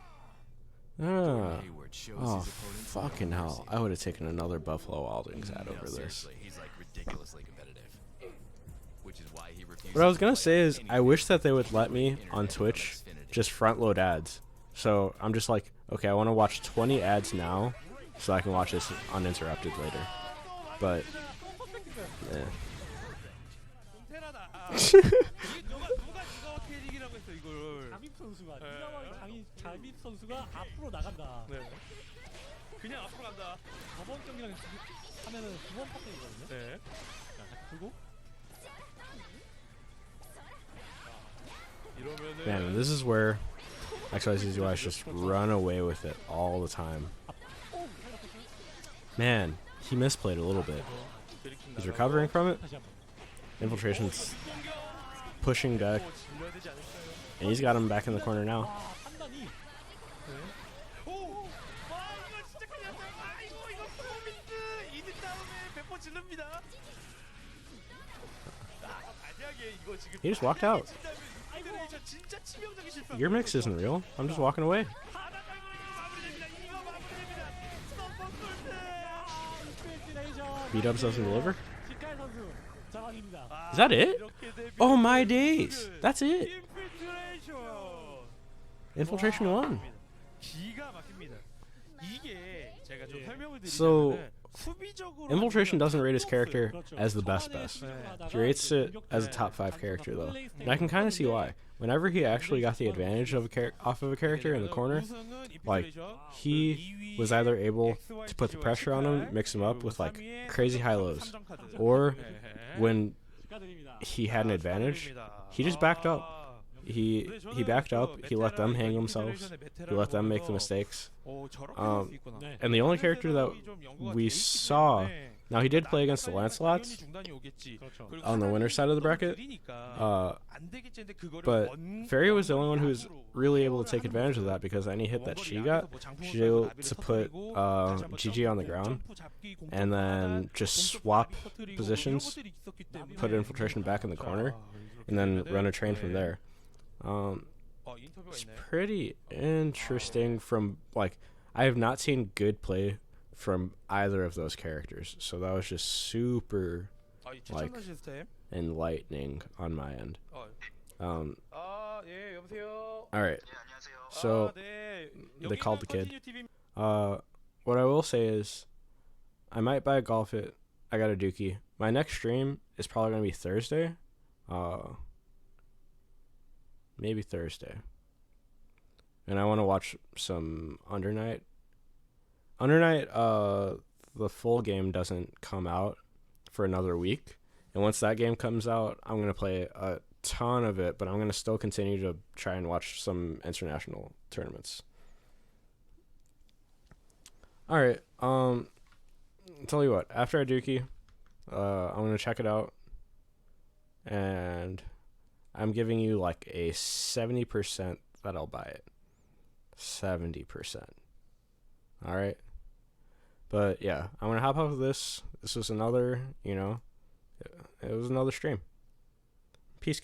Hayward shows Oh, his opponents fucking no hell. mercy. I would have taken another Buffalo Wild Wings ad No, over this. seriously, he's like ridiculously competitive. Which is why he refuses What I was to gonna play say is, any I wish that they would video let me internet on with Twitch Xfinity. just front load ads. So I'm just like, okay, I want to watch 20 ads now, so I can watch this uninterrupted later. But, yeah. 공테라다. 이게 누가 이거 캐릭이라고 했어 이걸. 잠입 선수가 네. 이상하게 잠입 선수가 앞으로 나간다. 네. 그냥 앞으로 간다. 저번 경기랑 하면은 9번 파트이거든요. 네. 자, 다시 풀고. 이러면은 Man, this is where XYZY just run away with it all the time. Man, he misplayed a little bit. He's recovering from it. 다시 한번. Infiltration's pushing deck, 질러야 되지 않을까요? and he's got him back in the corner now. 와, 판단이 오! 와 이거 진짜 큰일 났어요. 이거 뽀뽀 지릅니다. 만약에 이거 지금 He just walked out. 인필트레이션 진짜 치명적인 실패. Your mix isn't real. I'm just walking away. B-dubs doesn't deliver? 직갈 선수 잡아냅니다. Is that it? Oh my days. That's it. Infiltration 1. 기가 막힙니다. 이게 제가 좀 설명을 So, 드리자면 수비적으로 Infiltration doesn't rate his character as the best. 네. He rates it as a top 5 character though. And I can kind of see why. Whenever he actually got the advantage of off of a character in the corner, like, he was either able to put the pressure on him, mix him up with like crazy high lows, or when he had an advantage, he just backed up. He backed up. He let them hang themselves. He let them make the mistakes. And the only character that we saw, now he did play against the Lancelots on the winner's side of the bracket, but Fairy was the only one who was really able to take advantage of that, because any hit that she got, she was able to put GG on the ground and then just swap positions, put Infiltration back in the corner, and then run a train from there. It's pretty interesting from, like, I have not seen good play from either of those characters, so that was just super, like, enlightening on my end. Alright, so they called the kid. What I will say is, I might buy a golf it. I got a dookie. My next stream is probably going to be Thursday. Maybe Thursday. And I want to watch some Undernight. Undernight, the full game doesn't come out for another week. And once that game comes out, I'm going to play a ton of it, but I'm going to still continue to try and watch some international tournaments. Alright, I'll tell you what, after I dookie, I'm going to check it out. And I'm giving you like a 70% that I'll buy it. 70%. Alright? But yeah, I'm going to hop off of this. This was another, it was another stream. Peace.